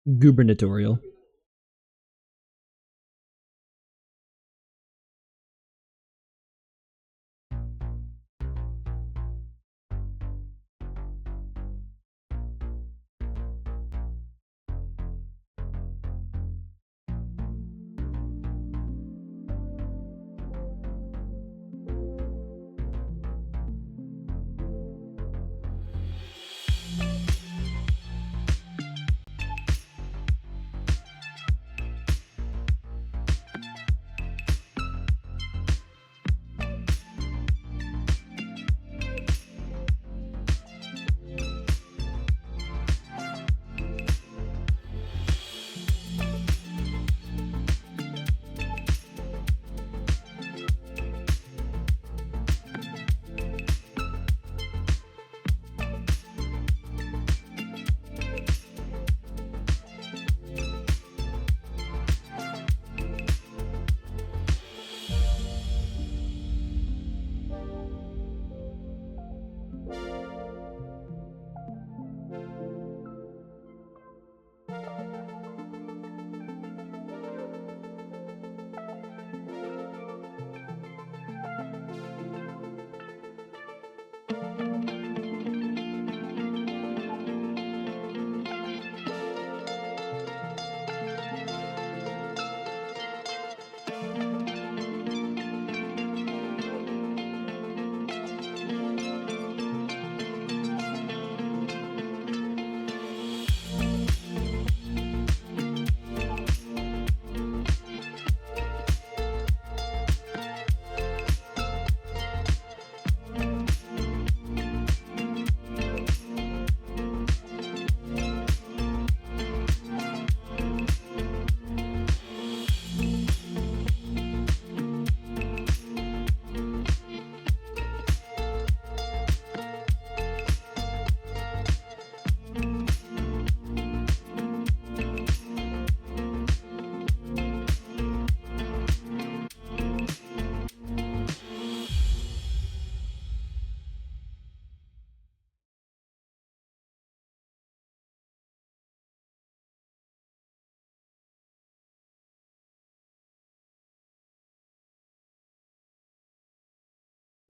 Gubernatorial.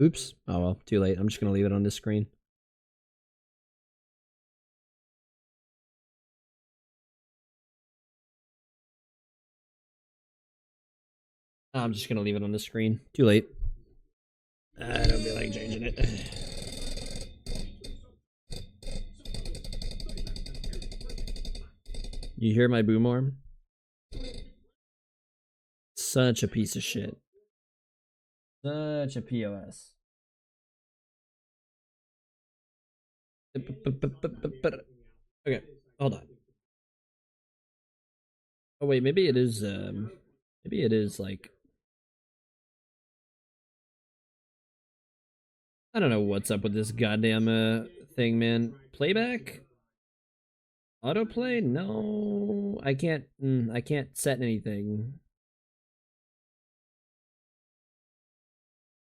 Oops. Oh well, too late. I'm just gonna leave it on this screen. I'm just gonna leave it on the screen. Too late. I don't feel like changing it. You hear my boom arm? Such a piece of shit. Such a POS. Okay, hold on. Oh wait, maybe it is like, I don't know what's up with this goddamn thing, man. Playback? Autoplay? No, I can't set anything.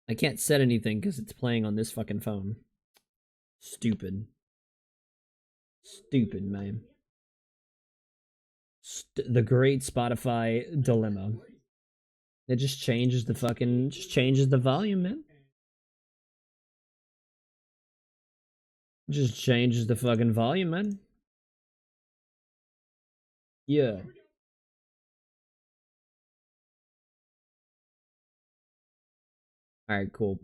I can't set anything because it's playing on this fucking phone. Stupid. Stupid, man. The great Spotify dilemma. It just changes the volume, man. It just changes the fucking volume, man. Yeah. Alright, cool.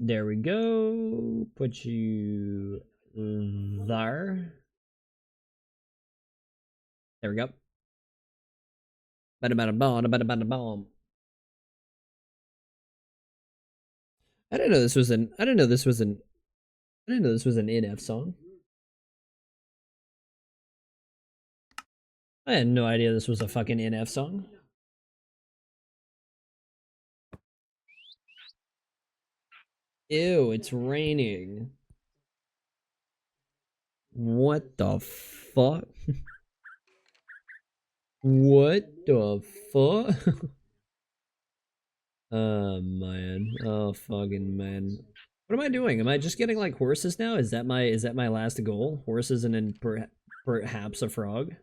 There we go. Put you there. There we go. Bada bada bomb, bada bada bomb. I didn't know this was an NF song. I had no idea this was a fucking NF song. Ew, it's raining. What the fuck? What the fuck? Oh man. Oh fucking man. What am I doing? Am I just getting like horses now? Is that my last goal? Horses and then perhaps a frog?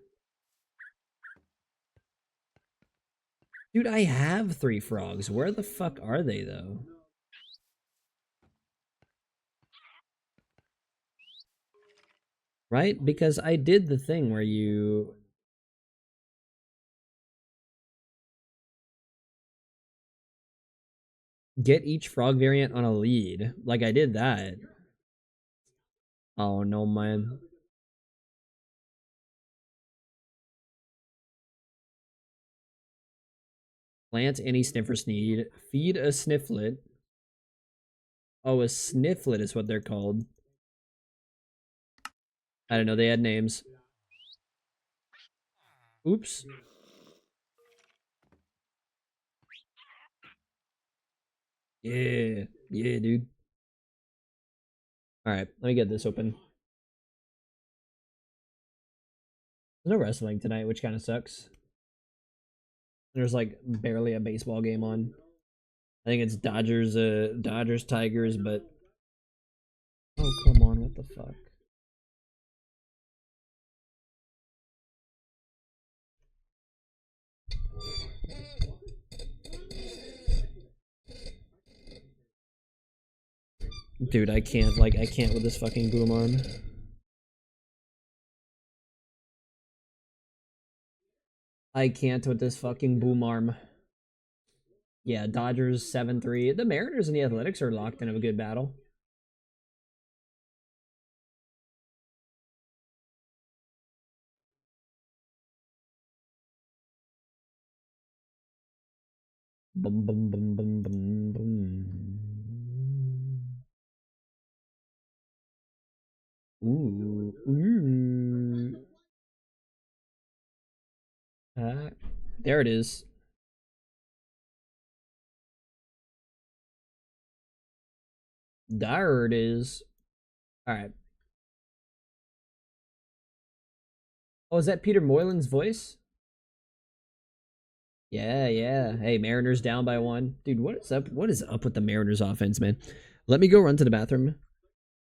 Dude, I have 3 frogs. Where the fuck are they though? Right? Because I did the thing where you get each frog variant on a lead. Like I did that. Oh no, man. Plant any sniffer sneed. Feed a snifflet. Oh, a snifflet is what they're called. I don't know, they had names. Oops. Yeah. Yeah, dude. Alright, let me get this open. There's no wrestling tonight, which kind of sucks. There's like barely a baseball game on. I think it's Dodgers Tigers, but oh come on, what the fuck? Dude, I can't with this fucking boom arm. I can't with this fucking boom arm. Yeah, Dodgers 7-3. The Mariners and the Athletics are locked in a good battle. Bum bum bum bum bum bum. Ooh, ooh. There it is. There it is. All right. Oh, is that Peter Moylan's voice? Yeah, yeah. Hey, Mariners down by 1. Dude, what is up? What is up with the Mariners offense, man? Let me go run to the bathroom,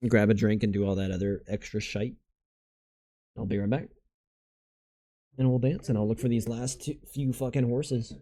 grab a drink, and do all that other extra shite. I'll be right back. And we'll dance, and I'll look for these last few fucking horses.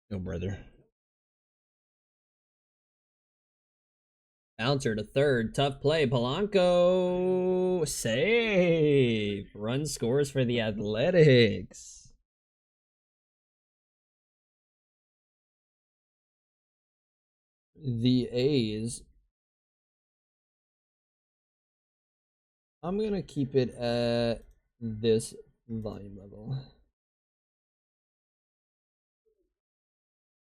No, brother. Bouncer to third. Tough play. Polanco. Save. Run scores for the Athletics. The A's. I'm going to keep it at this volume level.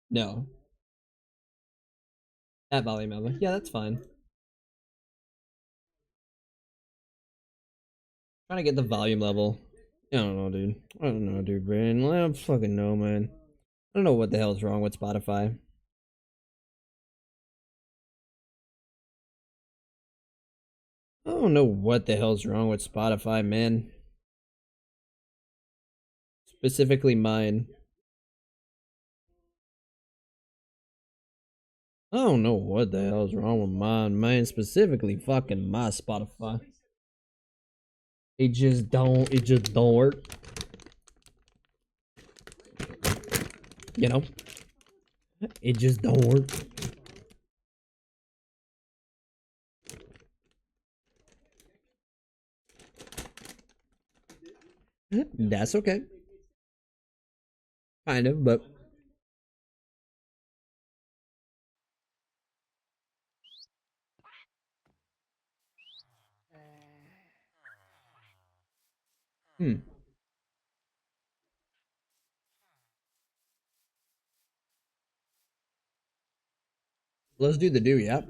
No. At volume level. Yeah, that's fine. Trying to get the volume level. I don't know, dude. I don't know, dude, man. I don't fucking know, man. I don't know what the hell's wrong with Spotify. I don't know what the hell's wrong with Spotify, man. Specifically mine. I don't know what the hell's wrong with mine. Specifically fucking my Spotify. It just don't work. You know? It just don't work. That's okay. Kind of, but let's do the do, yeah.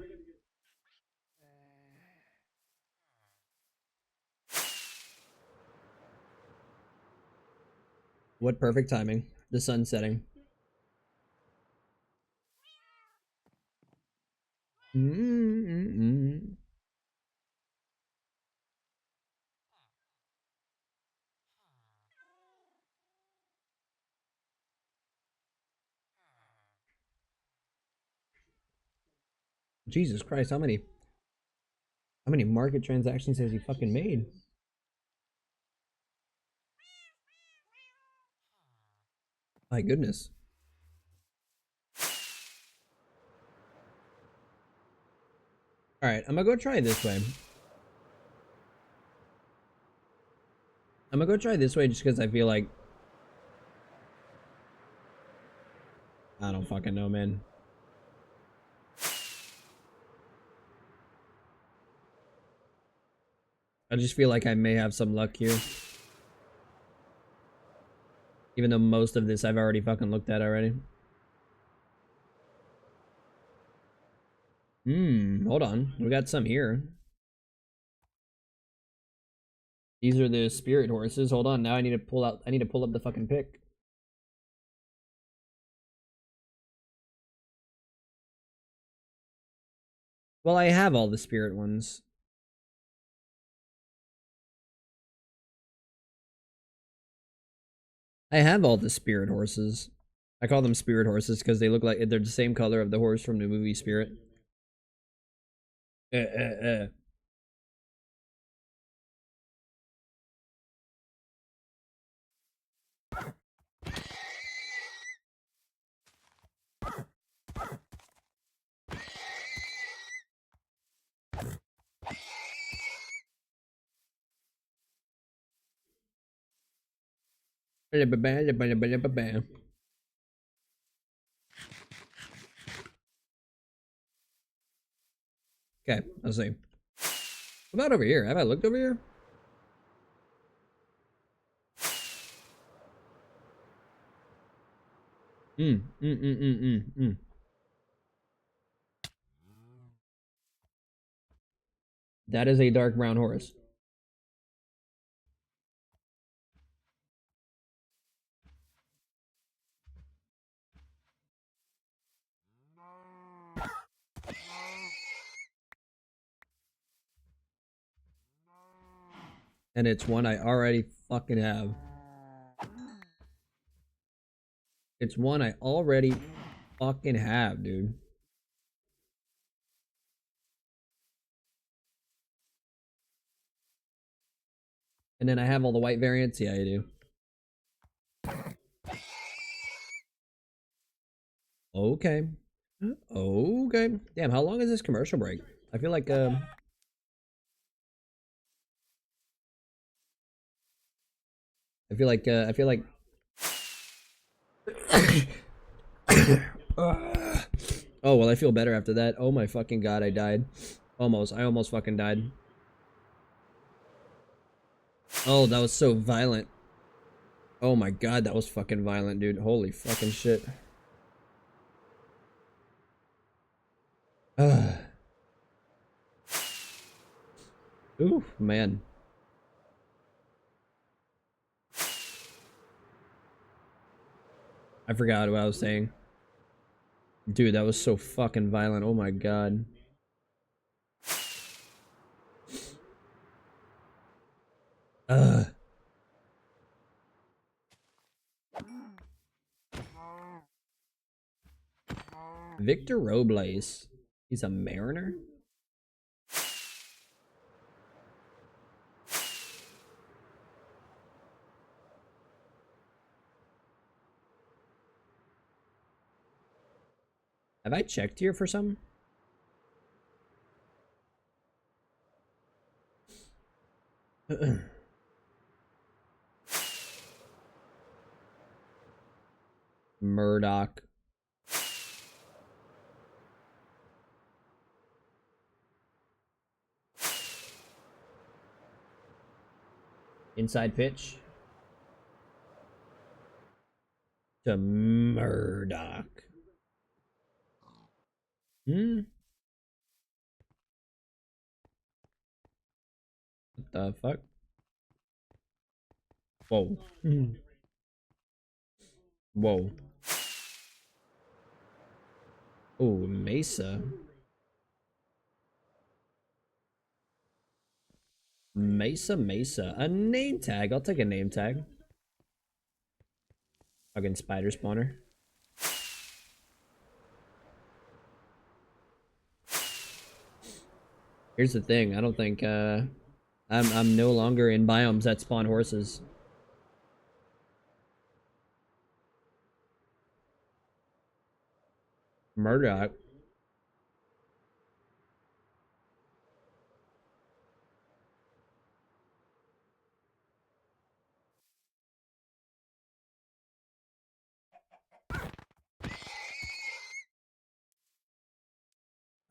What perfect timing. The sun setting. Jesus Christ, how many market transactions has he fucking made? My goodness. Alright, I'm gonna go try this way. I'm gonna go try this way just because I feel like I don't fucking know, man. I just feel like I may have some luck here. Even though most of this I've already fucking looked at already. Hold on. We got some here. These are the spirit horses. Hold on, now I need to pull up the fucking pick. Well, I have all the spirit ones. I have all the spirit horses. I call them spirit horses because they look like they're the same color of the horse from the movie Spirit. Eh, eh, eh. Okay, let's see. What about over here? Have I looked over here? That is a dark brown horse. And it's one I already fucking have. It's one I already fucking have, dude. And then I have all the white variants. Yeah, I do. Okay. Okay. Damn, how long is this commercial break? I feel like I feel like Oh, well, I feel better after that. Oh my fucking god, I died. Almost. I almost fucking died. Oh, that was so violent. Oh my god, that was fucking violent, dude. Holy fucking shit. Ooh, man. I forgot what I was saying. Dude, that was so fucking violent. Oh my god. Ugh. Victor Robles. He's a Mariner? Have I checked here for some? Murdoch. Inside pitch to Murdoch. Hmm. What the fuck? Whoa. Whoa. Oh, Mesa. Mesa. A name tag. I'll take a name tag. Fucking spider spawner. Here's the thing. I don't think I'm no longer in biomes that spawn horses. Murdoch.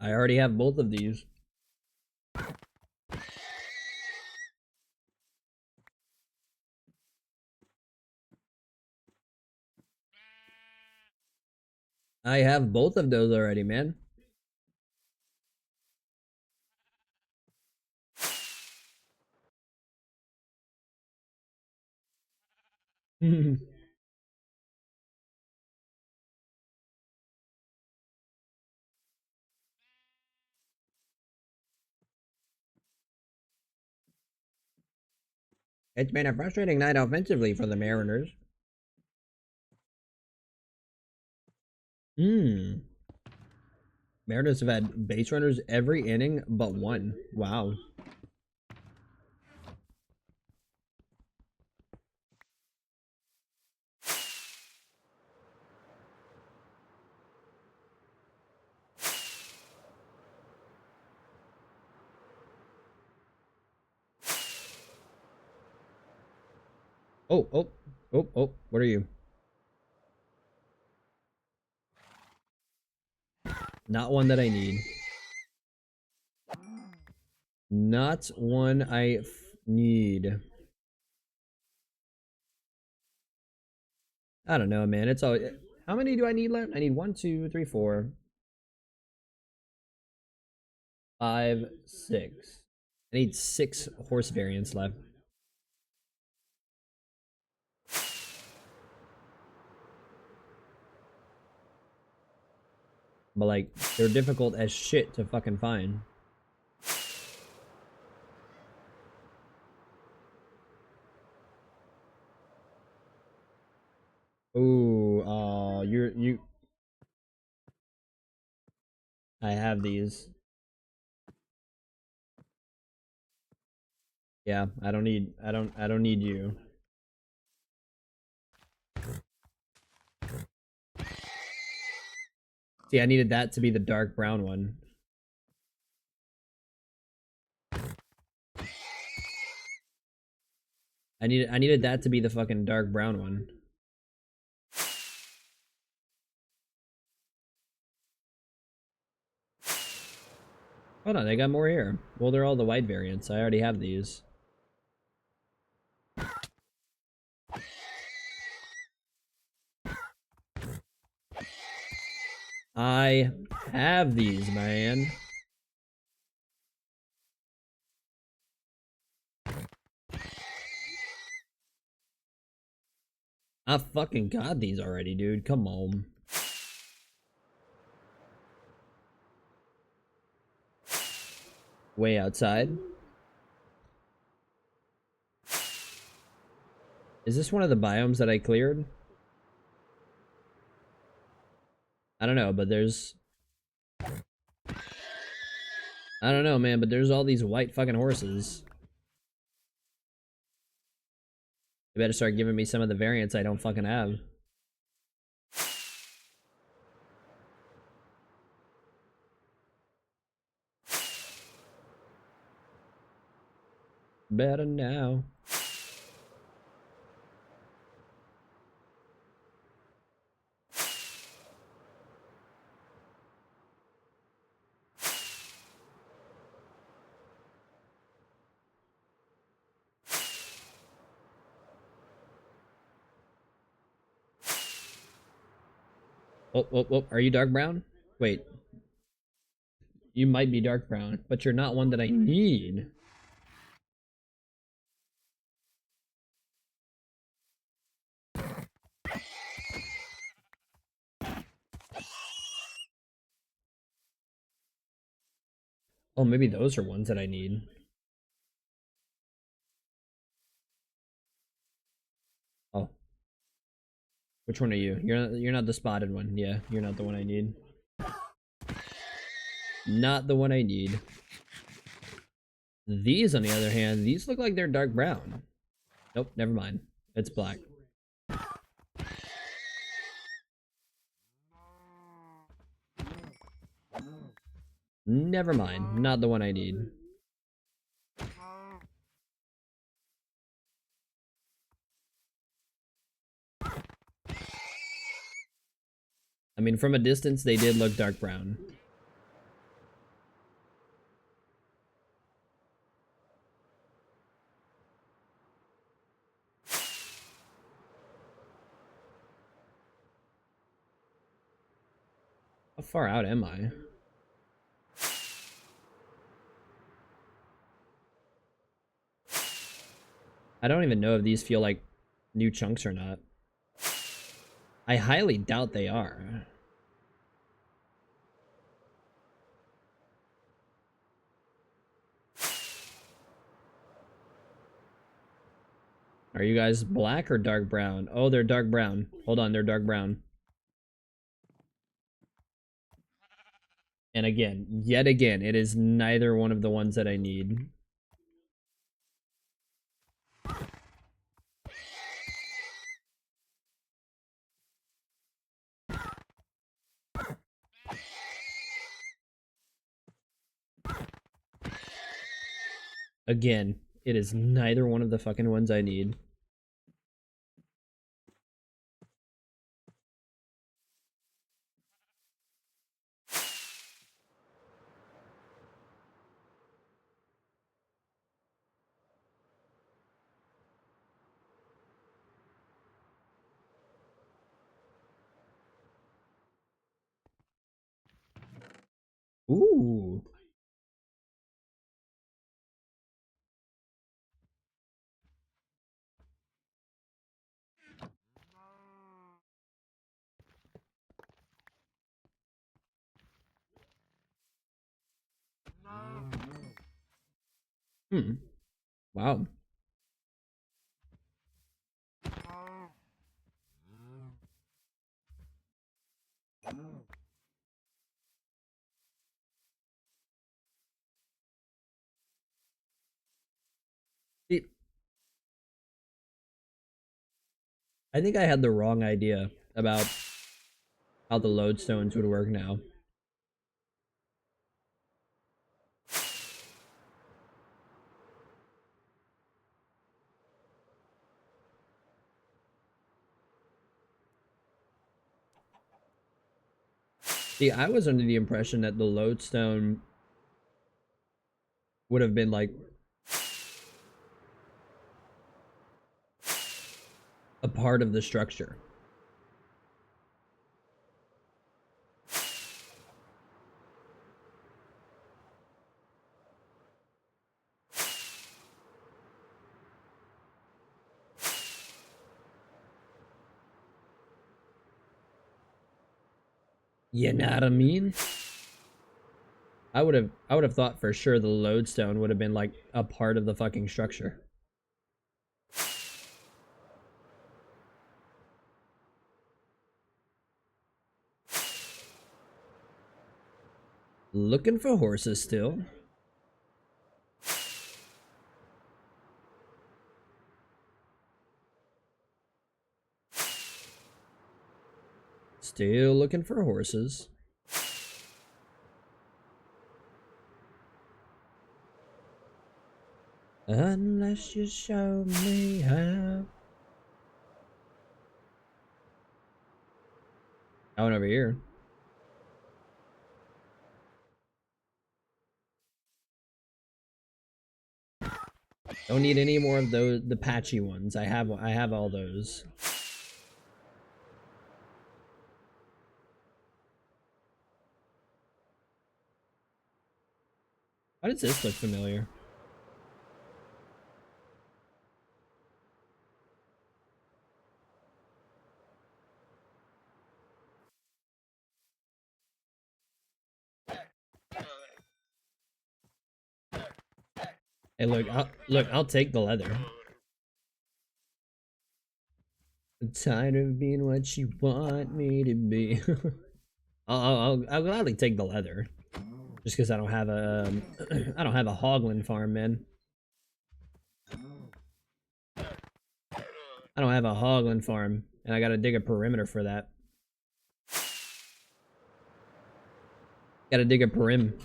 I already have both of these. I have both of those already, man. It's been a frustrating night offensively for the Mariners. Hmm. Mariners have had base runners every inning but one. Wow. Oh, oh, oh, oh. What are you? Not one that I need. Not one I need. I don't know, man. It's all. How many do I need left? I need 1, 2, 3, 4, 5, 6. I need 6 horse variants left. But like, they're difficult as shit to fucking find. Ooh, you. I have these. Yeah, I don't need you. See, I needed that to be the dark brown one. I needed that to be the fucking dark brown one. Hold on, they got more here. Well, they're all the white variants. I already have these. I have these, man. I fucking got these already, dude. Come on. Way outside. Is this one of the biomes that I cleared? I don't know, but there's... I don't know, man, but there's all these white fucking horses. You better start giving me some of the variants I don't fucking have. Better now. Oh, are you dark brown? Wait. You might be dark brown, but you're not one that I need. Oh, maybe those are ones that I need. Oh. Which one are you? You're not the spotted one. Yeah, you're not the one I need. Not the one I need. These, on the other hand, these look like they're dark brown. Nope, never mind. It's black. Never mind. Not the one I need. I mean, from a distance, they did look dark brown. How far out am I? I don't even know if these feel like new chunks or not. I highly doubt they are. Are you guys black or dark brown? Oh, they're dark brown. Hold on, they're dark brown. And again, yet again, it is neither one of the ones that I need. Again, it is neither one of the fucking ones I need. Ooh. Hmm. Wow. See, I think I had the wrong idea about how the lodestones would work now. See, I was under the impression that the lodestone would have been like a part of the structure. You know what I mean? I would have thought for sure the lodestone would have been like a part of the fucking structure. Looking for horses still. Still looking for horses. Unless you show me how. I went over here. Don't need any more of those, the patchy ones. I have all those. Why does this look familiar? Hey, look, I'll take the leather. I'm tired of being what you want me to be. I'll gladly take the leather, just because I don't have a I don't have a hoglin farm, man. I don't have a hoglin farm, and I gotta dig a perimeter for that. Gotta dig a perim.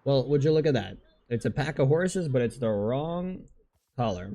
Well, would you look at that? It's a pack of horses, but it's the wrong color.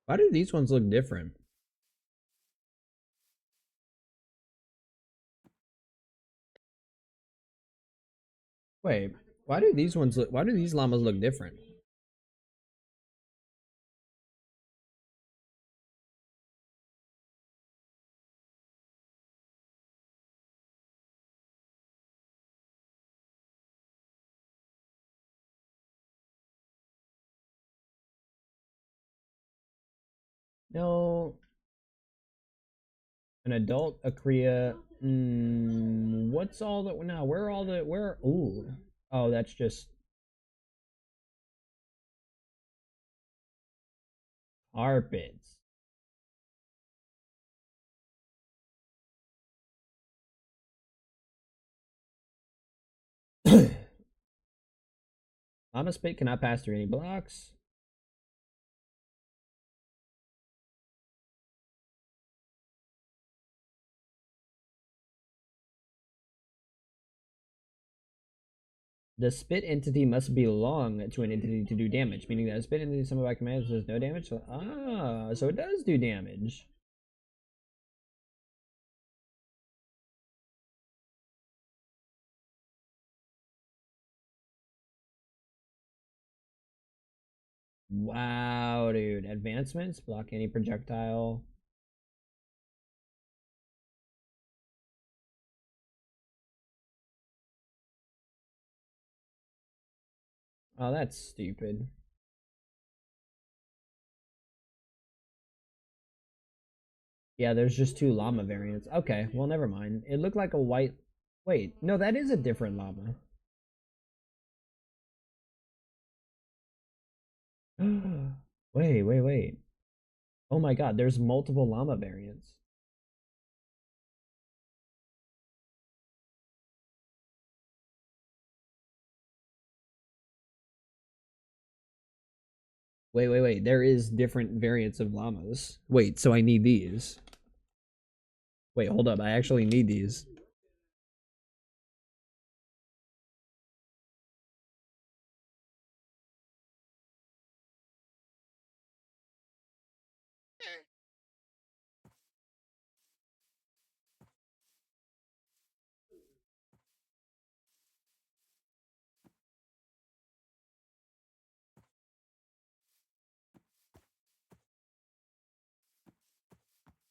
Why do these ones look different? Wait, why do these ones look? Why do these llamas look different? No, an adult, a Kriya. What's all that? Now, where are all the where? Ooh, oh, that's just carpets. Llama spit cannot pass through any blocks. The spit entity must belong to an entity to do damage, meaning that a spit entity summoned by command does no damage. So, so it does do damage. Wow, dude. Advancements, block any projectile. Oh, that's stupid. Yeah, there's just two llama variants. Okay, well, never mind. It looked like a white. Wait, no, that is a different llama. Wait. Oh my god, there's multiple llama variants. Wait. There is different variants of llamas. Wait, so I need these. Wait, hold up. I actually need these.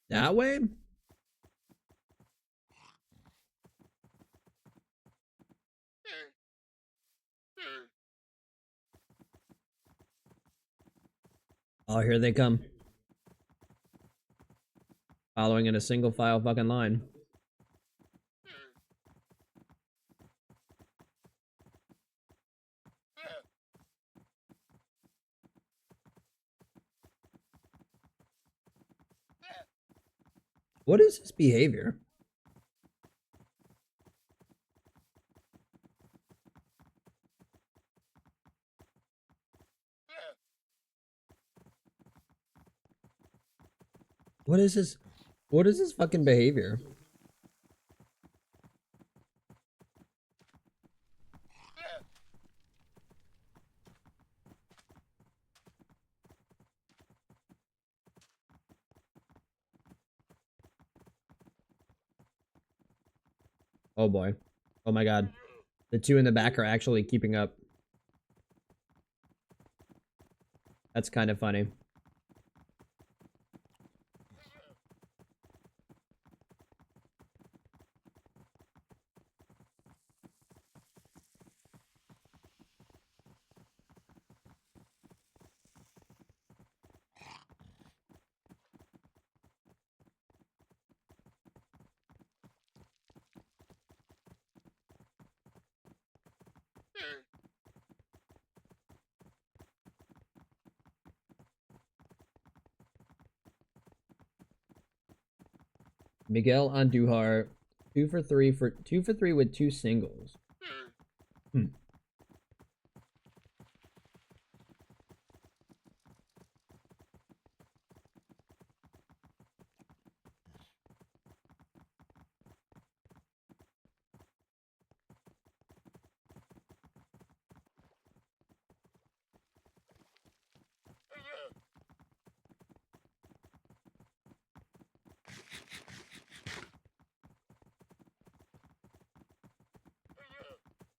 That way? Oh, here they come. Following in a single file fucking line. What is his behavior? What is his fucking behavior? Oh boy. Oh my god. The two in the back are actually keeping up. That's kind of funny. Miguel Andujar, 2 for 3 with 2 singles. Hmm.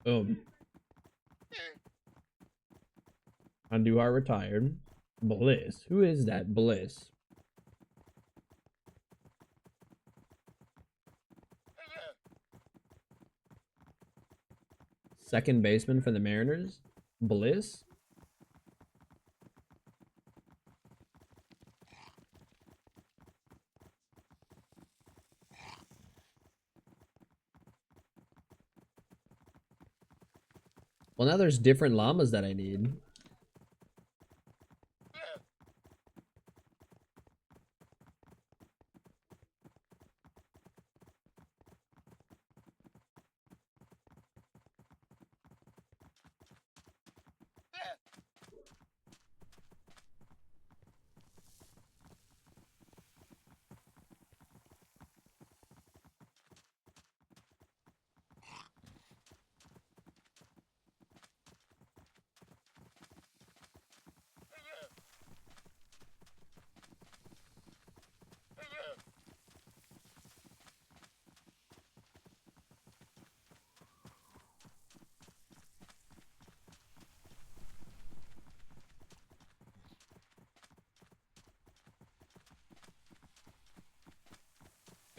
Boom. Andujar retired. Bliss. Who is that? Bliss. Second baseman for the Mariners. Bliss. Well, now there's different llamas that I need.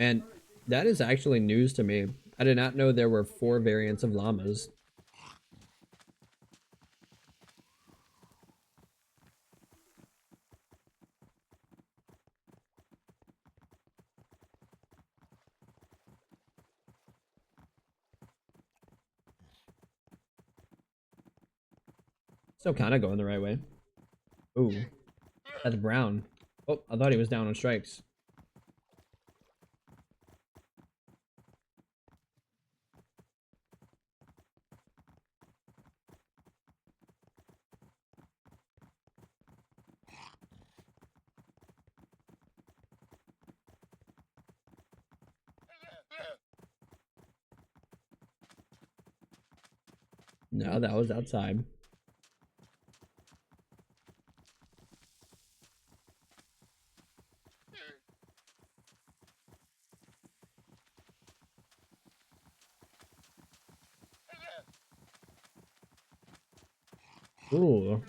And that is actually news to me. I did not know there were 4 variants of llamas. Still kind of going the right way. Ooh, that's brown. Oh, I thought he was down on strikes. No, that was outside. Ooh.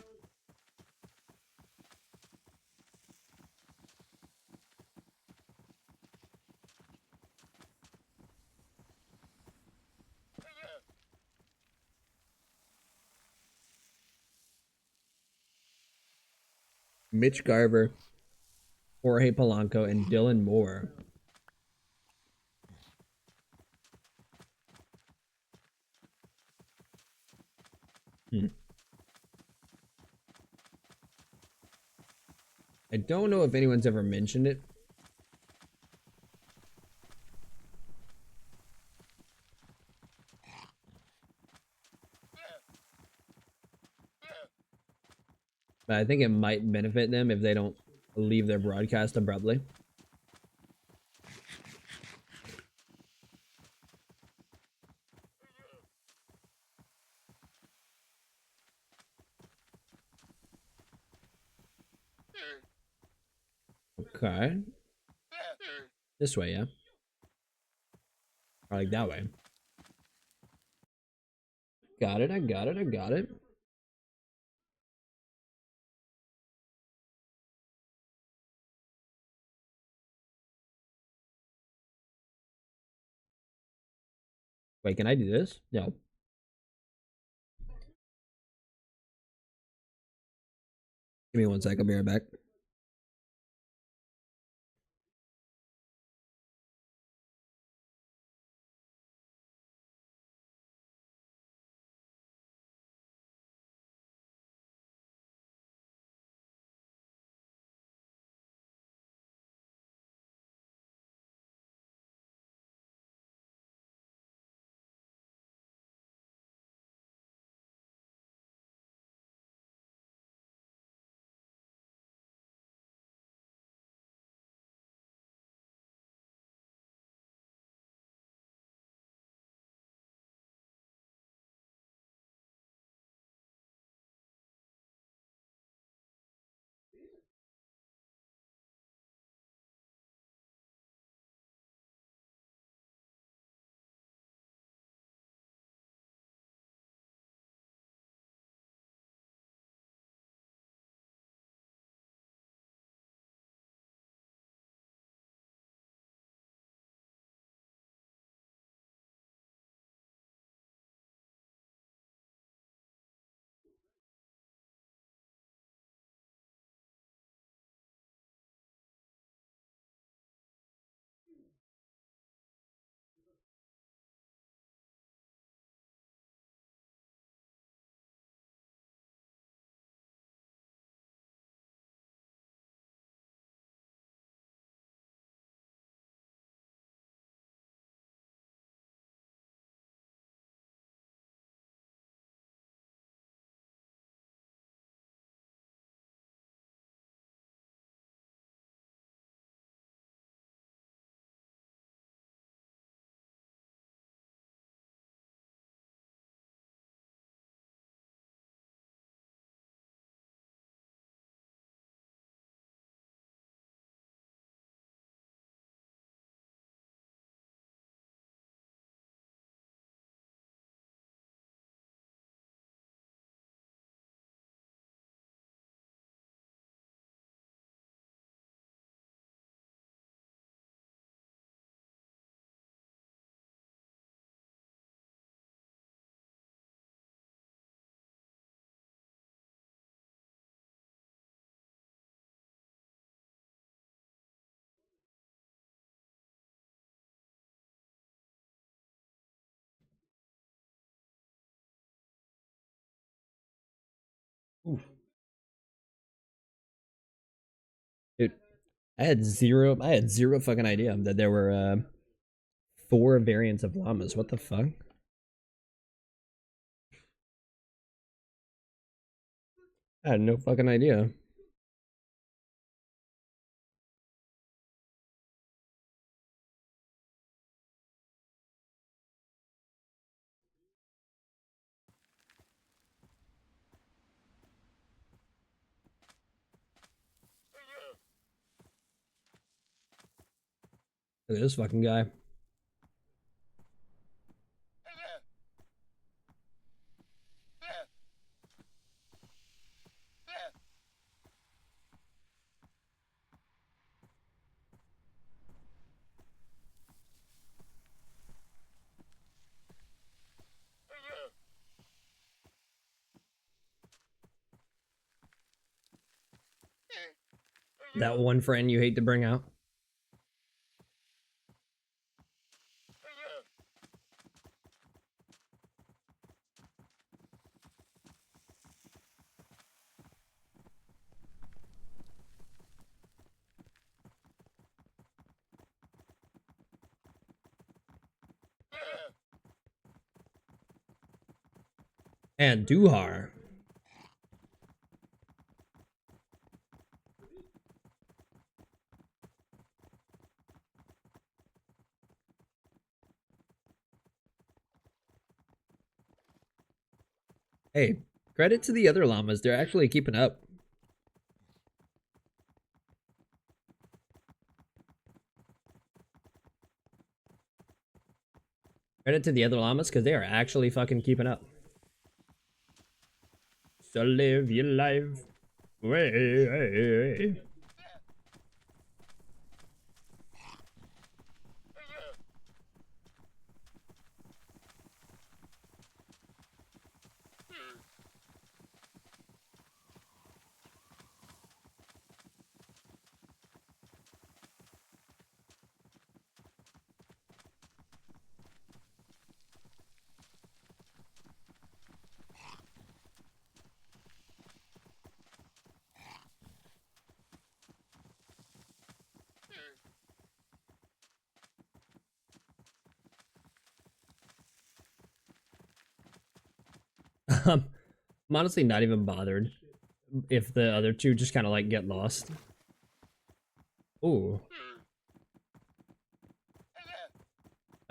Mitch Garver, Jorge Polanco, and Dylan Moore. Hmm. I don't know if anyone's ever mentioned it. But I think it might benefit them if they don't leave their broadcast abruptly. Okay. This way, yeah. Or like that way. Got it, I got it, I got it. Wait, can I do this? No. Give me 1 sec, I'll be right back. Oof. Dude, I had zero fucking idea that there were 4 variants of llamas. What the fuck? I had no fucking idea. Look at this fucking guy. That one friend you hate to bring out. And Duhar. Hey, credit to the other llamas. They're actually keeping up. Credit to the other llamas because they are actually fucking keeping up. So live your life. Way. I'm honestly not even bothered if the other two just kind of like get lost. Ooh.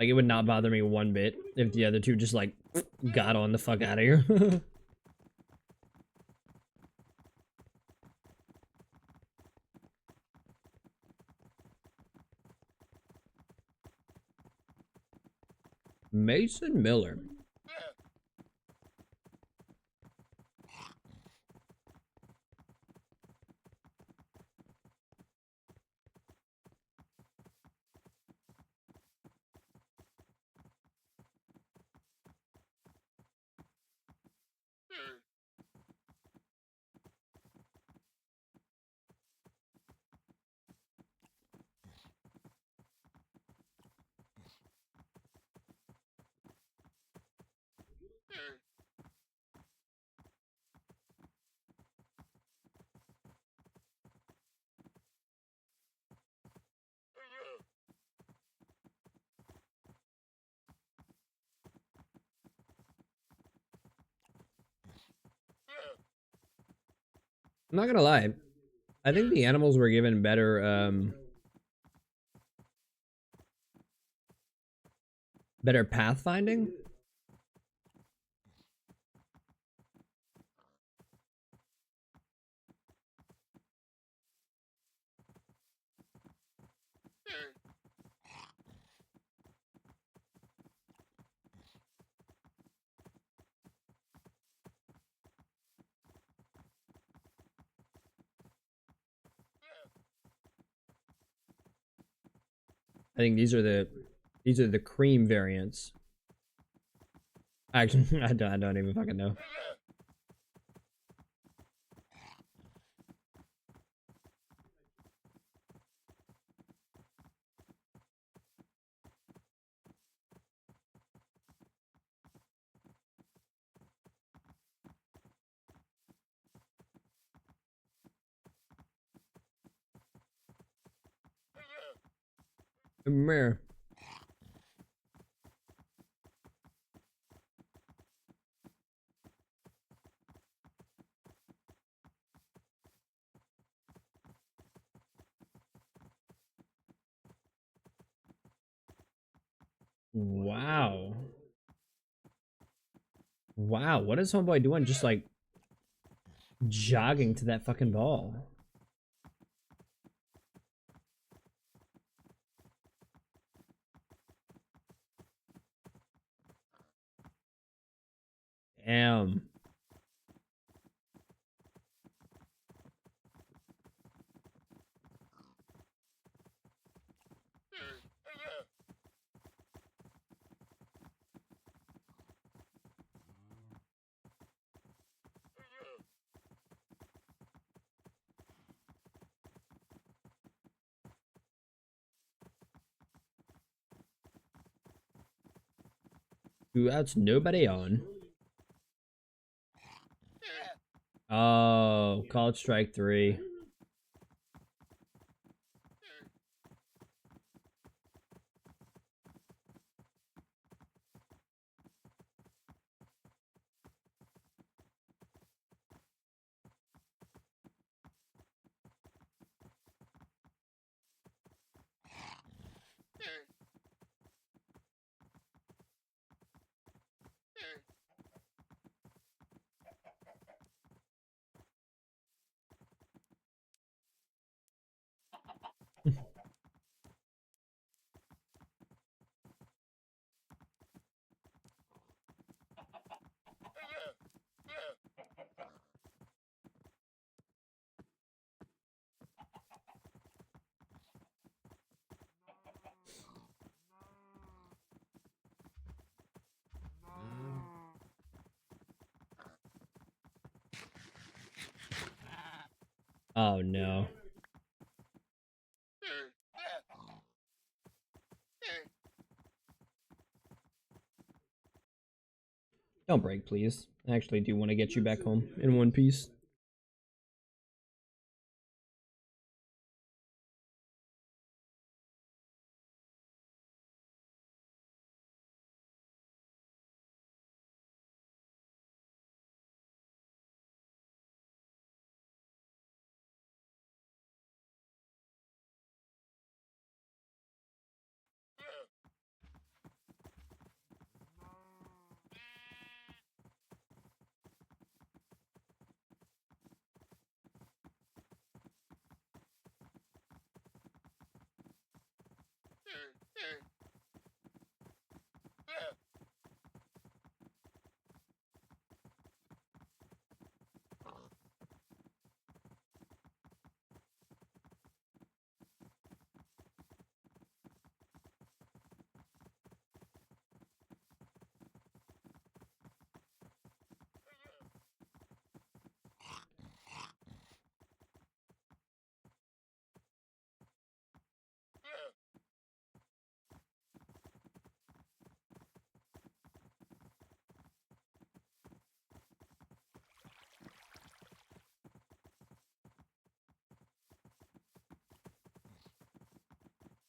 Like it would not bother me one bit if the other two just like got on the fuck out of here. Mason Miller. I'm not gonna lie. I think the animals were given better pathfinding. I think these are the cream variants. Actually, I don't even fucking know. Meh. Wow. Wow, what is homeboy doing just like jogging to that fucking ball? Damn. Two outs, nobody on. Oh, called strike three. Oh no. Don't break, please. I actually do want to get you back home in one piece.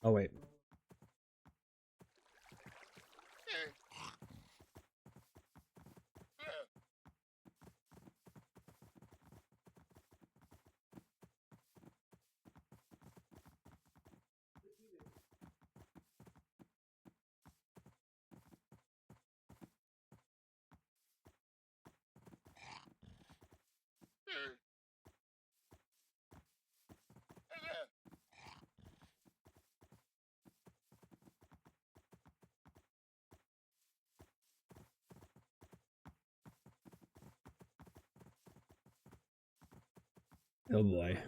Oh wait. Oh boy.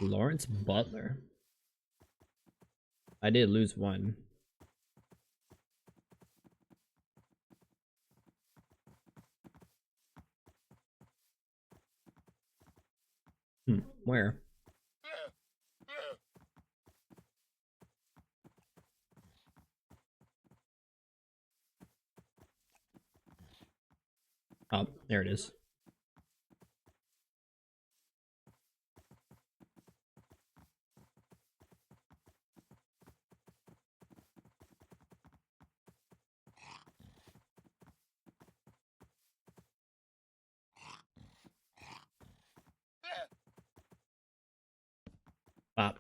Lawrence Butler. I did lose one. Where? Oh, there it is. Pop.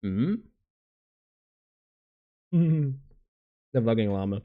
Hmm. The fucking llama.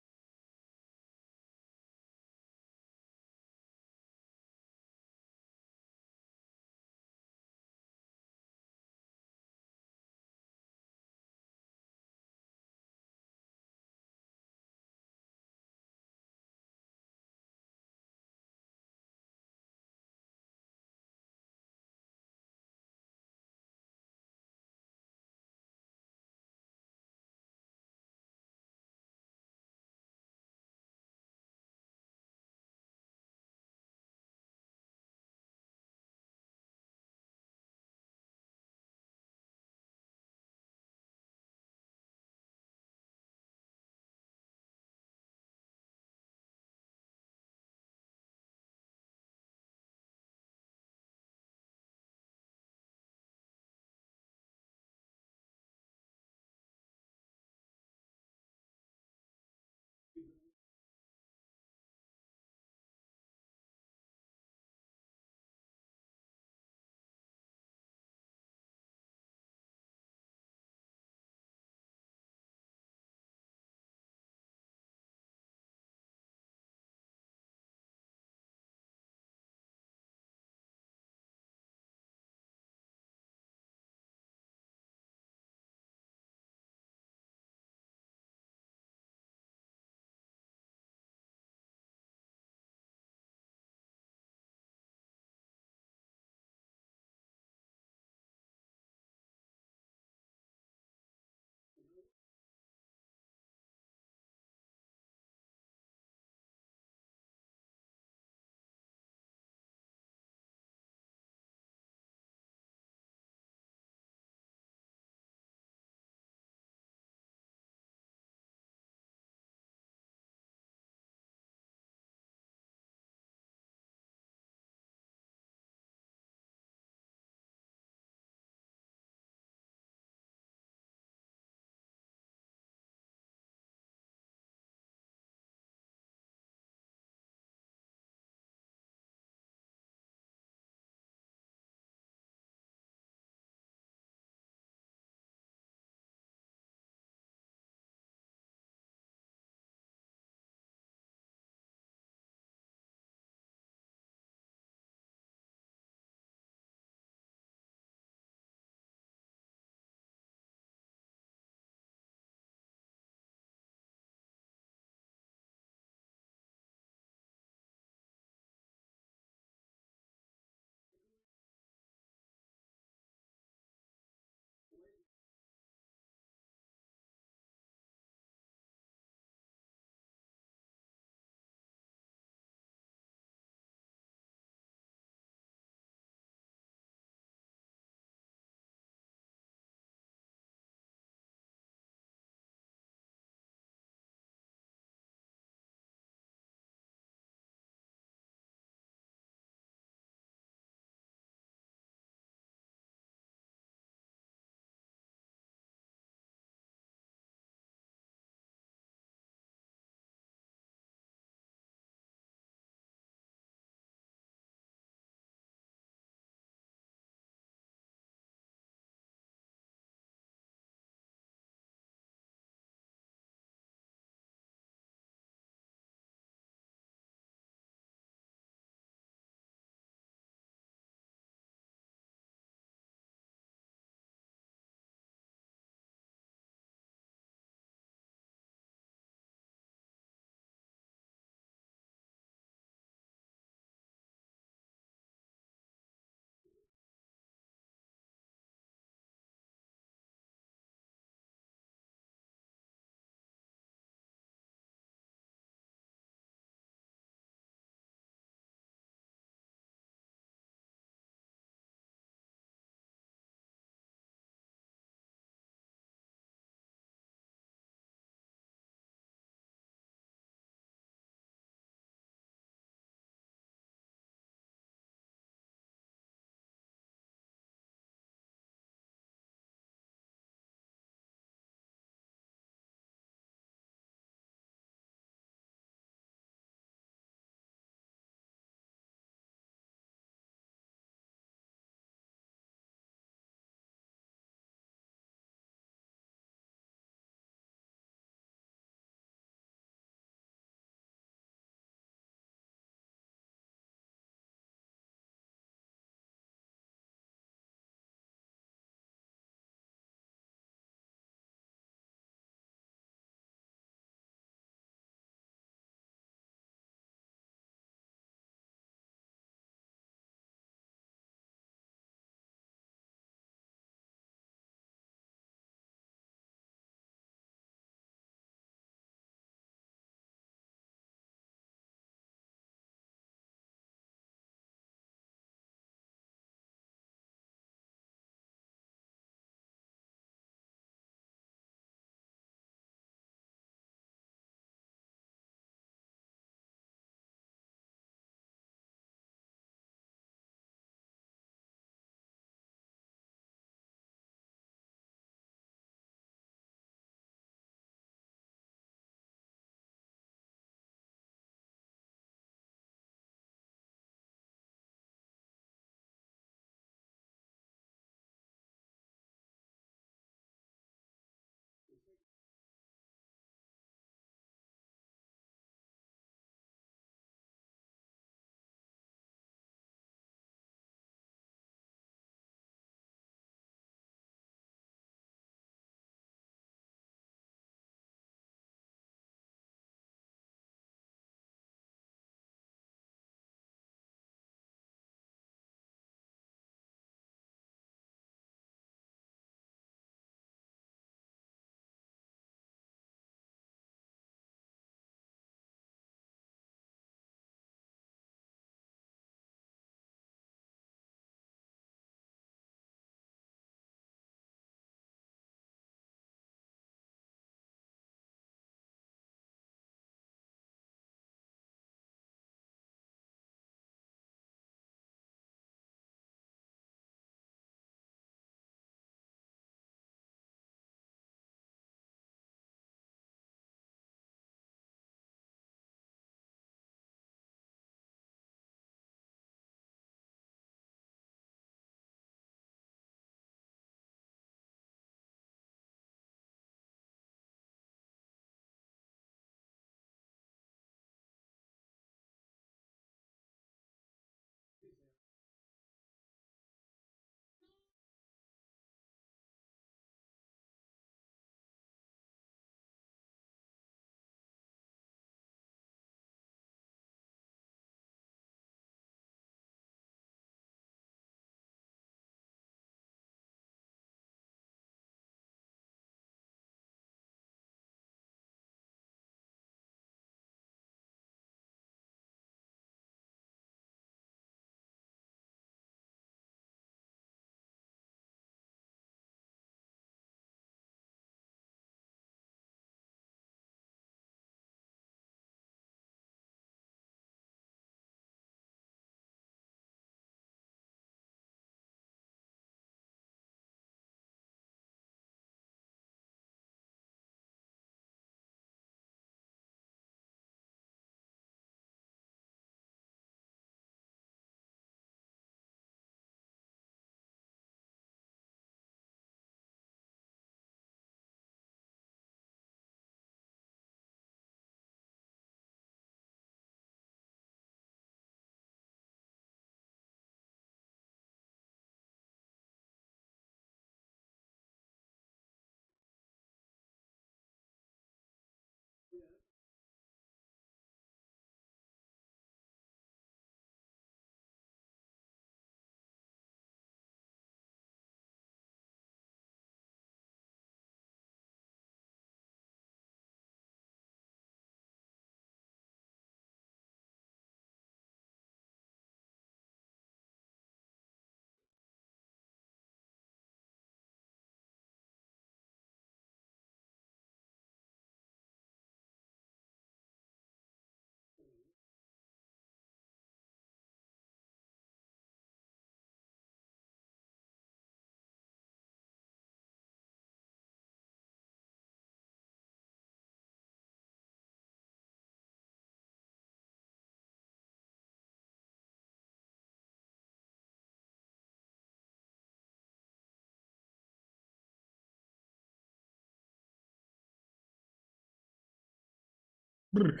Brr.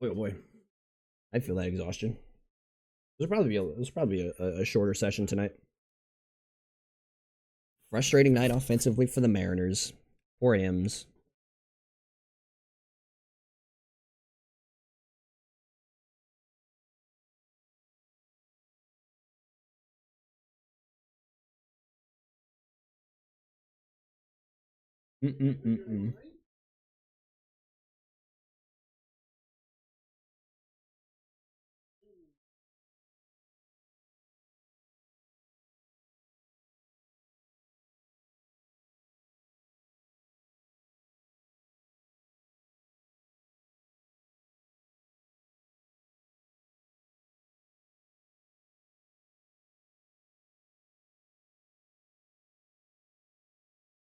Boy, oh boy. I feel that exhaustion. This will probably be a shorter session tonight. Frustrating night offensively for the Mariners. Poor M's. Mm-mm-mm-mm.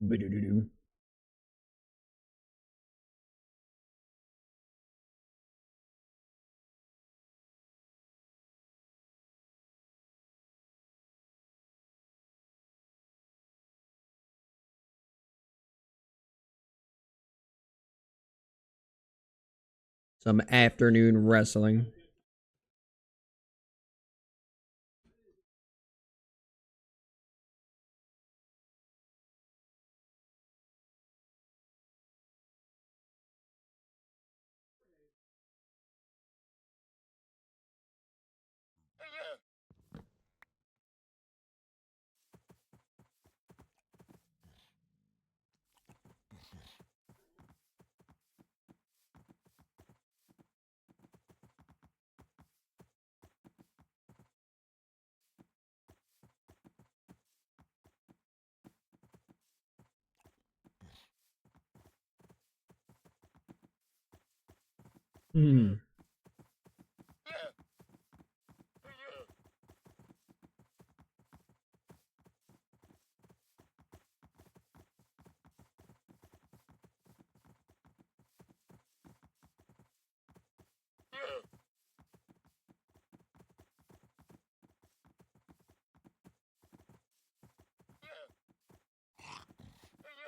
Ba-do-do-do. Some afternoon wrestling. Hmm.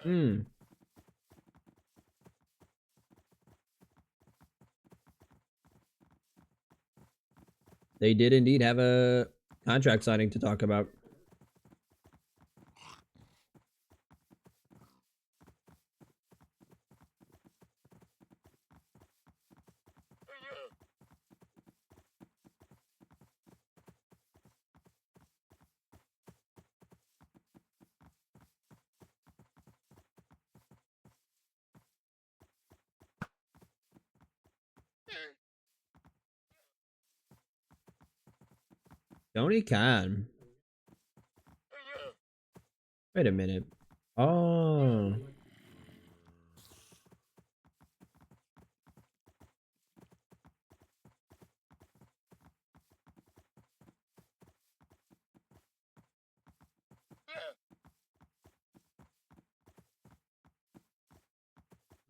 Hmm. They did indeed have a contract signing to talk about. Tony Khan. Wait a minute. Oh.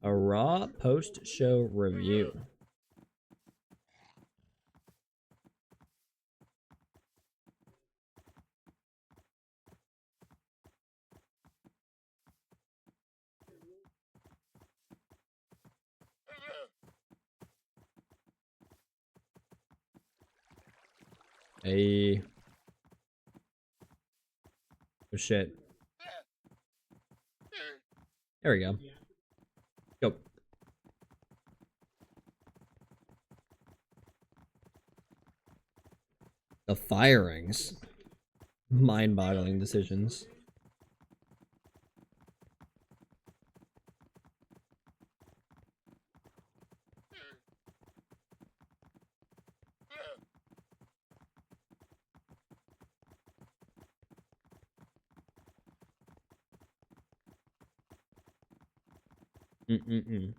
A Raw post-show review. Hey. Oh shit. There we go. Go. The firings. Mind-boggling decisions. Mm-mm-mm.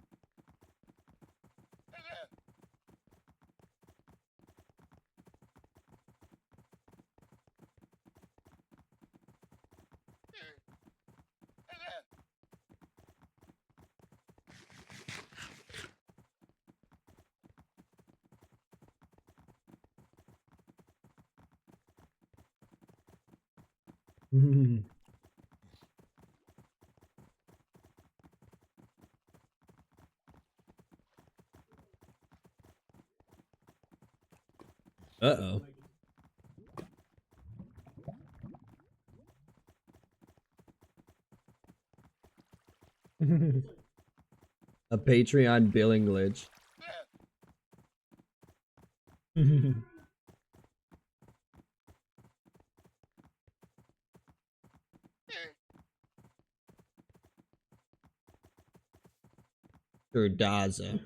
Uh-oh. A Patreon billing glitch. Daza.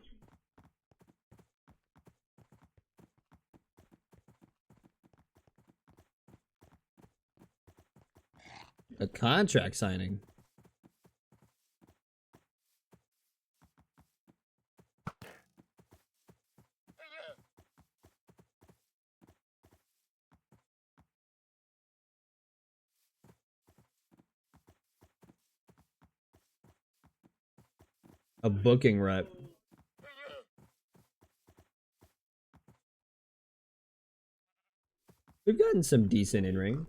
A contract signing. A booking rep. We've gotten some decent in-ring.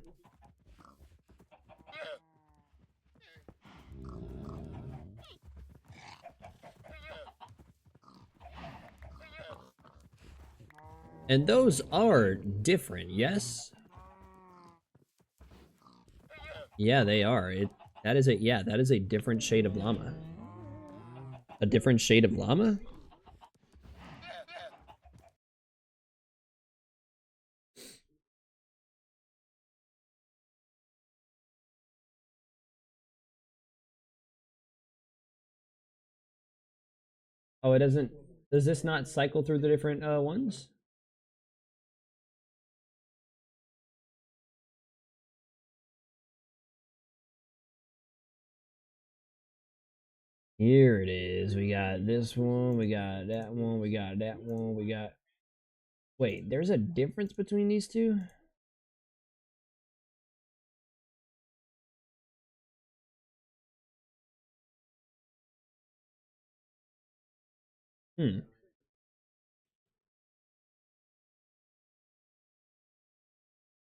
And those are different, yes? Yeah, they are. That is a different shade of llama. A different shade of llama? Oh, it doesn't. Does this not cycle through the different ones? Here it is. We got this one, we got that one, we got that one, we got. Wait, there's a difference between these two? Hmm.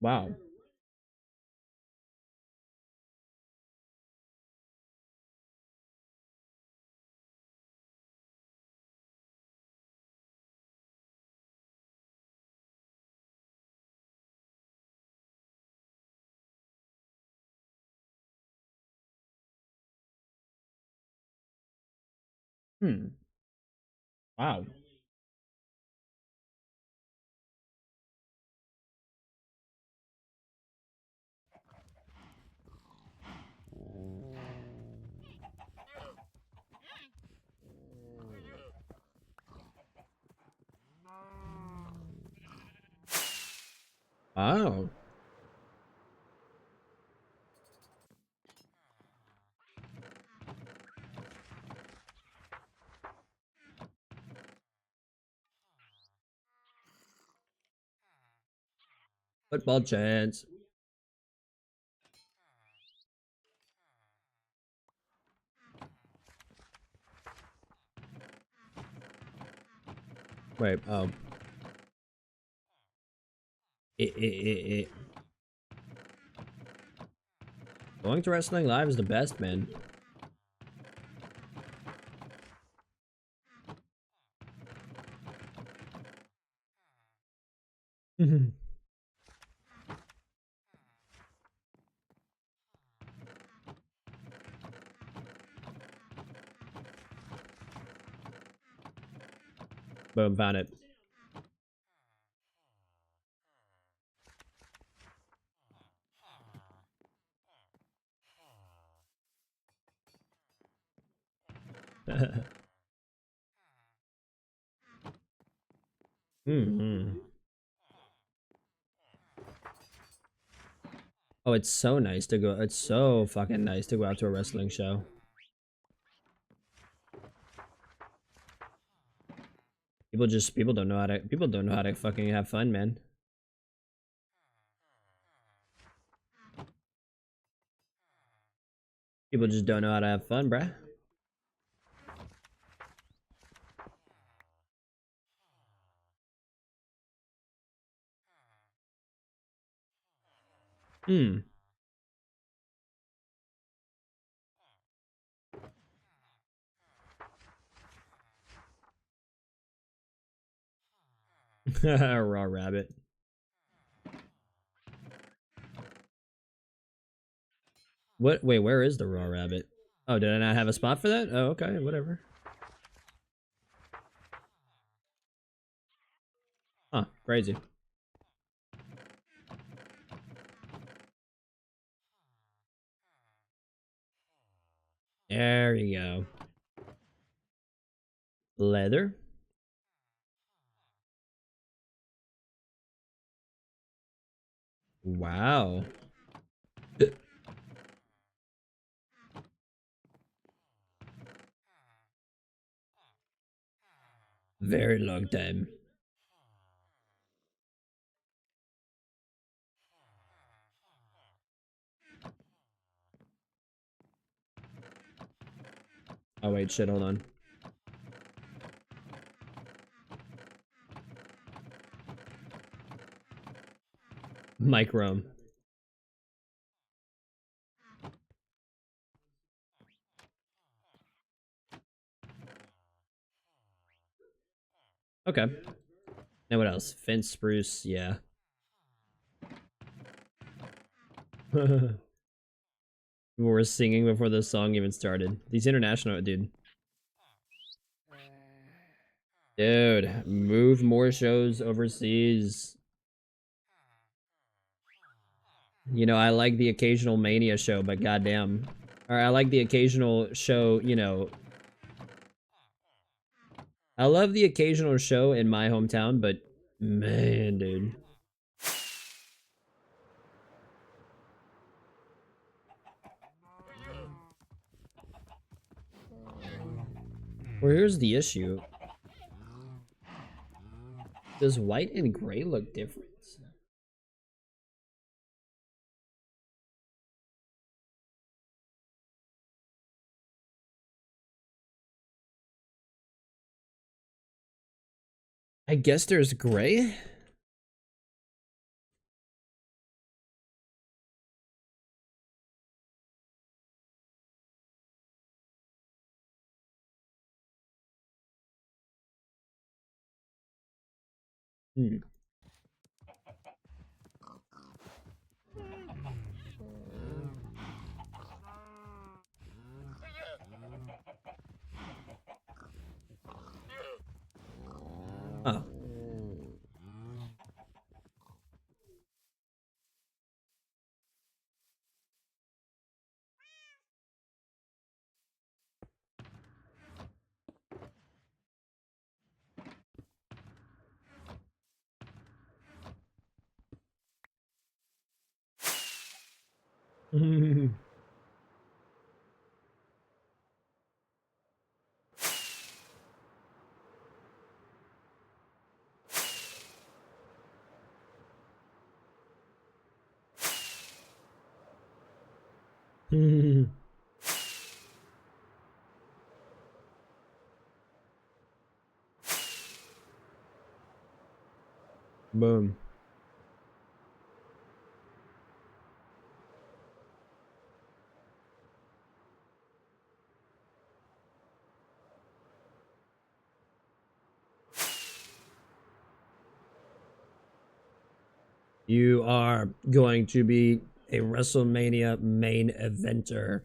Wow. Hmm. Wow. Wow. Football chance. Wait, oh. It. Going to wrestling live is the best, man. Boom, found it. Mm-hmm. Oh, it's so nice to go. It's so fucking nice to go out to a wrestling show. People don't know how to fucking have fun, man. People just don't know how to have fun, bruh. Hmm. Raw rabbit. What? Wait, where is the raw rabbit? Oh, did I not have a spot for that? Oh, okay, whatever. Huh, crazy. There you go. Leather. Wow. Very long time. Oh wait, shit, hold on. Micro. Okay. Now what else? Fence spruce, yeah. We were singing before the song even started. These international, dude. Dude, move more shows overseas. You know, I like the occasional Mania show, but goddamn. Or I like the occasional show, you know. I love the occasional show in my hometown, but man, dude. Well, here's the issue. Does white and gray look different? I guess there's gray? Hmm. Oh. Boom. You are going to be a WrestleMania main eventer.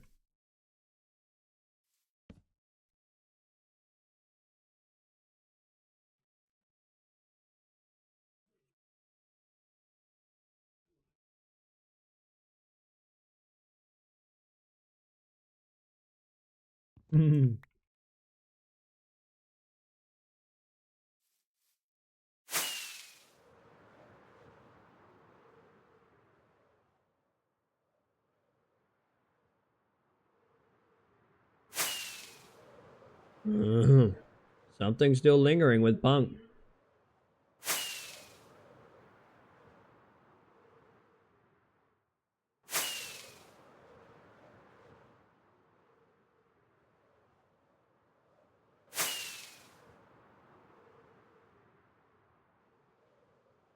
Something still lingering with Punk.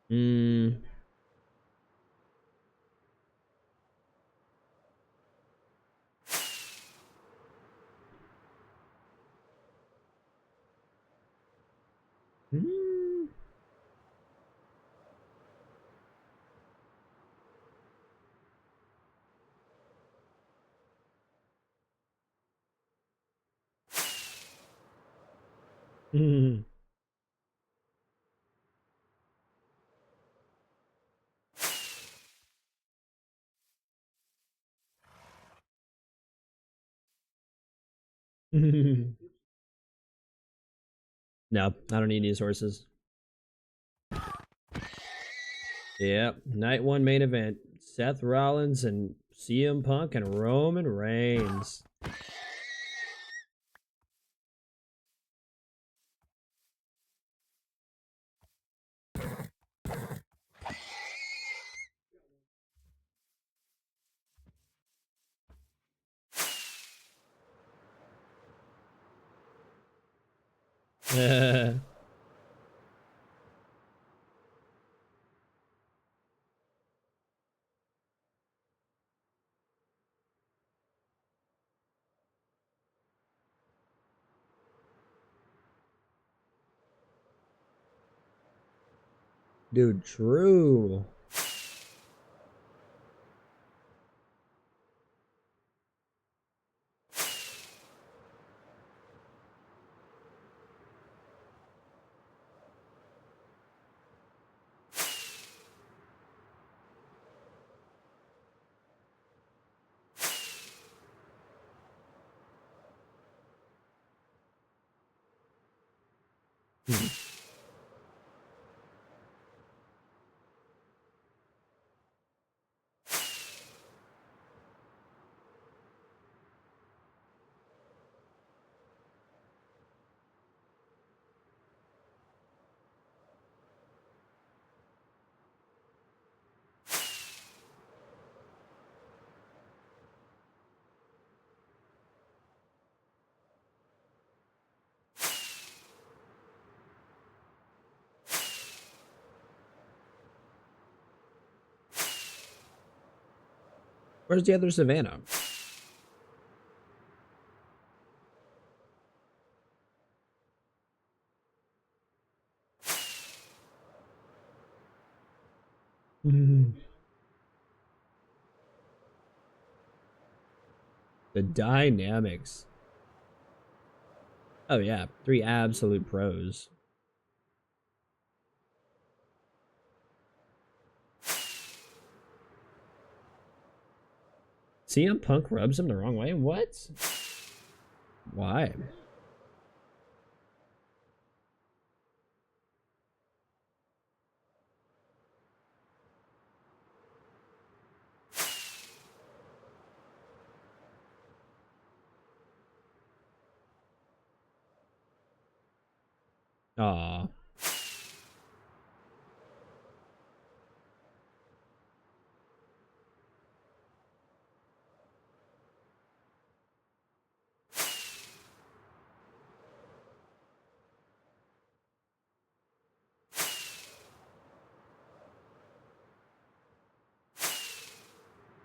Hmm. Hmm. No, I don't need these horses. Yep, night one main event: Seth Rollins and CM Punk and Roman Reigns. Dude, true. Where's the other Savannah? The dynamics. Oh yeah, three absolute pros. CM Punk rubs him the wrong way? What? Why? Aw.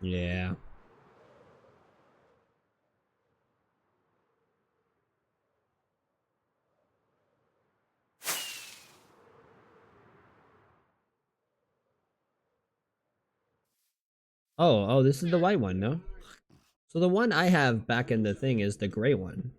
Yeah. Oh, this is the white one, no? So the one I have back in the thing is the gray one.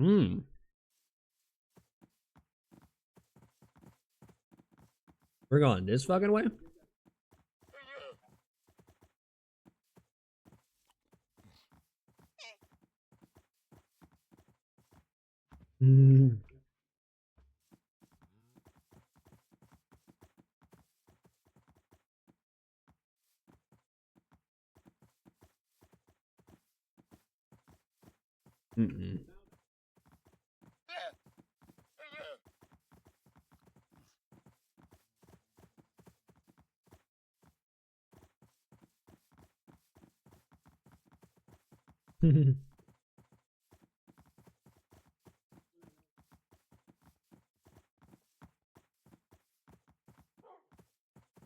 Hmm. We're going this fucking way? Mm. Mm-mm.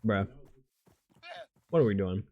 Bruh. What are we doing?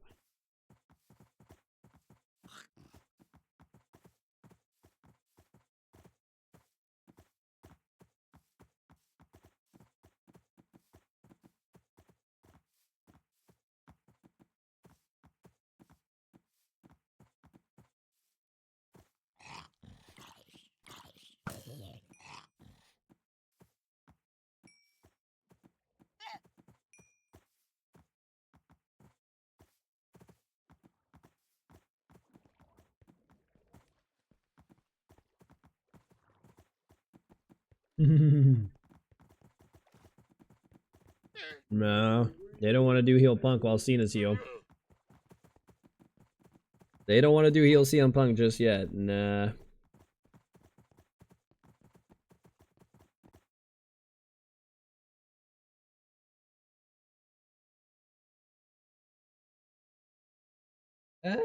No, they don't want to do heel punk while Cena's heel. They don't want to do heel CM Punk just yet. Nah. Uh...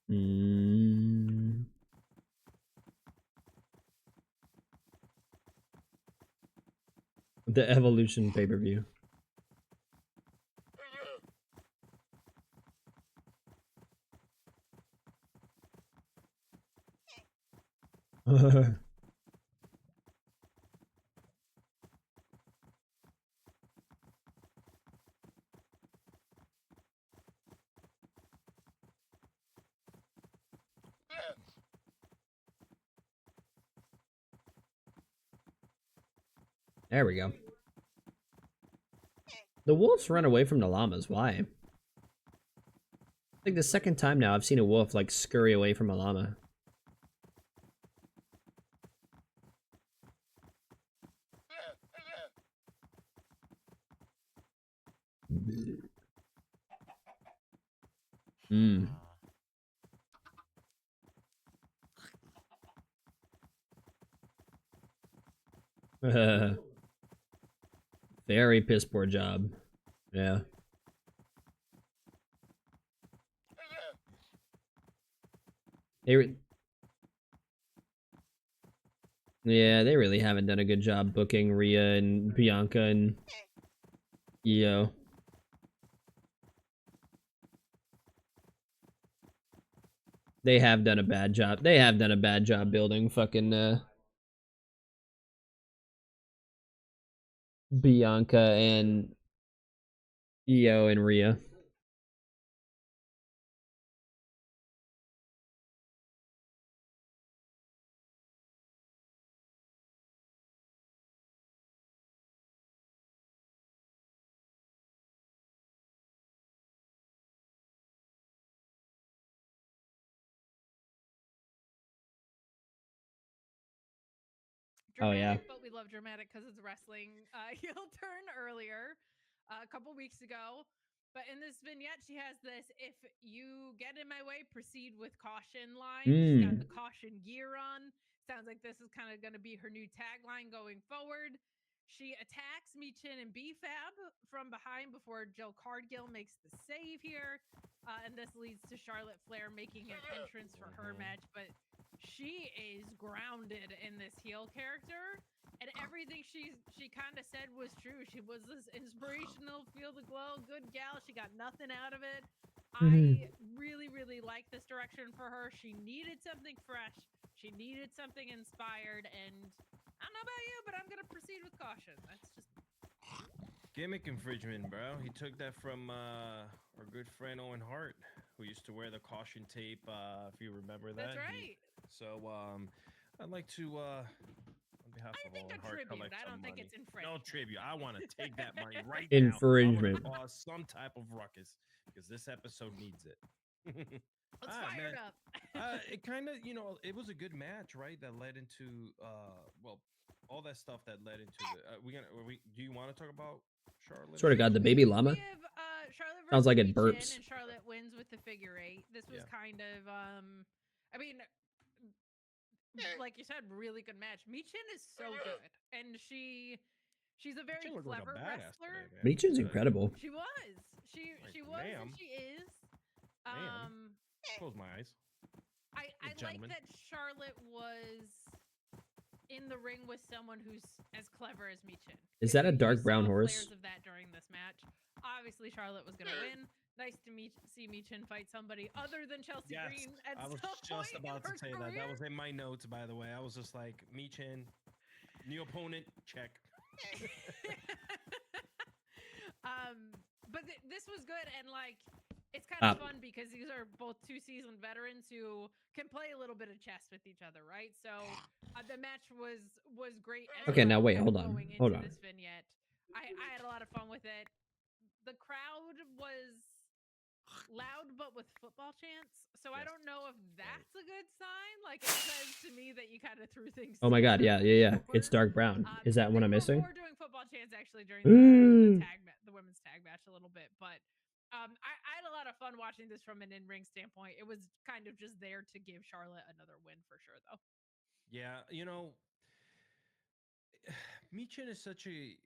Mm. The Evolution pay-per-view. There we go. The wolves run away from the llamas. Why? Like the second time now I've seen a wolf like scurry away from a llama. Hmm. Very piss poor job. Yeah. Yeah, they really haven't done a good job booking Rhea and Bianca and Io. They have done a bad job. They have done a bad job building fucking Bianca and Io and Rhea. Dramatic, oh, yeah. But we love dramatic because it's wrestling. Heel turn earlier, a couple weeks ago. But in this vignette, she has this "if you get in my way, proceed with caution" line. She's got the caution gear on. Sounds like this is kind of going to be her new tagline going forward. She attacks Michin and B-Fab from behind before Jill Cargill makes the save here. And this leads to Charlotte Flair making an entrance for her match. But she is grounded in this heel character, and everything she kind of said was true. She was this inspirational, feel the glow, good gal. She got nothing out of it. I really, really like this direction for her. She needed something fresh. She needed something inspired, and I don't know about you, but I'm gonna proceed with caution. That's just gimmick infringement, bro. He took that from our good friend Owen Hart, who used to wear the caution tape, if you remember that. That's right. I'd like to, on behalf of Owen Hart, collect I don't think it's infringement. No tribute. I want to take that money right now. Infringement. Cause some type of ruckus, because this episode needs it. Let's Ah, fire it man. up. It kind of, it was a good match, right? That led into, well, all that stuff that led into the. Do you want to talk about Charlotte? Swear to God, the baby llama We have Charlotte versus sounds like it Michin, burps. and Charlotte wins with the figure 8. This was Yeah. kind of I mean, like you said, really good match. Michin is so good, and she's a very She looked like a clever badass wrestler. today, man. Michin's Good. incredible. She was. She was and Ma'am. she is. Ma'am. Close my eyes. I like Gentlemen. that Charlotte was in the ring with someone who's as clever as Michin. Is that a dark brown saw horse? Flares of that during this match. Obviously, Charlotte was gonna win. Nice to see Michin fight somebody other than Chelsea Yes, Green at I was some just point about in to her say that. career. That was in my notes, by the way. I was just like, Michin, new opponent, check. But this was good, and like it's kind of fun because these are both 2 seasoned veterans who can play a little bit of chess with each other, right? So the match was great. Okay, now wait, hold going on, hold into on. This vignette, I had a lot of fun with it. The crowd was loud, but with football chants. So I Yes. don't know if that's a good sign. Like it says to me that you kind of threw things. Oh my God, yeah. together It's before. dark brown. Is that what I'm missing? We're doing football chants actually during the women's tag match a little bit, but I had a lot of fun watching this from an in-ring standpoint. It was kind of just there to give Charlotte another win for sure, though. Yeah, Michin is such a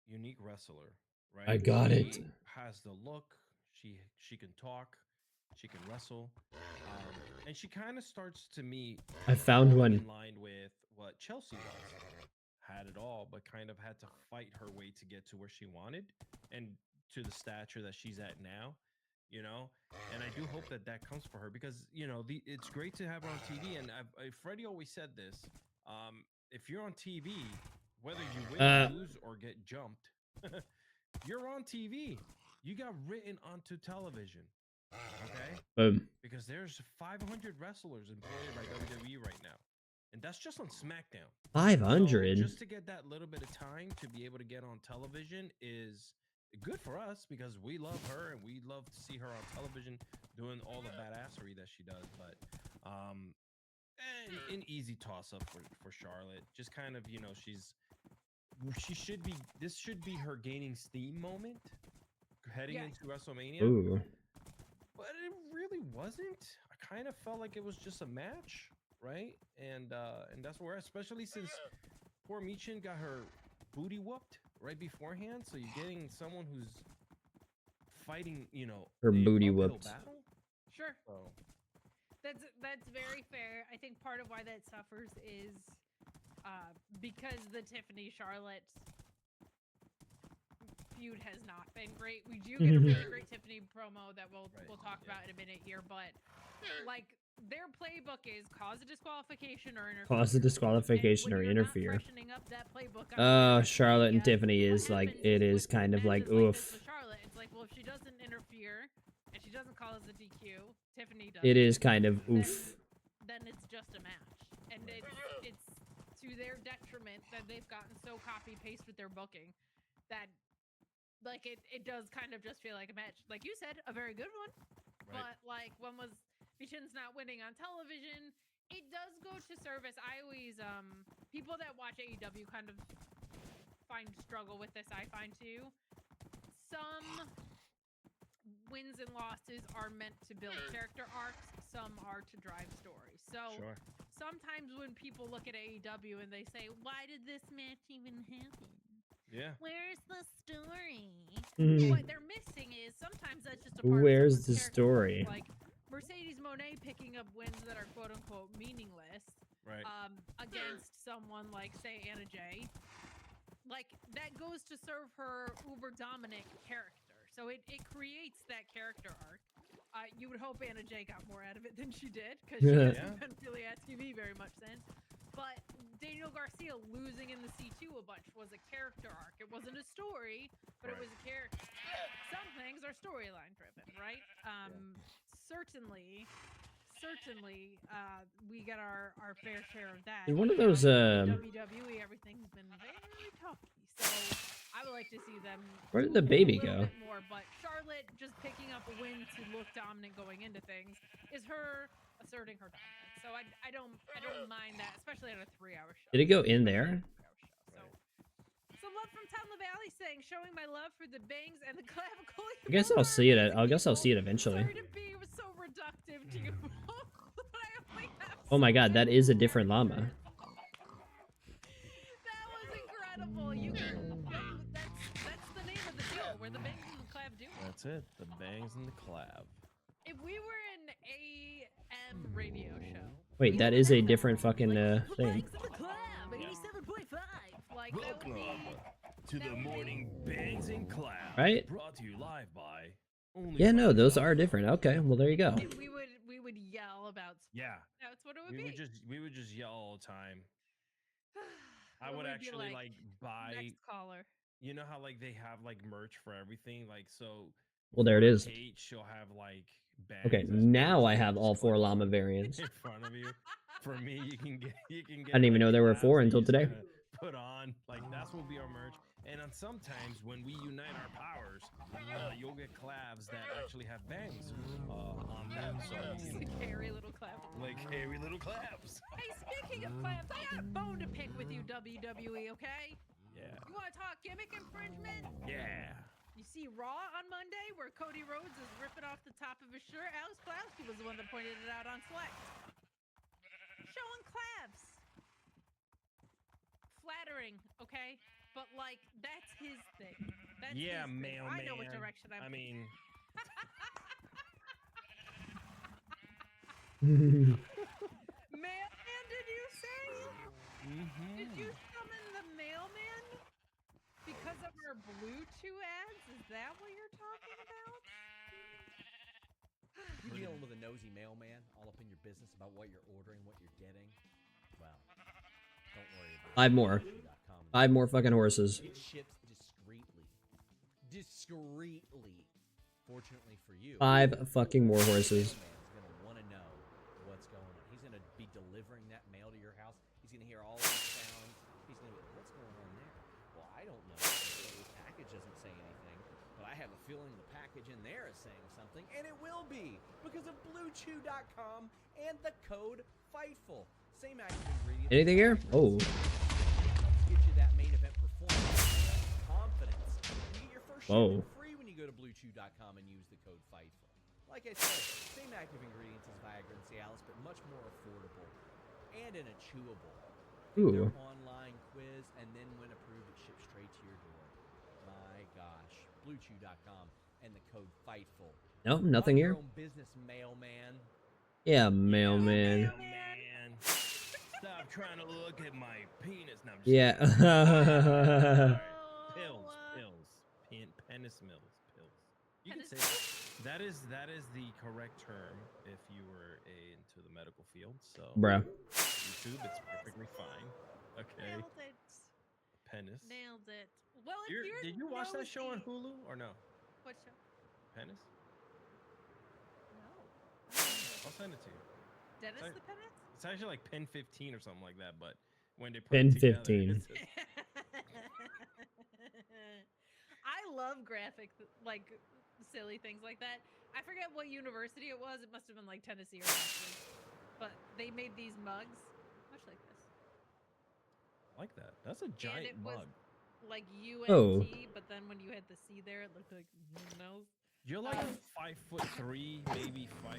unique wrestler, right? I got She it. has the look. She can talk. She can wrestle, and she kind of starts to me. I found falling one. in line with what Chelsea was. Had it all, but kind of had to fight her way to get to where she wanted and to the stature that she's at now. And I do hope that comes for her because it's great to have her on TV. And Freddie always said this: if you're on TV, whether you win, lose, or get jumped, you're on TV. You got written onto television. Okay. Boom. Because there's 500 wrestlers employed by WWE right now, and that's just on SmackDown. 500. So just to get that little bit of time to be able to get on television is good for us because we love her and we love to see her on television doing all the badassery that she does. But an easy toss up for Charlotte. Just kind of, this should be her gaining steam moment heading into WrestleMania. Ooh. But it really wasn't. I kind of felt like it was just a match, right? And that's where, especially since poor Michin got her booty whooped right beforehand. So you're getting someone who's fighting, Her a booty uphill whooped. battle. Sure. So That's very fair. I think part of why that suffers is because the Tiffany Charlotte feud has not been great. We do get a really great Tiffany promo that we'll talk about in a minute here, but like their playbook is cause a disqualification or interfere. Cause a disqualification or interfere. Charlotte and Tiffany is like, it is kind of like, oof. Charlotte, it's like, well, if she doesn't interfere and she doesn't cause a DQ, Tiffany does. It is kind of oof. Then it's just a match, and it's to their detriment that they've gotten so copy paste with their booking that like it does kind of just feel like a match. Like you said, a very good one, but like when was Michin's not winning on television? It does go to service. I always people that watch AEW kind of find struggle with this. I find too. Some wins and losses are meant to build character arcs. Some are to drive stories. So sometimes when people look at AEW and they say, "Why did this match even happen?" Yeah. Where's the story? Mhm. What they're missing is sometimes that's just a part Where's of the character story? arc. Like Mercedes Moné picking up wins that are quote unquote meaningless. Right. Against someone like say Anna Jay. Like that goes to serve her uber dominant character. So it creates that character arc. You would hope Anna Jay got more out of it than she did, because she hasn't been really asking me very much since. But Daniel Garcia losing in the C2 a bunch was a character arc. It wasn't a story, but it was a character. Some things are storyline driven, right? Certainly, we got our fair share of that. One of those WWE, everything's been very talky. So I will like to see them. Where did the move baby a little go? bit more, but Charlotte just picking up a win to look dominant going into things is her asserting her dominance. So I don't mind that, especially on a 3-hour show. Did it go in Especially there? on a 3-hour show. So love from Townley Valley saying, showing my love for the bangs and the clavicle. I guess I'll see it. I guess I'll see it eventually. Sorry to be so reductive to you both, but I only have Oh my so god, that many is a different words. llama. That was incredible. You can. That's the name of the deal. Where the bangs and the clav do. That's it. The bangs and the clav. If we were an AM radio show. Wait, that is a different fucking the thing. bangs and the clav, 87.5. Like that would be. to the morning bangs and clav. Right? Brought to you live by. Only Yeah, no, those Five are different. Okay, well there you go. And we would yell about. Yeah. That's what it would We be. would just yell all the time. I What would we be actually like buy. Next caller. You know how like they have like merch for everything, like so. Well, there it is. Kate, she'll have like bags. Okay, as now merch I that have you all just 4 put llama variants. in front of you. For me, you can get. I didn't even know there were labs 4 that until you just today. kinda Put on like that's what will be our merch. And on sometimes when we unite our powers, you'll get clavs that actually have bangs on them. So Just a hairy little clav. like hairy little clavs. Hey, speaking of clavs, I got a bone to pick with you, WWE. Okay? Yeah. You want to talk gimmick infringement? Yeah. You see Raw on Monday where Cody Rhodes is ripping off the top of his shirt. Alex Pulaski was the one that pointed it out on Select. Showing clavs. Flattering, okay? But like that's his thing. That's Yeah, his thing. mailman. I know what direction I'm. I mean, Mailman, did you say? Did you summon the mailman because of our Blue Chew ads? Is that what you're talking about? You dealing with a nosy mailman all up in your business about what you're ordering, what you're getting? Well, don't worry about 5 more. it. 5 more fucking horses. It ships discreetly. Discreetly. Fortunately for you, 5 fucking more horses. the mailman's gonna want to know what's going on. He's gonna be delivering that mail to your house. He's gonna hear all these sounds. He's gonna be like, what's going on there? Well, I don't know. The package doesn't say anything, but I have a feeling the package in there is saying something, and it will be because of BlueChew.com and the code FIGHTFUL. Same active ingredients. Anything here? Oh. Helps get you that main event performance and confidence. You get your first Whoa. shipment free when you go to BlueChew.com and use the code FIGHTFUL. Like I said, same active ingredients as Viagra and Cialis, but much more affordable and in a chewable. Take Ooh. their online quiz, and then when approved, it ships straight to your door. My gosh, BlueChew.com and the code FIGHTFUL. No, nothing Run here. your own business, mailman. Yeah, mailman. man. Stop trying to look at my penis. No, I'm just Yeah. kidding. Pills, penis mills, pills. You can say that. That is the correct term if you were into the medical field. So Bruh. YouTube, it's perfectly fine. Okay, Nailed it. penis. Nailed it. Well, if you're Did you watch that show on nosy- Hulu or no? What show? Penis. No. I'll send it to you. Dennis Sorry. the Penance? It's actually like Pen 15 or something like that. But when they put Pen it together, 15. it's just- I love graphic, like silly things like that. I forget what university it was. It must have been like Tennessee or something. But they made these mugs, much like this. I like that. That's a giant it was- mug. Like UNT, Oh. but then when you had the C there, it looked like nose. You're like 5'3", maybe 5'4".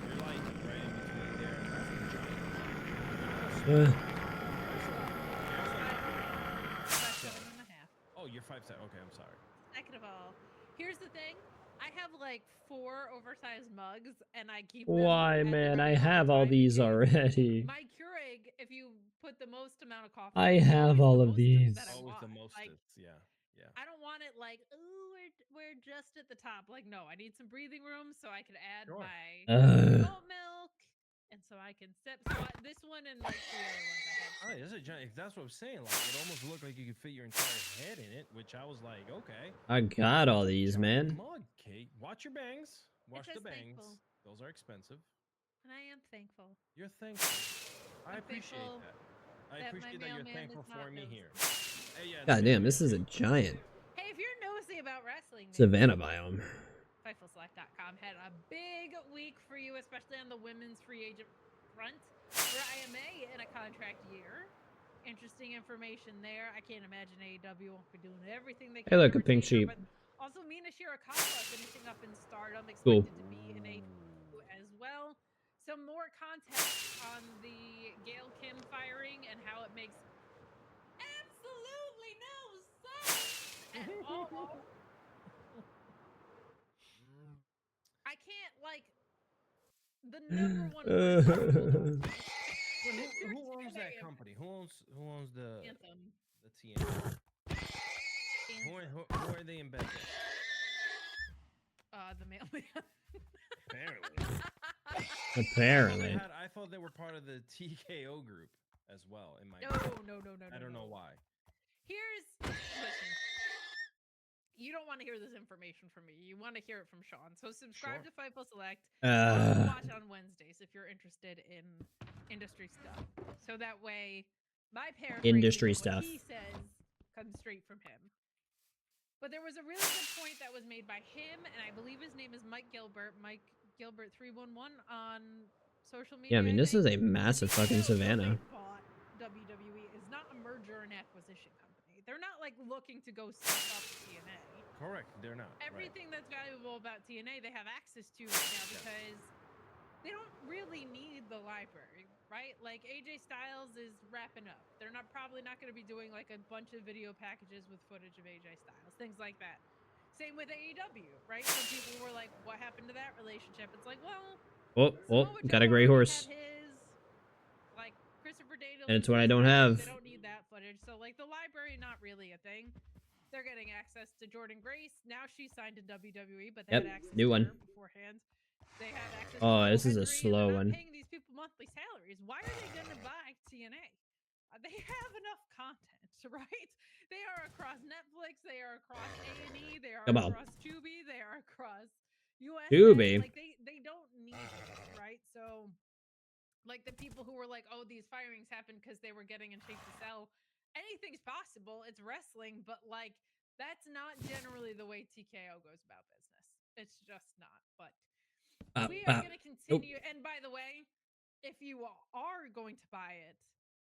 You're like right in between there. That's a giant. Uh, 5'7.5". Oh, you're 5'7". Okay, I'm sorry. Second of all, here's the thing. I have like 4 oversized mugs, and I keep. why, them at the man? I ready all have the all time these because already. My Keurig, if you put the most amount of coffee, I it's have always all the of most these. that I Always the want. most. Like, Yeah, yeah. I don't want it like, ooh, we're just at the top. Like, no, I need some breathing room so I can add Sure. my Uh, oat milk, and so I can sip. So this one and like the other ones I have. Oh, it's a giant. That's what I'm saying. Like it almost looked like you could fit your entire head in it, which I was like, okay. I got all these, Giant man. Mug, Kate. Watch your bangs. Watch the says bangs. thankful. Those are expensive. And I am thankful. You're thankful. I I'm appreciate thankful that. I that my appreciate that you're mailman thankful is not for me nosy. here. Hey, yeah, God damn, this is a giant Hey, if you're nosy about wrestling, maybe savanna biome. FightfulSelect.com had a big week for you, especially on the women's free agent front for IMA in a contract year. Interesting information there. I can't imagine AEW won't be doing everything they Hey, can. look, to a pink retain her, sheep. But also, Mina Shirakawa finishing up in Stardom, Cool. expected to be in AEW as well. Some more context on the Gail Kim firing and how it makes absolutely no sense at all. I can't like the number one person. Who owns that company? Who owns the Anthem? the TNA? Who are they in bed with? The mailman. Apparently. Apparently. I thought they were part of the TKO group as well. In my No. I don't know why. Listen. You don't want to hear this information from me. You want to hear it from Sean. So subscribe to Fightful Select. Also watch on Wednesdays if you're interested in industry stuff. So that way, my paraphrasing Industry of stuff. what he says comes straight from him. But there was a really good point that was made by him, and I believe his name is Mike Gilbert. Mike Gilbert 311 on social media. Yeah, I mean, this is a massive fucking savanna. Bought WWE is not a merger and acquisition company. They're not like looking to go set up TNA. Correct, they're not. Everything that's valuable about TNA, they have access to right now because they don't really need the library, right? Like AJ Styles is wrapping up. They're probably not going to be doing like a bunch of video packages with footage of AJ Styles, things like that. Same with AEW, right? Some people were like, "What happened to that relationship?" It's like, well, got a gray horse. Like Christopher Daniels, And it's what I don't have. They don't need that footage, so like the library, not really a thing. They're getting access to Jordan Grace. Now she's signed to WWE, but they had access new to one. her beforehand. They have access Oh, to this is a Henry, slow and they're one. not paying these people monthly salaries. Why are they going to buy TNA? They have enough content, right? They are across Netflix. They are across A&E. They are across Tubi. They are across USA. Tubi. Like they don't need it, right? So, like the people who were like, "Oh, these firings happened because they were getting in shape to sell." Anything's possible. It's wrestling, but like that's not generally the way TKO goes about business. It's just not. But we are going to continue. And by the way, if you are going to buy it,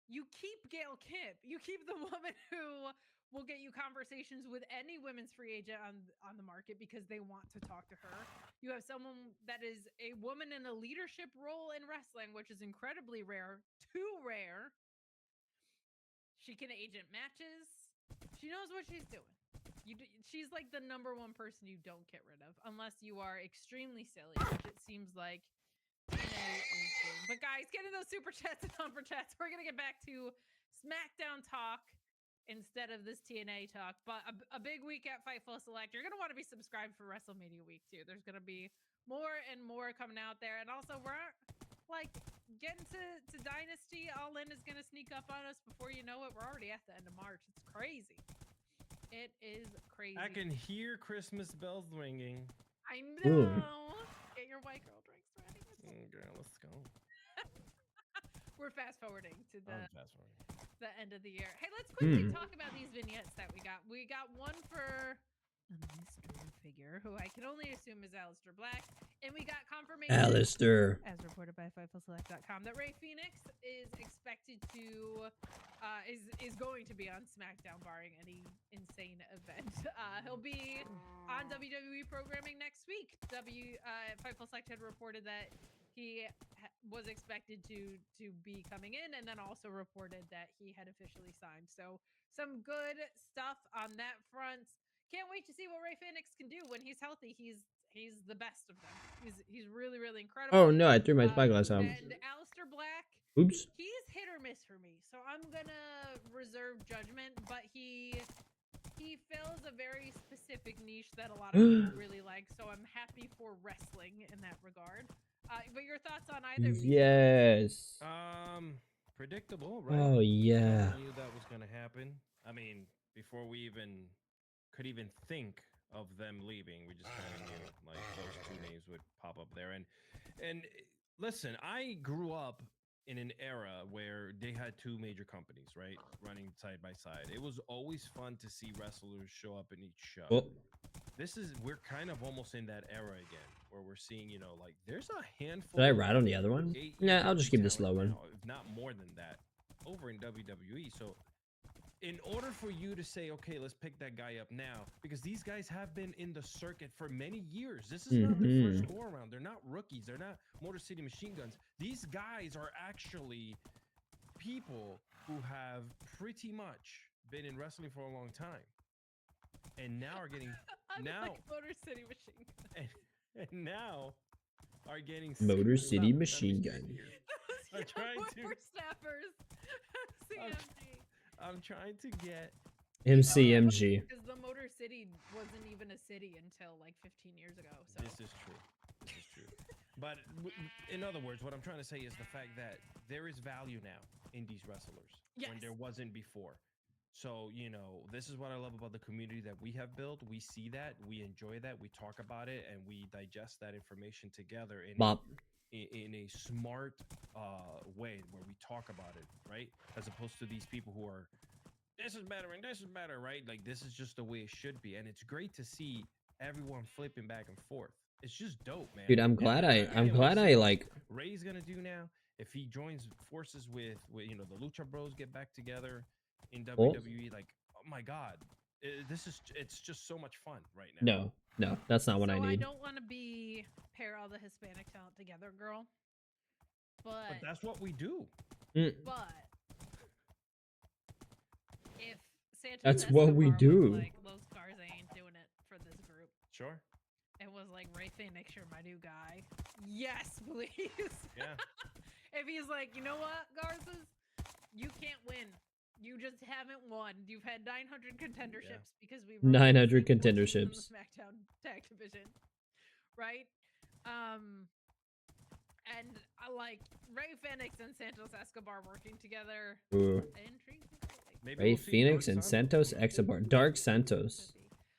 you keep Gail Kim. You keep the woman who will get you conversations with any women's free agent on the market because they want to talk to her. You have someone that is a woman in a leadership role in wrestling, which is incredibly rare, too rare. She can agent matches. She knows what she's doing. She's like the number one person you don't get rid of unless you are extremely silly, which it seems like TNA is doing. But guys, get in those super chats and number chats. We're gonna get back to SmackDown talk instead of this TNA talk. But a big week at Fightful Select. You're gonna want to be subscribed for WrestleMania week too. There's gonna be more and more coming out there, and also we're like getting to Dynasty. All In is gonna sneak up on us before you know it. We're already at the end of March. It's crazy. It is crazy. I can hear Christmas bells ringing. I know. Ooh. Get your white girl drinks ready. Girl, let's go. We're fast forwarding to the end of the year. Hey, let's quickly talk about these vignettes that we got. We got one for a mystery figure who I can only assume is Aleister Black. And we got confirmation, Aleister, as reported by FightfulSelect.com, that Rey Fenix is expected to is going to be on SmackDown, barring any insane event. He'll be on WWE programming next week. Fightful Select had reported that he was expected to be coming in, and then also reported that he had officially signed. So some good stuff on that front. Can't wait to see what Rey Fenix can do when he's healthy. He's the best of them. He's really, really incredible. Oh no, I threw my spyglass out. And Aleister Black, oops. He's hit or miss for me, so I'm gonna reserve judgment. But he fills a very specific niche that a lot of people really like. So I'm happy for wrestling in that regard. But your thoughts on either? Yes. Predictable, right? Oh yeah. I knew that was gonna happen. I mean, before we could even think of them leaving, we just kind of knew like those two names would pop up there. And listen, I grew up in an era where they had two major companies, right, running side by side. It was always fun to see wrestlers show up in each show. Oh, We're kind of almost in that era again, where we're seeing, like, there's a handful. did I of ride on the other one? Yeah, I'll just keep the slow one. now, if not more than that, over in WWE. So, in order for you to say, okay, let's pick that guy up now, because these guys have been in the circuit for many years. This is not their first go around. They're not rookies. They're not Motor City Machine Guns. These guys are actually people who have pretty much been in wrestling for a long time, and now are getting I'm now like Motor City Machine Gun. and now are getting Motor synced City up. Machine Gun. I'm trying to- Whippersnappers. CMG. I'm trying to get. MCMG. Because the Motor City wasn't even a city until like 15 years ago. So This is true. This is true. But in other words, what I'm trying to say is the fact that there is value now in these wrestlers when there wasn't before. So, this is what I love about the community that we have built. We see that, we enjoy that, we talk about it, and we digest that information together in a smart way where we talk about it, right? As opposed to these people who are, this is better and this is better, right? Like, this is just the way it should be. And it's great to see everyone flipping back and forth. It's just dope, man. Dude, I'm glad I like. Ray's gonna do now if he joins forces with the Lucha Bros, get back together in WWE. Like, oh my God, it's just so much fun right now. No, that's not what I I need. don't want to be pair all the Hispanic talent together, girl. But that's what we do. But if Santos That's what we Escobar do. was like, Los Garza ain't doing it for this group. Sure. It was like, Ray Phoenix, you're my new guy. Yes, please. Yeah. If he's like, you know what, Garzas, you can't win. You just haven't won. You've had 900 contenderships because we 900 contenderships in the SmackDown tag division, right? And I like Ray Phoenix and Santos Escobar working together. Ooh. Intrigues me greatly. Maybe Ray we'll see Phoenix Dark and Santos. Santos Escobar. Dark Santos.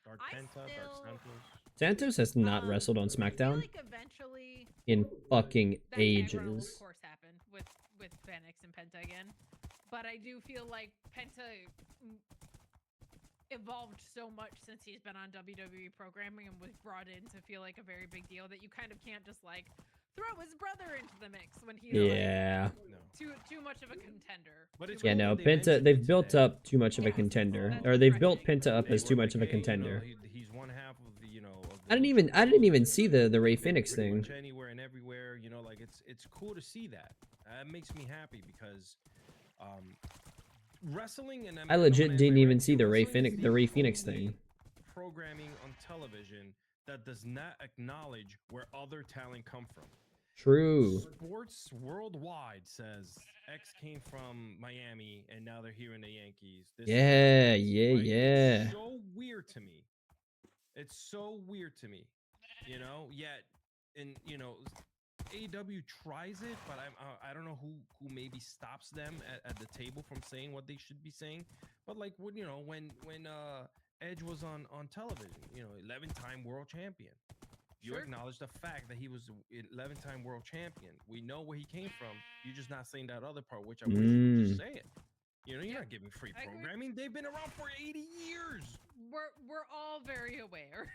Dark I Penta, Dark still- Santos. Santos has not wrestled on I feel SmackDown like eventually in fucking that tag run will, ages. of course, happen with Phoenix and Penta again. But I do feel like Penta evolved so much since he's been on WWE programming and was brought in to feel like a very big deal that you kind of can't just like throw his brother into the mix when he's Yeah. No. like too much of a contender. But it's Yeah, cool no, that they Penta, mentioned they've it built today. up too much of a Yes, contender. that's Or they've built refreshing. Penta up They as too were much of a like, hey, contender. he's one half of the, of the I didn't even see the Ray Phoenix pretty thing. much anywhere and everywhere, like it's cool to see that. That makes me happy because wrestling and I legit wanna didn't end even right see here, the Ray wrestling is Phoenix only thing. Programming on television that does not acknowledge where other talent come from. True. Sports worldwide says X came from Miami and now they're here in the Yankees. This is Yeah, right? yeah. It's so weird to me. It's so weird to me, Yet, and AEW tries it, but I don't know who maybe stops them at the table from saying what they should be saying. But like when Edge was on television, 11-time world champion. You Sure. acknowledge the fact that he was 11-time world champion. We know where he came from. You're just not saying that other part, which I wish you would just say it. You're not giving free I agree. programming. They've been around for 80 years. We're all very aware.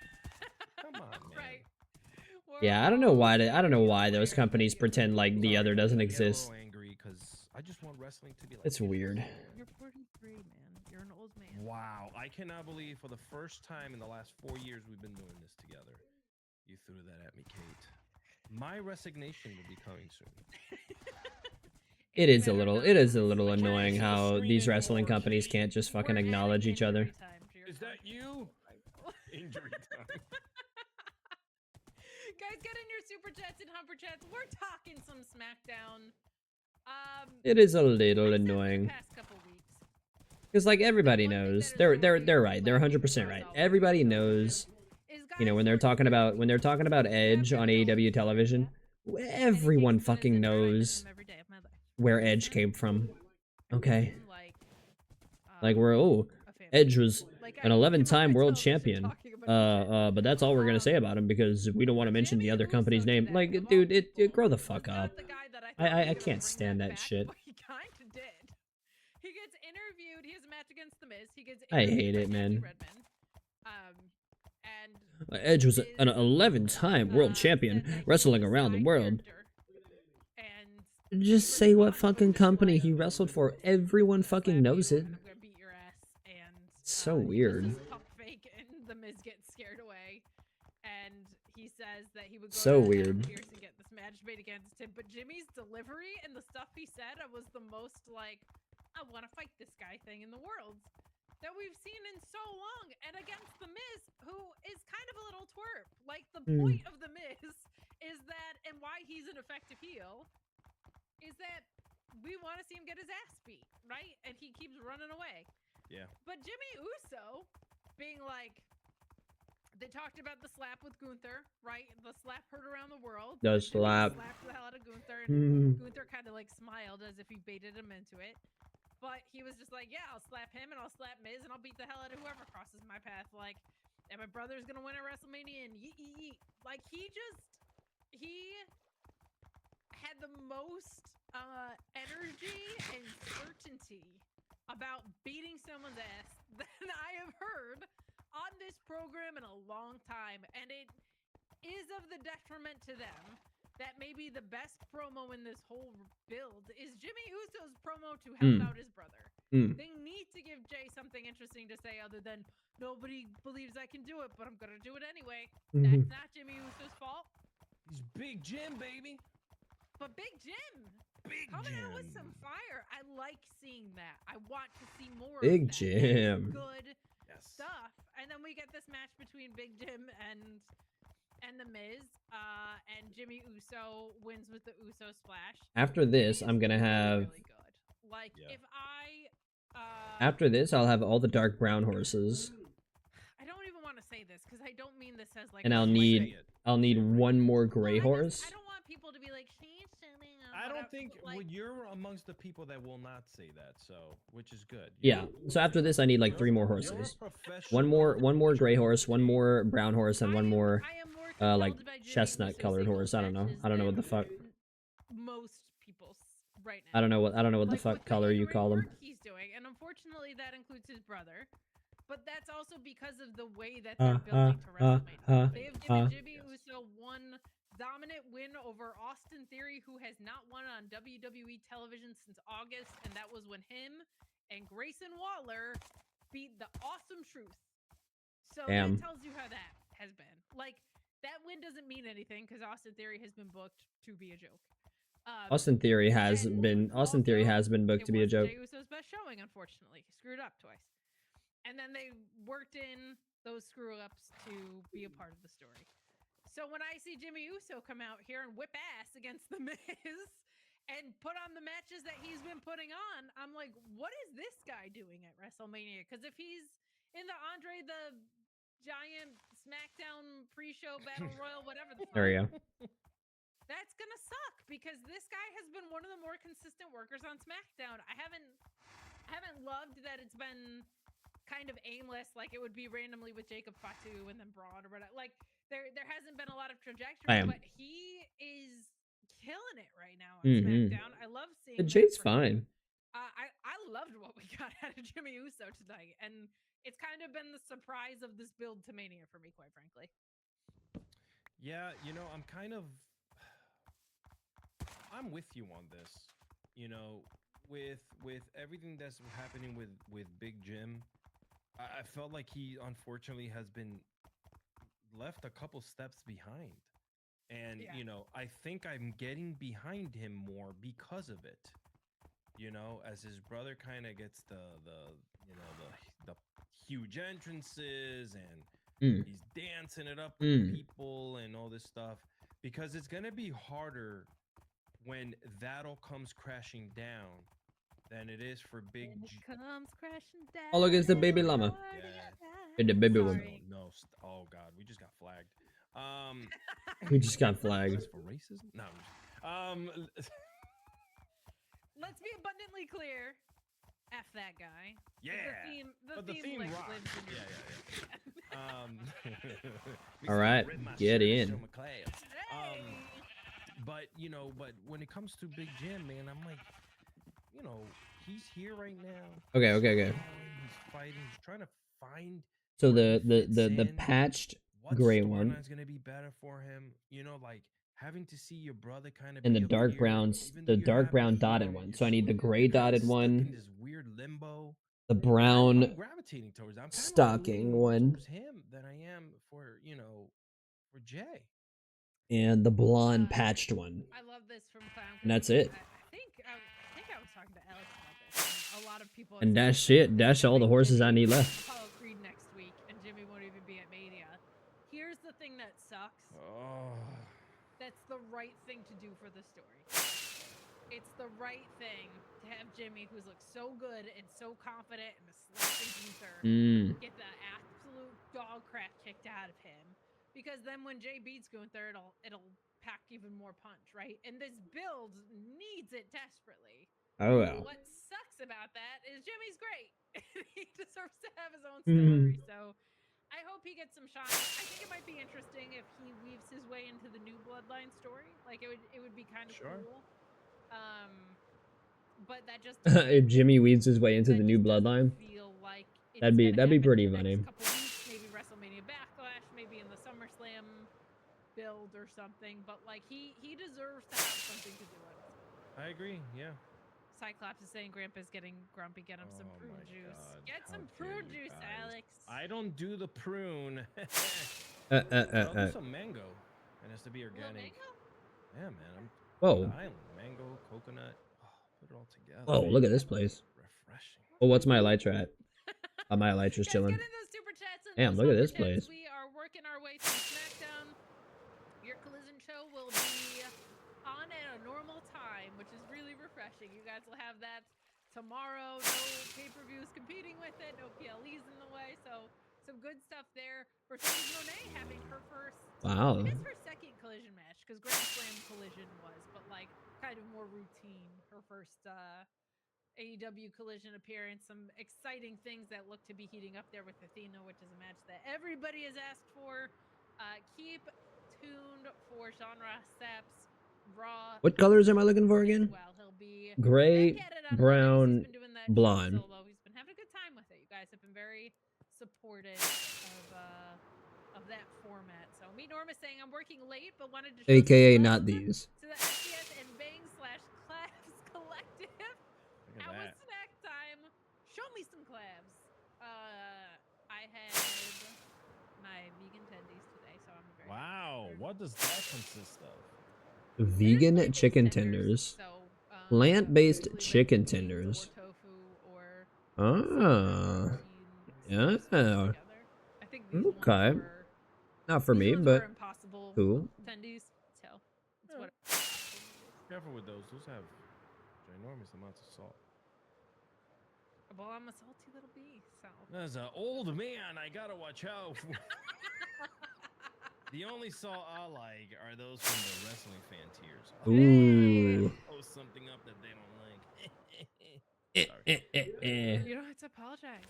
Come on, man. Right. Yeah, I don't know why those companies pretend like the Sorry, other I'm doesn't gonna get a exist. little angry because I just want wrestling to be like It's this. weird. You're 43, man. You're an old man. Wow, I cannot believe for the first time in the last 4 years we've been doing this together. You threw that at me, Kate. My resignation will be coming soon. It is a little annoying how these wrestling companies can't just fucking acknowledge each other. Is that you? Injury time. Guys, get in your super chats and humper chats. We're talking some SmackDown. It is a little except for the annoying. past couple weeks. Because like everybody knows, they're right. They're 100% right. Everybody knows, when they're talking about Edge on AEW television, everyone fucking knows where Edge came from. Okay. Like we're him. Edge was Like, an I see him on 11-time my world television champion. talking about But that's all we're gonna say about him because we don't want to mention the Jimmy other company's Uso name. today, Like, of all dude, it people, grow the was fuck not up. the guy that I thought was I gonna can't bring stand that back, shit. But he kind of did. He gets interviewed. He has a match against The Miz. He gets I interviewed hate by it, Jackie man. Redmond. And Edge was an Miz, 11-time world said champion, that he wrestling was a around the side world. character. And Just he say what responds fucking with, company like, he wrestled for. Everyone fucking slap knows you it. and I'm gonna beat your ass. And So he weird. does this pump fake, and The Miz gets scared away. And he says that he would go So to weird. Adam Pearce and get this match made against him. But Jimmy's delivery and the stuff he said was the most like, I want to fight this guy thing in the world that we've seen in so long. And against The Miz, who is kind of a little twerp. Like, the point of The Miz is that, and why he's an effective heel, is that we want to see him get his ass beat, right? And he keeps running away. Yeah. But Jimmy Uso being like, they talked about the slap with Gunther, right? The slap heard around the world. The Jimmy slap. slapped the hell out of Gunther, and Gunther kind of like smiled as if he baited him into it. But he was just like, yeah, I'll slap him and I'll slap Miz and I'll beat the hell out of whoever crosses my path. Like, and my brother's gonna win at WrestleMania and yeet, yeet, yeet. Like, he had the most energy and certainty about beating someone's ass than I have heard on this program in a long time. And it is of the detriment to them that maybe the best promo in this whole build is Jimmy Uso's promo to help out his brother. They need to give Jay something interesting to say other than, nobody believes I can do it, but I'm gonna do it anyway. That's not Jimmy Uso's fault. He's Big Jim, baby. But Big Jim Big coming Jim. out with some fire. I like seeing that. I want to see more Big of that. Jim. That is good Yes. stuff. And then we get this match between Big Jim and The Miz, and Jimmy Uso wins with the Uso splash. After this, Jimmy's I'm gonna really, have. really good. Like, Yeah. if I After this, I'll have all the dark brown horses, I don't even want to say this because I don't mean this as like. and a I'll slight- need one more gray I horse. don't want people to be like, she's sitting on I don't whatever," think but, like, well, you're amongst the people that will not say that, so which is good. Yeah. So after this, I need like 3 more You're a horses. professional One more gray amateur. horse, one more brown horse, and one more I am more like compelled by Jimmy chestnut Uso's colored singles horse. I don't know. matches I don't know what than the fuck. Most people's right now. I don't know what the Like, fuck with the color you in-ring call them. work he's doing, and unfortunately that includes his brother. But that's also because of the way that they're building to WrestleMania. They have given Jimmy Uso one dominant win over Austin Theory, who has not won on WWE television since August, and that was when him and Grayson Waller beat the Awesome Truth. So Damn. that tells you how that has been. Like, that win doesn't mean anything because Austin Theory has been booked to be a joke. Austin Theory has and been also, booked to be a It joke. was Jey Uso's best showing, unfortunately. He screwed up twice. And then they worked in those screw-ups to be a part of the story. So when I see Jimmy Uso come out here and whip ass against The Miz and put on the matches that he's been putting on, I'm like, what is this guy doing at WrestleMania? Because if he's in the Andre the Giant SmackDown pre-show Battle Royal, whatever the fuck, There you go. that's gonna suck because this guy has been one of the more consistent workers on SmackDown. I haven't loved that it's been kind of aimless, like it would be randomly with Jacob Fatu and then Braun or whatever. Like there hasn't been a lot of trajectory, but he is killing it right now on SmackDown. I love seeing that Jade's for him. fine. I loved what we got out of Jimmy Uso tonight, and it's kind of been the surprise of this build to Mania for me, quite frankly. Yeah, you know, I'm with you on this. You know, with everything that's happening with Big Jim, I felt like he unfortunately has been left a couple steps behind. And Yeah. you know, I think I'm getting behind him more because of it. You know, as his brother kind of gets the huge entrances and he's dancing it up with people and all this stuff, because it's gonna be harder when that all comes crashing down than it is for Big G. Comes crashing down. Oh, look, it's the baby llama. And the baby one. Sorry. No, oh god, we just got flagged. We just got Is flagged. this for racism? No. Let's be abundantly clear. F that guy. Yeah. The theme like, rocks. lives in your We All said, right, "Rip my get shirt and in." show my class." Hey! But but when it comes to Big Jim, man, I'm like, he's here right now. Okay, He's okay, okay. trying, he's fighting. He's trying to find. So where he the fits in, patched what gray one storyline's gonna be better for him. Like having to see your brother kind of and be the a dark peer, browns, even though the you're dark not brown being dotted him, one. you're So I need the gray kinda dotted stuck in one, this weird limbo. the I'm brown gravitating towards. I'm kind of stocking one, towards him than I am for for Jay. and the blonde patched one. I love this from Clown. And that's it. I think I was talking to Alex about this. And a lot of people. And that's it. That's all the horses I need left. Apollo Creed next week, and Jimmy won't even be at Mania. Here's the thing that sucks. Oh. That's the right thing to do for the story. It's the right thing to have Jimmy, who's looked so good and so confident and the slapping Gunther, get the absolute dog crap kicked out of him. Because then when Jay beats Gunther, it'll pack even more punch, right? And this build needs it desperately. Oh well. What sucks about that is Jimmy's great. He deserves to have his own story. So I hope he gets some shine. I think it might be interesting if he weaves his way into the new Bloodline story. Like it would be kind of cool. But that just if Jimmy weaves his way into the new Bloodline, feel like that'd be pretty funny. Couple weeks, maybe WrestleMania Backlash, maybe in the SummerSlam build or something. But like he deserves to have something to do with it. I agree. Yeah. Cyclops is saying Grandpa's getting grumpy. Get him some prune juice. God. Get some prune juice, Alex. I don't do the prune. I'll do some mango. It has to be organic. Mango? Yeah, man. Whoa. Island. Mango, coconut. Oh, put it all together. Oh, look at this place. Refreshing. Oh, what's my elytra at? Oh, my elytra's Guys, chilling. get in those super chats and Damn, those look at this super chats. place. We are working our way through SmackDown. Your Collision show will be on at a normal time, which is really refreshing. You guys will have that tomorrow. No pay-per-views competing with it. No PLEs in the way. So some good stuff there. Mercedes Moné having her first. Wow. I guess her second Collision match, because Grand Slam Collision was, but like kind of more routine. Her first AEW Collision appearance. Some exciting things that look to be heating up there with Athena, which is a match that everybody has asked for. Keep tuned for Genre Steps Raw. What colors am I looking for again? Well, he'll be Gray, back at it on brown, Mondays. He's been doing that blonde. solo. He's been having a good time with it. You guys have been very supportive of that format. So Meet Norm is saying I'm working late, but wanted to show AKA some not love these. to the SDS and Bang /Claps Collective. Look at Now that. it's snack time. Show me some clams. I had my vegan tendies today, so I'm very Wow. What does that consist of? Vegan They're chicken tenders. So, Plant-based usually chicken like beans tenders. Or tofu or Ah. protein stuff Yeah. together. I think these ones Okay. were- Not for these me, ones but were impossible cool. tendies. So it's Yeah. what. Careful with those. Those have ginormous amounts of salt. Well, I'm a salty little bee, so. As an old man, I gotta watch out. The only salt I like are those from the wrestling fan tiers. Ooh. Post something up that they don't like. You don't have to apologize.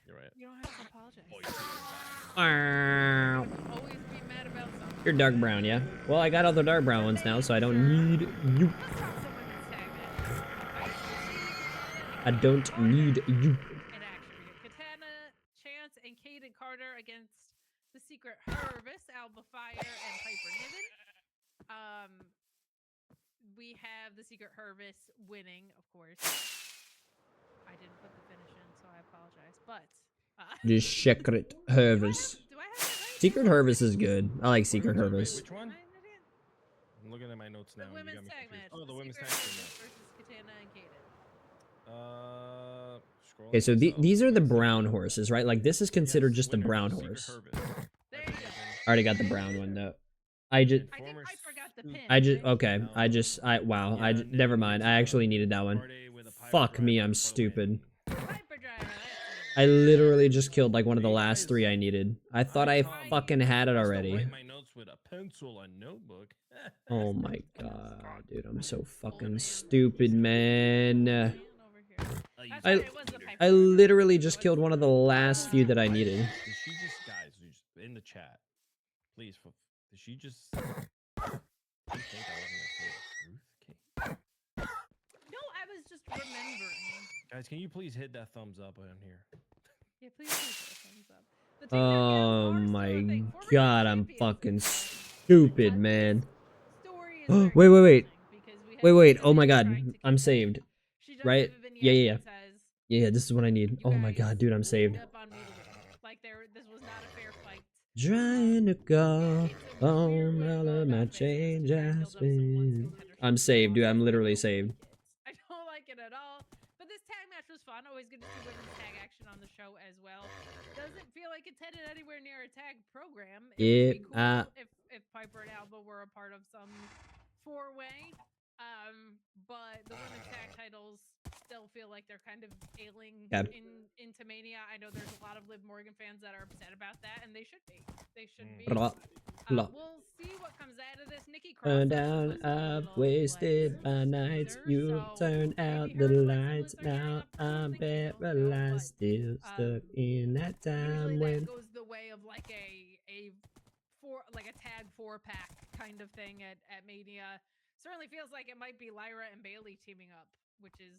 You're right. You don't have to apologize. Wow. Always be mad about something. You're dark brown, yeah? Well, I got all the dark brown ones now, so I don't need you. Let's talk some women's tag matches. I don't need you. In action, we get Katana, Chance, and Kaden Carter against the Secret Harvest, Alba Fire, and Piper Niven. We have the Secret Harvest winning, of course. I didn't put the finish in, so I apologize. But The Secret Harvest. do I have that right? Secret Harvest is good. I like Secret Harvest. Which one? I didn't. I'm looking at my notes now. The You got women's me tag confused. match. Oh, the women's tag Secret team Harvest match. versus Katana and Kaden. Scrolling Okay, so myself. these are the Where's brown horses, right? Like, this is considered Yes, just a winner, brown Secret horse. Harvest. There you go. I already got the brown one, though. I just... I think Piper got the pin. Okay, wow, never mind. I actually needed that one. Fuck me, I'm stupid. Piper Driver. I literally just killed, like, one of the last three I needed. I thought I fucking had it already. Write my notes with a pencil and notebook. Oh my god, dude, I'm so fucking stupid, man. Over here. here. That's I- right, it was the Piper I Road. literally So just it's- killed one of the last few that I needed. Did she just, guys, just in the chat, please, did she just did she think I wasn't gonna say the truth? Kate? No, I was just remembering. Guys, can you please hit that thumbs up on here? Yeah, please do put a thumbs up. The takedowns Oh are still my a thing. Former god, I'm champions fucking is stupid, but man. this story is Wait, very wait. confusing because we have Wait, oh Vivian my god, trying to I'm contest. saved. She does Right? have a Yeah, vignette yeah, yeah. that says, Yeah, this is what I need. "You Oh my guys god, dude, I'm saved. ganged up on me today. Like this was not a fair fight." Trying to go It's a on weird way to all go of my about things. change I I killed up some spend. one-skill I'm contenders saved, dude. I'm I literally don't saved. like it. I don't like it at all. But this tag match was fun. Always good to see women's tag action on the show as well. Doesn't feel like it's headed anywhere near a tag program. It would be cool if Piper and Alba were a part of some four-way. But the women's tag titles still feel like they're kind of ailing Yep. into Mania. I know there's a lot of Liv Morgan fans that are upset about that, and they should be. They should be. Blah, blah. We'll see what comes out of this. Nikki Cross Turn down, I've wasted my nights. You turned out the lights. Now I'm paralyzed, still stuck in that time usually when. that goes the way of like a tag 4-pack kind of thing at Mania. Certainly feels like it might be Lyra and Bailey teaming up, which is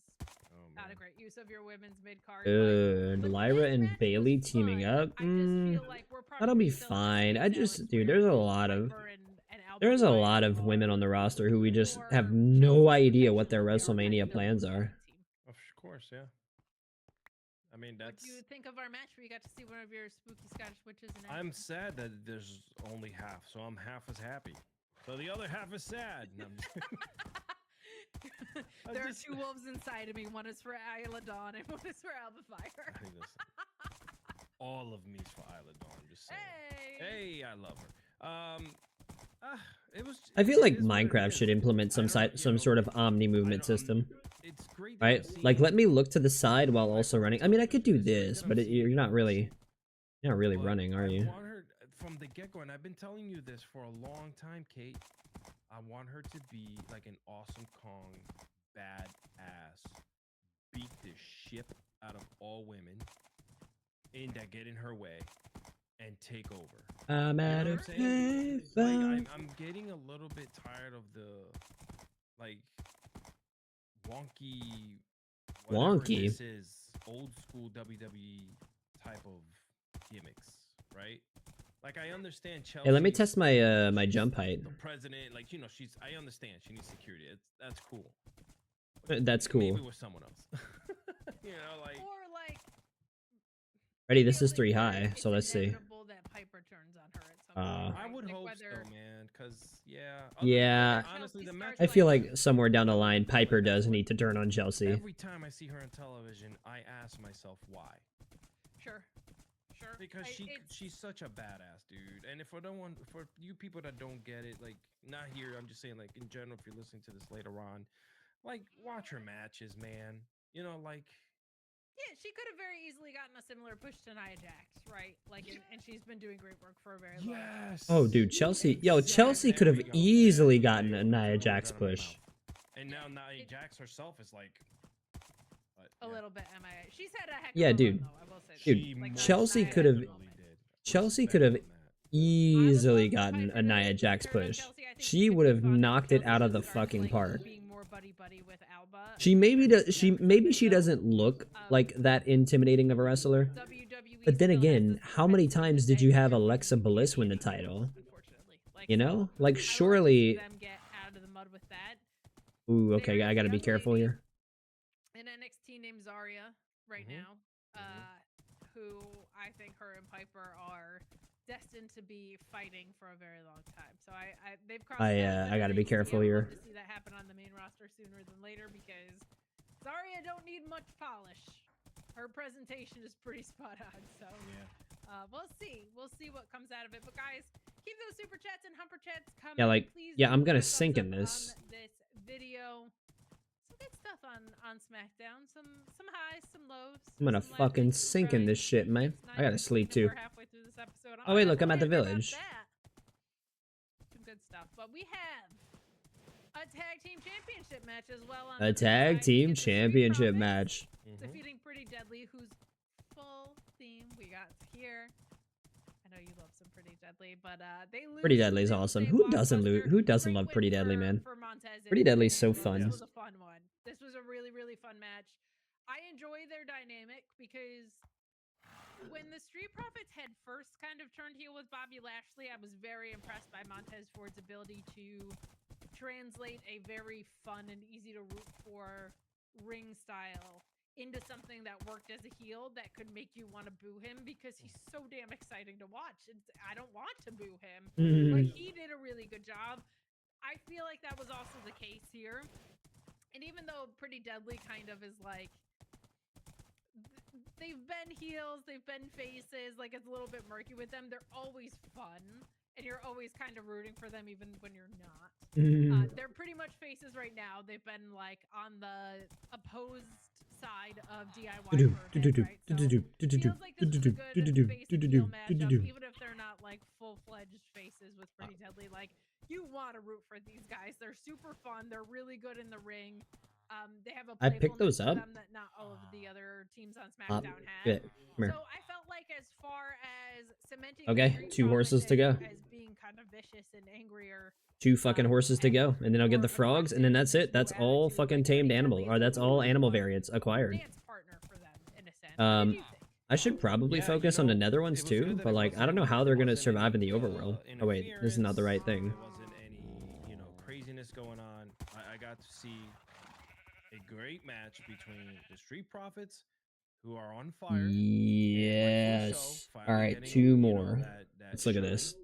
not a great use of your women's mid card. Good. Lyra and Bailey teaming up. That'll be fine. Dude, there's a lot of women on the roster who we just have no idea what their WrestleMania plans are. Of course, yeah. I mean, that's. What do you think of our match where you got to see one of your spooky Scottish witches? And I'm sad that there's only half, so I'm half as happy. So the other half is sad. No, I'm just- there are two wolves inside of me. One is for Isla Dawn and one is for Alba Fire. Hey, listen. All of me's for Isla Dawn. I'm just saying. Hey, I love her. It was. I feel like it is what it Minecraft is. should implement some I don't- some sort of omni movement I don't- system, It's great. right? Like, let me look to the side while also running. I mean, I could do this, but you're not really running, are you? I want her from the get-go, and I've been telling you this for a long time, Kate. I want her to be like an Awesome Kong, badass, beat the shit out of all women that get in her way, and take over. I'm You know out what of I'm saying? faith. Like, I'm getting a little bit tired of the like wonky. whatever Wonky? This is old school WWE type of gimmicks, right? Like I understand Chelsea. Hey, let me test my my jump height. The president, like I understand she needs security. That's cool. That's cool. Maybe with someone else. You know, like. Or like. Ready? This is feeling 3 that high, it's so let's see. inevitable that Piper turns on her at some point, I right? would Like, hope whether- so, man. Cause Yeah. Honestly, the Chelsea match. I feel like somewhere down the line, Piper does need to turn on Chelsea. Every time I see her on television, I ask myself why. Sure. Because she's such a badass, dude. And if for you people that don't get it, like not here, I'm just saying, like in general, if you're listening to this later on, like watch her matches, man. You know, like. Yeah, she could have very easily gotten a similar push to Nia Jax, right? Like, and she's been doing great work for a very long time. Yes. Oh, dude, Chelsea. Yo, Exactly. Chelsea could have There we go. easily There gotten you a go. Nia Words Jax out of my push. mouth. And now Nia Jax herself is like. A little bit MIA. She's had a heck of Yeah, a dude. run, though, I will say that. Dude, Like, Chelsea Nia could have- definitely did. Chelsea could have easily gotten a Nia Jax push. She would have knocked it out of the fucking park. Being more buddy with Alba. She maybe she doesn't look like that intimidating of a wrestler. WWE But then still has again, this how many propensity times to did you beg have for Alexa people Bliss win the to title? unfortunately. Like, You know? Like I would like to see surely. them get out of the mud with that. Ooh, okay, There I is gotta a be young careful lady here. in NXT named Zarya right Mhm. now, who I think her and Piper are destined to be fighting for a very long time. So they've crossed. paths I in gotta be NXT. careful I would here. love to see that happen on the main roster sooner than later because Zarya don't need much polish. Her presentation is pretty spot on. So we'll see. We'll see what comes out of it. But guys, keep those super chats and humper chats coming. Yeah, like, Please yeah, I'm do gonna put a thumbs sink in up this. on this video. Some good stuff on SmackDown. Some highs, some lows. I'm gonna some fucking legends, sink in right? this shit, man. It's I gotta nice. sleep And too. we're halfway through this episode. Oh, wait, look, I'm at the happy about village. that. Some good stuff. But we have a tag team championship match as well. On A the men's tag side. We team get the Street championship Profits match. defeating Pretty Deadly, whose full theme we got here. I know you love some Pretty Deadly, but they lose. Pretty to Deadly's Doomsday awesome. Who doesn't Blockbuster. Who doesn't Great love win Pretty Deadly, for- man? for Montez and Pretty Deadly's his so team. fun. This was a fun one. This was a really, really fun match. I enjoy their dynamic because when the Street Profits had first kind of turned heel with Bobby Lashley, I was very impressed by Montez Ford's ability to translate a very fun and easy to root for ring style into something that worked as a heel that could make you want to boo him because he's so damn exciting to watch. I don't want to boo him, but he did a really good job. I feel like that was also the case here. And even though Pretty Deadly kind of is like, they've been heels, they've been faces, like it's a little bit murky with them, they're always fun. And you're always kind of rooting for them even when you're not. They're pretty much faces right now. They've been like on the opposed side of DIY for a bit, right? So feels like this is a good face and heel matchup, even if they're not like full-fledged faces with Pretty Deadly. Like, you want to root for these guys. They're super fun. They're really good in the ring. They have a I picked those playfulness to up. them that not all of the other teams on SmackDown have. Yeah, come here. So I felt like as far as cementing Okay, the Street 2 horses Profits to go. as being kind of vicious and angrier, 2 fucking horses to go, and then I'll get the frogs, and then that's it. That's all fucking tamed animal, or that's all animal variants acquired. dance partner for them in a sense. What do you think? I should probably focus on the nether ones too, but like I don't know how they're gonna survive in the overworld. Oh wait, this is not the right thing. There wasn't any, craziness going on. I got to see a great match between the Street Profits, who are on fire. Yes. So, All right, finally 2 getting, more. that Let's look at showing. this.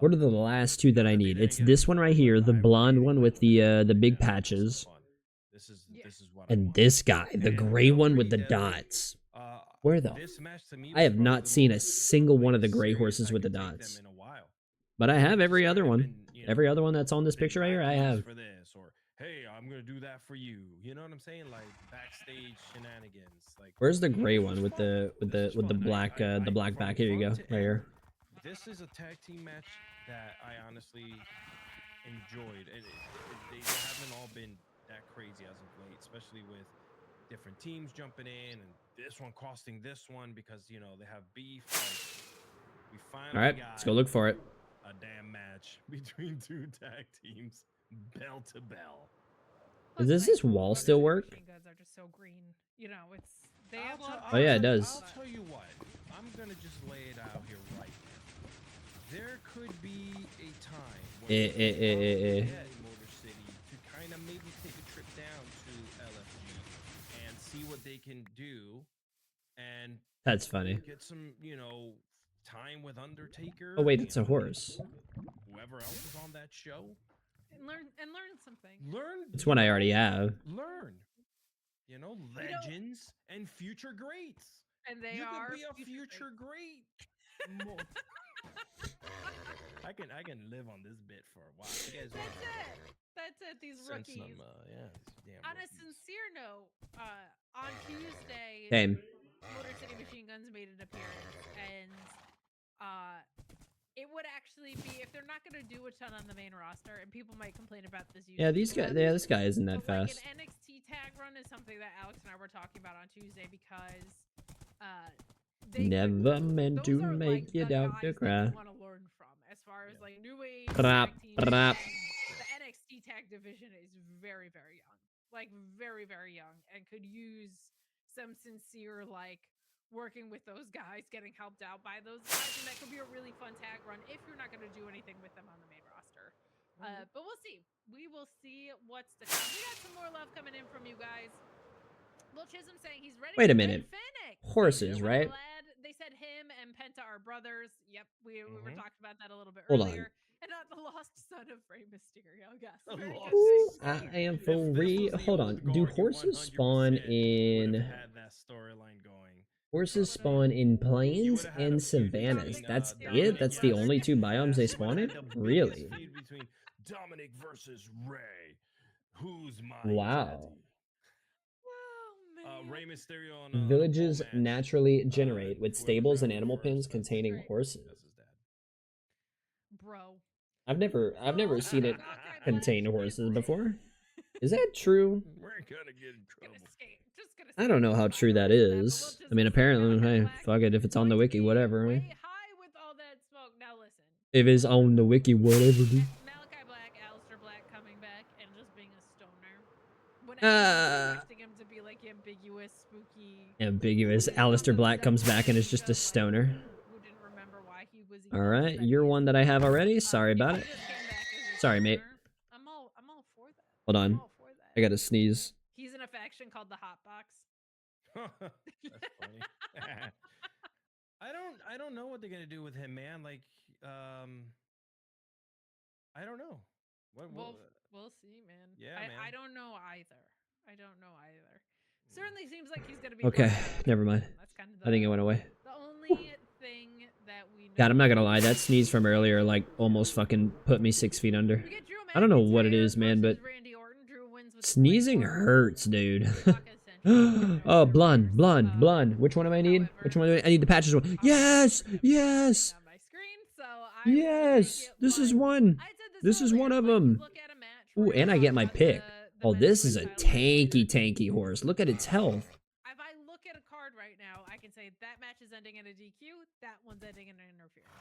What are the last 2 that I need? It's this one right here, the blonde one with the big patches, This is what I and want. this guy, the And, gray one with the Pretty Deadly, dots. Where the? this match to me I have was probably not the seen a most, single one of the gray serious horses I with the could take them dots. in a while. But I have every Just other kind of one. been, Every other one that's on this they picture right here, I practice have. for this, or hey, I'm gonna do that for you. You know what I'm saying? Like backstage shenanigans. Like, Where's the gray this one was with fun. the This was fun. black the black from back? Here you go, front to right here. end, This is a tag team match that I honestly enjoyed. They haven't all been that crazy as of late, especially with different teams jumping in and this one costing this one because they have beef. Like, we finally All right, got let's go look for it. a damn match between 2 tag teams, bell to bell. Does Plus, this like, wall Motor still City work? Machine Guns are just so green. It's they have a lot of Oh, yeah, it fun, does. I'll tell you what. I'm gonna just lay it out here right now. There could be a time where we get Motor City to kind of maybe take a trip down to LFG and see what they can do, and That's funny. get some, time with Undertaker. Oh wait, it's a horse. Whoever else is on that show. and learn something. Learn. It's one I already have. Learn. Legends and future greats. And they You are could be a great. future great. I can live on this bit for a while. You guys want That's it. These send rookies. some, these damn On a rookies. sincere note, on Tuesday, Same. Motor City Machine Guns made an appearance, and it would actually be, if they're not going to do a ton on the main roster, and people might complain about this. Yeah, these guys. Yeah, this guy isn't that but, like, fast. an NXT tag run is something that Alex and I were talking about on Tuesday because Never meant those to are, make like, you the out to guys that cry. you want to learn from as far as like new age Brap, tag teams, brap. and the NXT tag division is very, very young, like very, very young, and could use some sincere like working with those guys, getting helped out by those guys, and that could be a really fun tag run if you're not going to do anything with them on the main roster. But we'll see. We will see what's to come. We got some more love coming in from you guys. Lil Chisholm saying he's ready. Wait a for minute. Red Fennec. Horses, I'm right? glad they said him and Penta are brothers. Yep, we were talking about that a little bit Hold on. earlier. And not the lost son of Rey Mysterio. Yes. The very lost good. I am If for this real. was the Hold old on. guard, Do you horses spawn 100% in? would've had that storyline going. Horses spawn in plains would've had a and feud savannas. between, That's Dominic it. That's the Mysterio. only 2 biomes they You spawn would've in. had the Really? biggest feud between Dominic versus Ray. Who's my Wow. daddy? Oh, man. Rey Mysterio on Villages a pole match. naturally generate with Whoever stables got and him animal first, pins that's containing right. horses. That's his dad. Bro, I've never seen it Malachi Black contain should be horses lit. before. Is that true? We're gonna get in Gonna trouble. say- just gonna I say don't know how it's true that violence to but we'll is. just I mean, assume apparently, Malachi hey, Black fuck it. If it's on the going to wiki, be whatever. way Man. high with all that smoke. Now listen. If it's on the wiki, whatever, dude. Malachi Black, Alistair Black coming back and just being a stoner. When Ah. expecting him to be like ambiguous, spooky. Ambiguous. Who Alistair also Black comes doesn't back and is think just a of, like, stoner. Who didn't remember why he was. All right, you're one that I have already. Sorry If about he it. just came back as a Sorry, mate. stoner, I'm all for that. Hold I'm on. all for that. I gotta sneeze. He's in a faction called the Hot Box. That's funny. I don't know what they're gonna do with him, man. Like, I don't know. We'll see, man. Yeah, I man. don't know either. Certainly seems like he's gonna be. Okay, brought back. never mind. That's kind of I think it went away. The only thing that we know. God, I'm not gonna lie. That sneeze from earlier, like, almost fucking put me 6 feet under. We get Drew I don't know what it McIntyre is, man, but versus Randy Orton. Drew wins with sneezing 24 hurts, dude. block essentially. Oh, blonde. Which one do I need? Which one do I need? The patches one. Yes, yes, On my screen, so I will yes. take it, This is but one. I said This is earlier, one of like, you them. look at a match Ooh, where and I you're get my talking about pick. the Oh, men this who is a win titles. tanky horse. Look at its health. If I look at a card right now, I can say that match is ending in a DQ, that one's ending in an interference.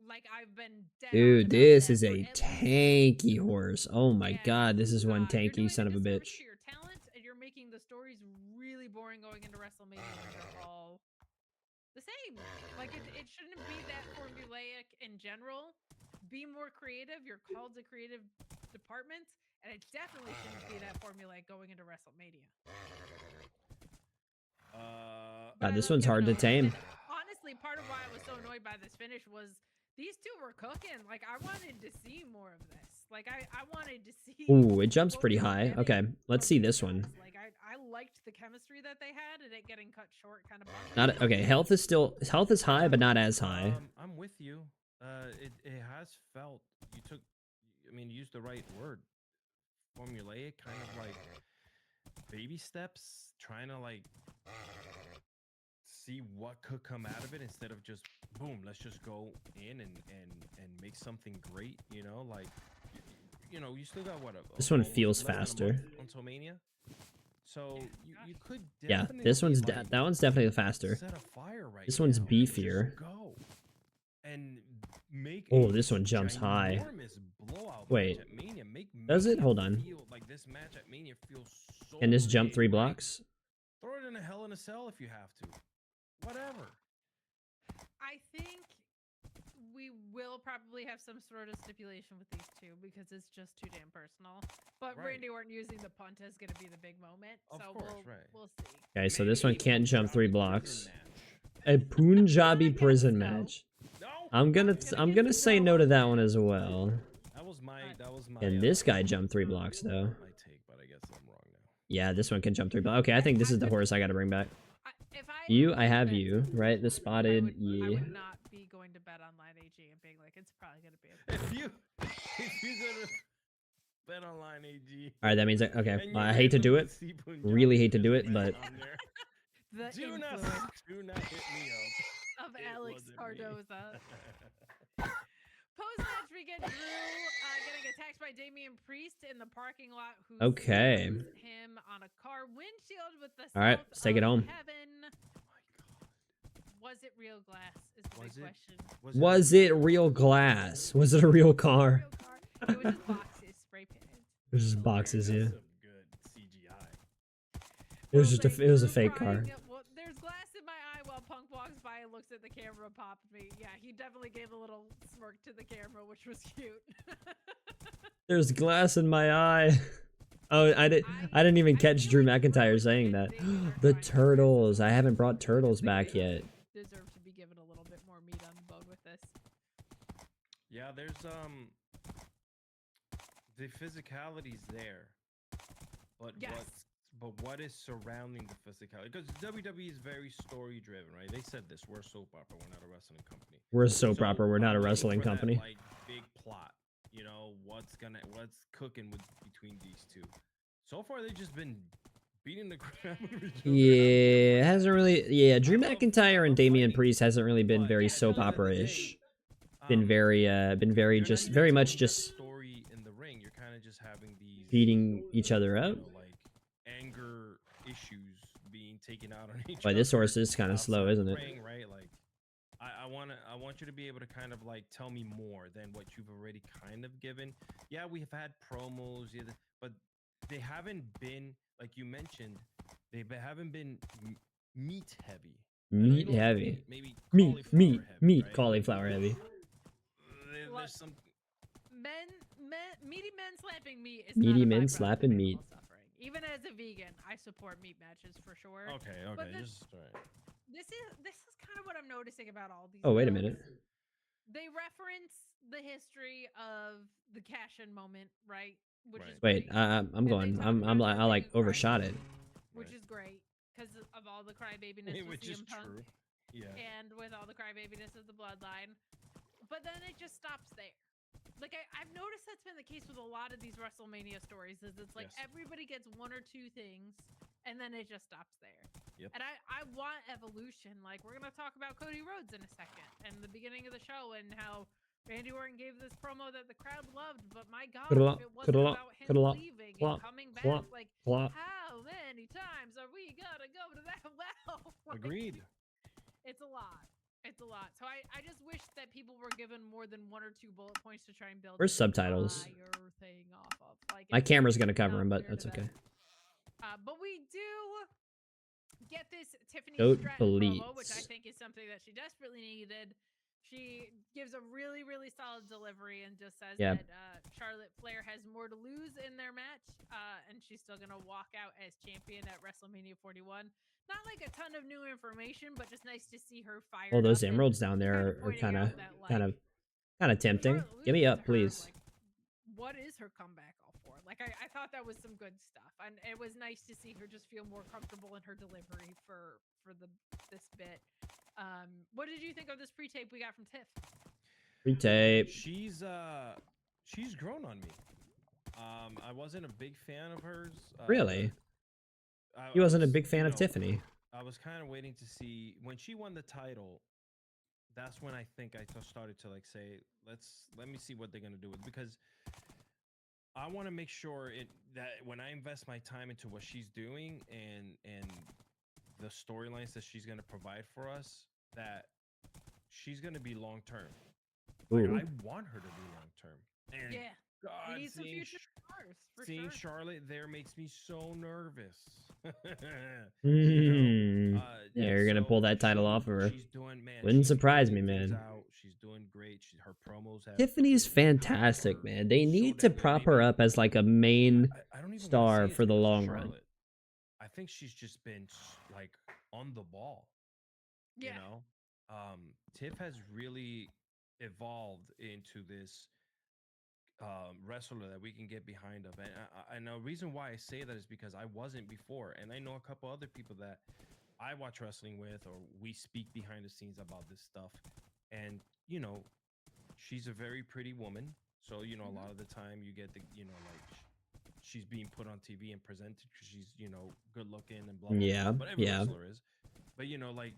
Like, I've been dead on Dude, about this that is for a at least tanky horse. Oh my And, god, this is one you're tanky doing son of a disservice bitch. to your talent, and you're making the stories really boring going into WrestleMania when they're all the same. Like, it shouldn't be that formulaic in general. Be more creative. You're called to creative department, and it definitely shouldn't be that formulaic going into WrestleMania. But God, I this love one's hard to Kevin Owens, tame. and honestly, part of why I was so annoyed by this finish was these two were cooking. Like, I wanted to see more of this. Like, I wanted to see. Ooh, it jumps what pretty we were high. getting Okay, let's from see these this one. guys. Like, I liked the chemistry that they had, and it getting cut short kind of bugged me. Not okay. Health is high, but not as high. I'm with you. It has felt you used the right word. Formulaic, kind of like baby steps, trying to like see what could come out of it instead of just boom, let's just go in and make something great, like you still got what This one almost feels less than a faster. month until Mania. So you could Yeah, definitely this one's like, that one's definitely faster. set a fire right This one's now and just beefier. go and make Oh, a this one jumps high. ginormous blowout Wait, match at Mania. does it? Mania Hold on. feel like this match at Mania feels so Can this jump big, 3 right? blocks? Throw it in a Hell in a Cell if you have to. Whatever. I think we will probably have some sort of stipulation with these two because it's just too damn personal. But Right. Randy Orton using the punt is going to be the big moment. Of So course, we'll, right. we'll see. Okay, so this one Maybe can't jump 3 Punjabi blocks. prison match. A Punjabi Yes, prison no. match. No. I'm gonna say no to that one as well. That was my. And this guy jumped 3 blocks though. My take, but I guess I'm wrong now. Yeah, this one can jump 3 blocks. Okay, I think this is the horse I gotta bring back. If I You, I have bet, you, right? The I spotted, would yeah. not be going to bet online AG and being like, it's probably going to be a If you gonna bet online AG. All right, that means okay. and you I hate to do it. randomly see Punjabi Really hate to do prison it, match but on there, the do not influence hit me up. of It Alex wasn't me. Cardoza. Post-match, we get Drew getting attacked by Damian Priest in the parking lot. Who Okay. slams him on a car windshield with the All right, salt let's take it of home. Heaven. Was it real glass? Is the Was big it? question. Was it real glass? Was it a real car? Real car? It was just boxes spray painted. It was just boxes, yeah. That's some good CGI. It was just Say it was a Drew fake car. crying, well, there's glass in my eye while Punk walks by and looks at the camera and popped me. Yeah, he definitely gave a little smirk to the camera, which was cute. There's glass in my eye. Oh, I didn't even catch Drew McIntyre saying that. The turtles. I haven't brought turtles back yet. Deserve to be given a little bit more meat on the bone with this. Yeah, there's the physicality's there, but Yes. what is surrounding the physicality? Because WWE is very story driven, right? They said this: we're a soap opera, we're not a wrestling company. We're so proper. We're not a I'm waiting wrestling for that, company. like big plot, what's cooking between these two? So far, they've just been beating the crap out of each other. Yeah, it hasn't really. Yeah, Drew I love- McIntyre I and love Damian fighting, Priest hasn't really been but very at the soap end of the opera-ish. day, been very you're just not very even much telling that just story in the ring. You're kind of just having these beating each other up. like anger issues being taken out on each Boy, other. this horse is kind of slow, outside isn't the it? ring, right? Like, I want you to be able to kind of like tell me more than what you've already kind of given. Yeah, we've had promos, yeah, but they haven't been like you mentioned. Haven't been meat heavy. I know you Meat don't like heavy. maybe Meat, cauliflower meat, heavy, meat, right? cauliflower heavy. There's some Meaty men slapping meat is Meaty not a men byproduct slapping of meat. animal suffering. Even as a vegan, I support meat matches for sure. okay, But the- just all right. This is kind of what I'm noticing about all these. Oh, wait a builds. minute. They reference the history of the cash-in moment, right? Which Right. is Wait, great. I'm And they going. talk I'm about like her I being like a overshot it. crybaby, which Right. is great because of all the crybabiness with Which is CM Punk true. Yeah. and with all the crybabiness of the bloodline. But then it just stops there. Like I've noticed that's been the case with a lot of these WrestleMania stories. Is it's like Yes. everybody gets one or two things, and then it just stops there. Yep. And I want evolution. Like we're gonna talk about Cody Rhodes in a second, and the beginning of the show, and how Randy Orton gave this promo that the crowd loved. But my God, if it wasn't about him leaving and coming back, like how many times are we gonna go to that well? Like, Agreed. it's a lot. It's a lot. So I just wish that people were given more than one or two bullet points to try and build Where's this subtitles? entire thing off of. Like My it's camera's gonna really cover not him, but clear that's to okay. them. But we do get this Tiffany Goat Stratton promo, which I bleats. think is something that she desperately needed. She gives a really, really solid delivery and just says Yeah. that Charlotte Flair has more to lose in their match, and she's still gonna walk out as champion at WrestleMania 41. Not like a ton of new information, but just nice to see her fired. Well, those up and emeralds down kinda there are pointing kind out of that, tempting. Charlotte Give me loses up, to her, please. like, what is her comeback all for? Like, I thought that was some good stuff, and it was nice to see her just feel more comfortable in her delivery for this bit. What did you think of this pre-tape we got from Tiff? Retape. She's grown on me. I wasn't a big fan of hers. Really? I He wasn't a was, big fan you of know, Tiffany. I was kind of waiting to see when she won the title. That's when I think I started to like say, let me see what they're gonna do with, because I want to make sure that when I invest my time into what she's doing and the storylines that she's gonna provide for us, that she's gonna be long term. Like, Ooh. I want her to be long term. And Yeah, God, we need some seeing future stars for seeing sure. Charlotte there makes me so nervous. Yeah, you're gonna pull that title off of her. She's doing, man. Wouldn't she's surprise me, figuring things man. out. She's doing great. Her promos have Tiffany's fantastic, man. They need to prop her up as like a main I don't even wanna star say it's for the because of long run. Charlotte. I think she's just been like on the ball. Yeah. You know, Tiff has really evolved into this wrestler that we can get behind of, and the reason why I say that is because I wasn't before, and I know a couple other people that I watch wrestling with, or we speak behind the scenes about this stuff, and you know, she's a very pretty woman, so you know, a lot of the time you get the, you know, like she's being put on TV and presented because she's, you know, good looking and blah, blah, Yeah, blah, but every yeah. wrestler is, but you know, like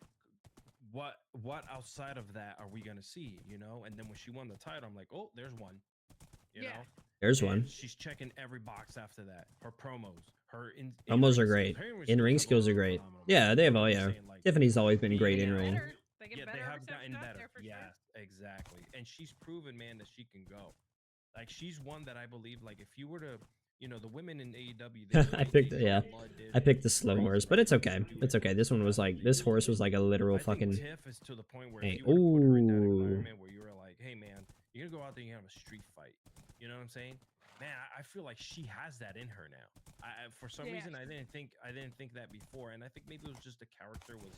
what outside of that are we gonna see, you know? And then when she won the title, I'm like, oh, there's one, you know. There's And one. she's checking every box after that. Her promos, her Promos are great. In-ring skills are great. Yeah, they have all. Yeah, Tiffany's always been great in ring. They get Yeah, better they every have time gotten she's out better. there, for Yes, sure. exactly. And she's proven, man, that she can go. Like, she's one that I believe, like, if you were to, you know, the women in AEW, I picked the slow horse, but it's okay. It's okay. This one was like, this horse was like a literal I think fucking. Tiff is to the point where Hey, if you were to put her in that ooh. environment where you were like, hey man, you're gonna go out there and you have a street fight. You know what I'm saying? Man, I feel like she has that in her now. For some reason I didn't think that before, and I think maybe it was just the character was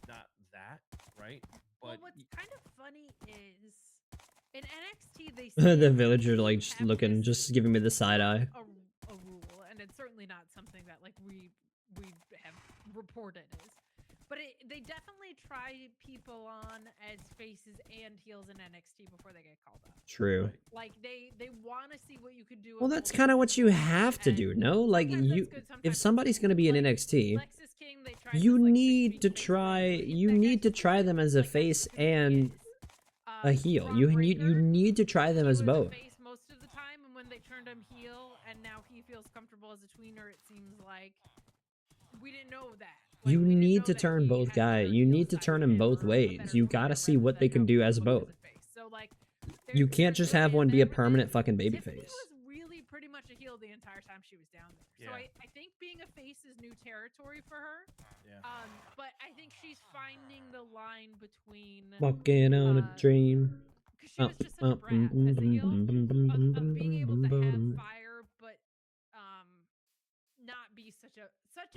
not that, right? Well, But what's kind of funny is in NXT they The say villager like you just have looking, this just giving me the side eye. a rule, and it's certainly not something that like we have reported is, but they definitely try people on as faces and heels in NXT before they get called up. True. Like they want to see what you could do. Well, that's kind of what you have to do, no? Like you, if somebody's gonna be in NXT, Lexis King, they tried you this, like, need 6 to feet face try, role. you That guy need to just try did them it, as a like, that's face just who he and is. a heel. Braun You Breaker, need to try them he as was a both. face most of the time, and when they turned him heel, and now he feels comfortable as a tweener, it seems like we didn't know that. Like, You we didn't need know to that turn he both had another guys. You heel need to side turn to them him, both or a ways. better You gotta tweener see what rather they than can how do he as looked both. a face. So like, You can't there's just good have and one be a bad with permanent this. fucking baby Tiffany face. was really pretty much a heel the entire time she was down there. So Yeah. I think being a face is new territory for her. Yeah. But I think she's finding the line between Walking on a dream. because she was just such a brat as a heel of being able to have fire, but not be such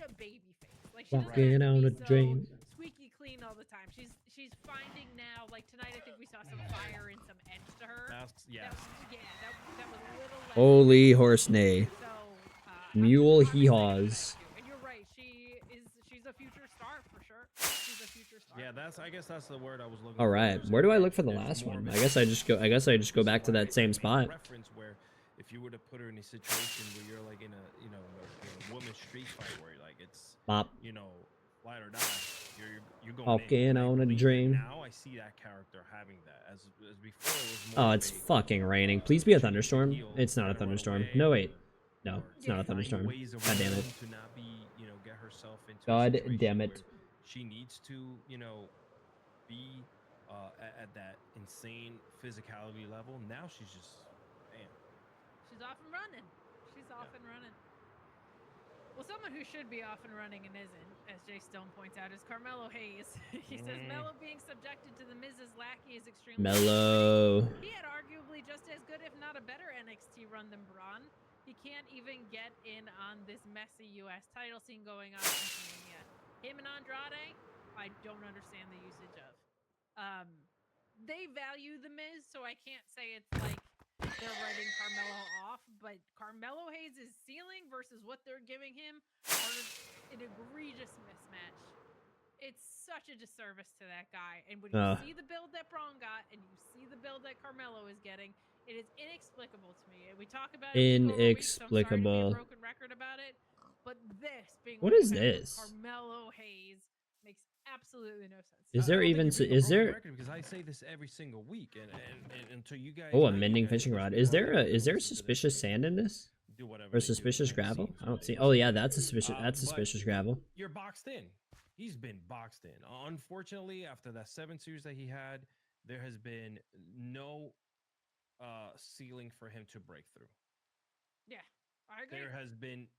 a baby face. Like she doesn't Walking have on to a be so dream. squeaky clean all the time. She's finding now. Like tonight, I think we saw some fire and some edge to her. Yeah. That was a little less. Holy horse neigh. So, Mule I'm excited for hee-haws. that too. And you're right. She's a future star for sure. She's a future star. Yeah, I guess that's the word I was looking All for. right, There's where do I a- look for the there's last more one? of I a- guess I just go back to that same spot. Reference where if you were to put her in a situation where you're like in a woman's street fight where like it's Bop. flight or die, you're going Walking in. And I on a believe that dream. Now I see that character having that as before it was more Oh, of it's a, fucking raining. Please be a thunderstorm. heel, It's not a try to run thunderstorm. away, No, wait. or- No, or it's not a find thunderstorm. ways God damn it. around to not be, get herself into a God situation damn it. where she needs to, be at that insane physicality level. Now she's just, damn. She's off and running. She's off and running. Well, someone who should be off and running and isn't, as Jay Stone points out, is Carmelo Hayes. He says Melo being subjected to the Miz's lackey is extremely Mellow. disappointing. He had arguably just as good, if not a better, NXT run than Braun. He can't even get in on this messy U.S. title scene going on in Mania. Him and Andrade, I don't understand the usage of. They value the Miz, so I can't say it's like they're writing Carmelo off, but Carmelo Hayes' ceiling versus what they're giving him are an egregious mismatch. It's such a disservice to that guy. And when you see the build that Braun got and you see the build that Carmelo is getting, it is inexplicable to me. We talk about it Inexplicable. so I'm sorry to be a broken record about it, but this being What what is you have with this? Carmelo Hayes makes absolutely no sense. Is there I don't even think you're being is a broken there record, because I say this every single week, and until you guys. Oh, a you mending guys fishing push rod. me Is hard there enough a to is there listen to this, suspicious they sand in this? do whatever Or they do suspicious behind the gravel? scenes I when don't they see. listen Oh to yeah, it. that's suspicious. That's But suspicious gravel. You're boxed in. He's been boxed in. Unfortunately, after that 7 series that he had, there has been no ceiling for him to break through. Yeah, I agree.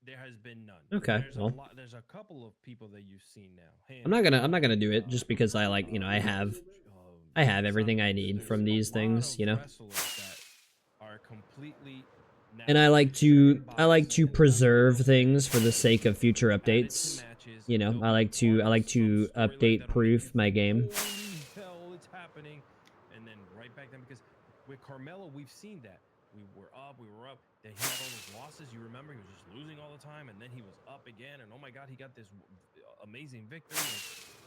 There has been none. Okay, well. There's a couple of people that you've seen now. I'm not gonna do it just because I like I have everything I need from these things, And I like to preserve things for the sake of future updates. I like to update proof my game. Holy hell, it's happening. And then right back then, because with Carmelo, we've seen that. We were up. Then he had all those losses. You remember, he was just losing all the time, and then he was up again. And oh my God, he got this amazing victory.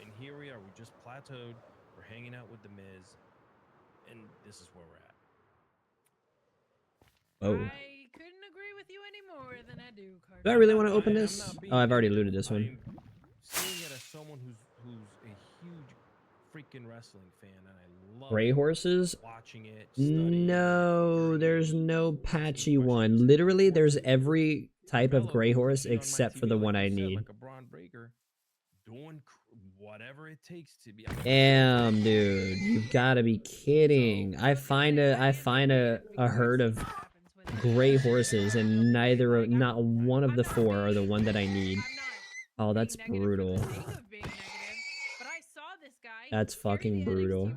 And here we are. We just plateaued. We're hanging out with the Miz, and this is where we're at. Oh. I couldn't agree with you any more than I do, Carter. Do I really want to open this? Oh, I've already looted this one. I'm seeing it as someone who's a huge freaking wrestling fan, and I love Gray horses? watching it. Studying No, it, there's no patchy one. Literally, there's every type of gray horse except for the one I need. Like a Braun Breaker, doing whatever it takes to be. Damn, dude, you gotta be kidding! I find a herd of gray horses, and not one of the four are the one that I need. Oh, that's brutal. That's fucking brutal.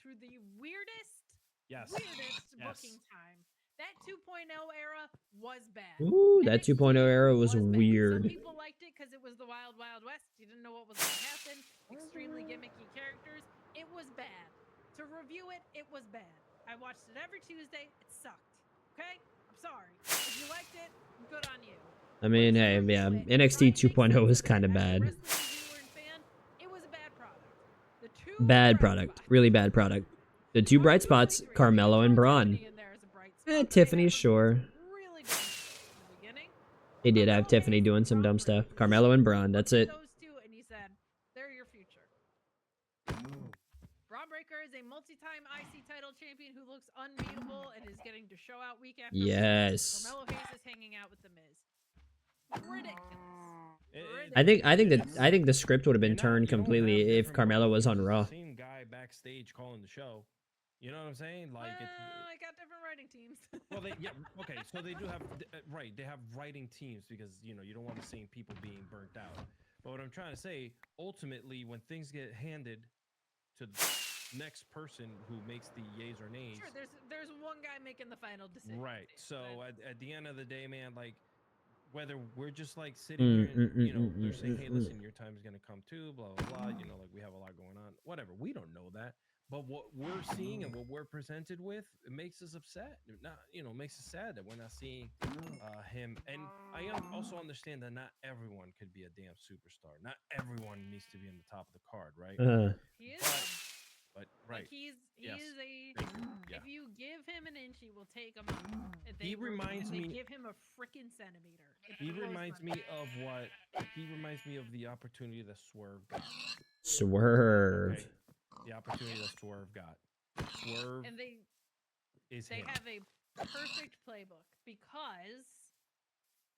Through the weirdest Yes. booking time. That 2.0 era was bad. Ooh, that 2.0 era was bad. weird. Some people liked it because it was the Wild Wild West. You didn't know what was going to happen. Extremely gimmicky characters. It was bad. To review it, it was bad. I watched it every Tuesday. It sucked. Okay? I'm sorry. If you liked it, good on you. I mean, hey, yeah, NXT 2.0 is kind of bad. It was a bad product. Bad product. Really bad product. The two bright spots, Carmelo and Braun. Tiffany, sure. They did have Tiffany doing some dumb stuff. Carmelo and Braun, that's it. Those two, and he said, they're your future. Braun Striker is a multi-time IC title champion who looks unbeatable and is getting to show out week after Yes. week. Carmelo Hayes is hanging out with the Miz. Ridiculous. I think the script would have been You're not- turned you don't have completely if different Carmelo writers. was on It's Raw. the same guy backstage calling the show. You know what I'm saying? Like it's I got different writing teams. well, okay. So they do have right. They have writing teams because you don't want the same people being burnt out. But what I'm trying to say, ultimately, when things get handed to the next person who makes the yays or nays, Sure, there's one guy making the final decision. right? too, So but- at the end of the day, man, like whether we're just like sitting here and they're saying, hey, listen, your time's gonna come too, blah blah blah. Like we have a lot going on. Whatever. We don't know that. But what we're seeing and what we're presented with, it makes us upset. Not, makes us sad that we're not seeing him. And I also understand that not everyone could be a damn superstar. Not everyone needs to be in the top of the card, right? He is. But right. Like he Yes. is a. Yeah. If you give him an inch, he will take a mile. He reminds me. Give him a freaking centimeter. He reminds me of what. He reminds me of the opportunity that Swerve got. Swerve. Okay? The opportunity that Swerve got. Swerve And they is they him. have a perfect playbook because,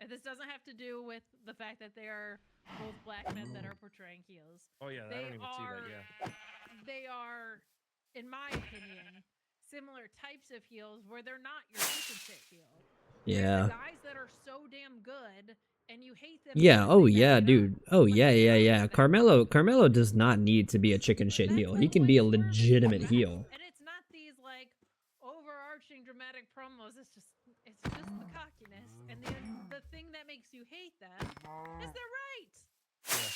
and this doesn't have to do with the fact that they are both black men that are portraying heels. Oh yeah, I They don't even see that. Yeah. They are, in my opinion, similar types of heels where they're not your chicken shit heel. They're Yeah. the guys that are so damn good and you hate them. Yeah. because Oh they yeah, back it dude. up. Oh Like, yeah, they yeah, are yeah. good. Carmelo does not need to be a chicken shit That's heel. the He can way be a Swerve is legitimate best. heel. And it's not these like overarching dramatic promos. It's just the cockiness. And the thing that makes you hate them is they're right. Yeah.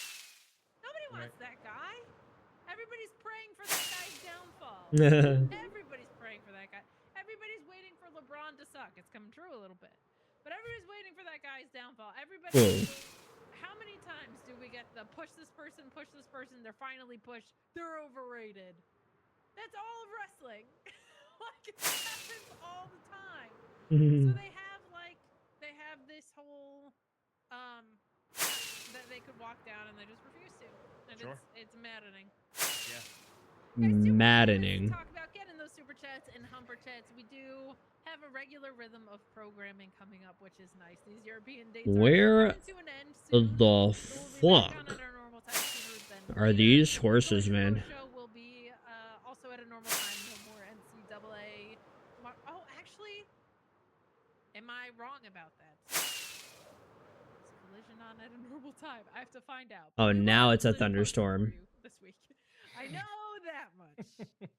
Nobody wants Right. that guy. Everybody's praying for that guy's downfall. Everybody's praying for that guy. Everybody's waiting for LeBron to suck. It's coming true a little bit. But everybody's waiting for that guy's downfall. Everybody. How many times do we get the push this person, they're finally pushed, they're overrated? That's all of wrestling. Like it happens all the time. So they have this whole that they could walk down and they just refuse to. And Sure. it's maddening. Yeah. Guys, super Maddening. chats to talk about getting those super chats and humper chats. We do have a regular rhythm of programming coming up, which is nice. These European dates Where are coming to an end soon. the So we'll be back on fuck at our normal time sooner than are later. these horses, Collision man? Road Show will be also at a normal time. No more NCAA. Oh, actually, am I wrong about that? Is Collision on at a normal time? I have to find out. Oh, We will now have it's a Collision posted for thunderstorm. you this week. I know that much.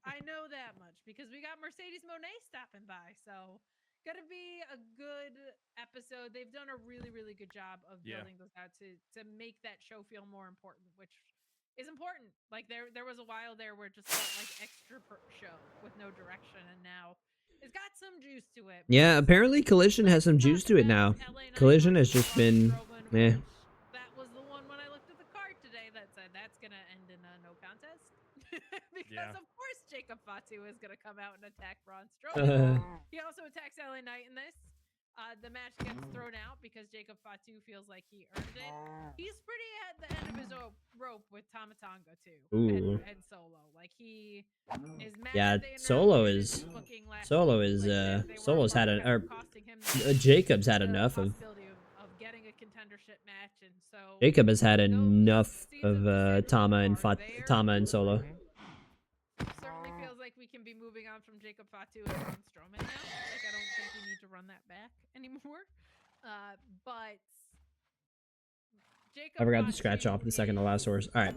I know that much because we got Mercedes Monet stopping by. So, gonna be a good episode. They've done a really, really good job of Yeah. building those out to make that show feel more important, which is important. Like there was a while there where it just felt like extra show with no direction, and now it's got some juice to it. Yeah, because apparently Collision has some let's juice talk to it about now. LA Knight Collision has versus just Braun been, Strowman, eh. which that was the one when I looked at the card today that said that's gonna end in a no contest. Because Yeah. of course Jacob Fatu is gonna come out and attack Braun Strowman. He also attacks LA Knight in this. The match gets thrown out because Jacob Fatu feels like he earned it. He's pretty at the end of his rope with Tama Tonga too, Ooh. and Solo. Like he is mad. Yeah, that they Solo interrupted is- his booking last Solo week. is, Like, they were Solo's had kind a- of costing him the Jacob's had the enough of. possibility of getting a contendership match, and so Jacob has had those enough seeds of dissension Tama and are there. Tama and Solo. Certainly feels like we can be moving on from Jacob Fatu and Braun Strowman now. Like I don't think we need to run that back anymore. But Jacob I forgot to Fatu scratch off the second to last horse. All right.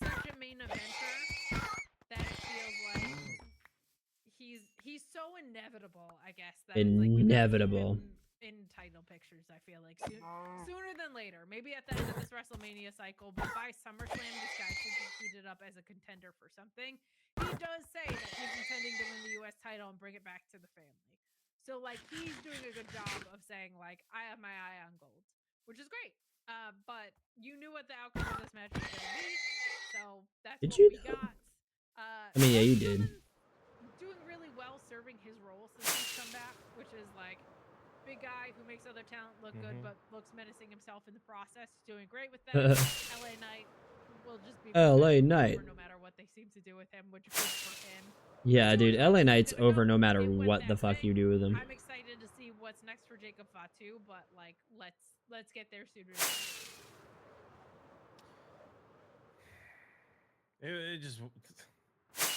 such a main eventer that it feels like he's so inevitable. I guess that it's like you gotta keep Inevitable. him in title pictures. I feel like sooner than later. Maybe at the end of this WrestleMania cycle, but by SummerSlam, this guy should be heated up as a contender for something. He does say that he's intending to win the U.S. title and bring it back to the family. So like he's doing a good job of saying like I have my eye on gold, which is great. But you knew what the outcome of this match was going to be, so that's Did what you we got. I mean, yeah, you did. Strowman's doing really well serving his role since he's come back, which is like big guy who makes other talent look good but looks menacing himself in the process. He's doing great with that. LA Knight will just be LA progressively Knight. over no matter what they seem to do with him, which good for him. Yeah, dude, LA Knight's Gonna over go. no matter It went what the that fuck way. you do with him. I'm excited to see what's next for Jacob Fatu, but like let's get there sooner. It just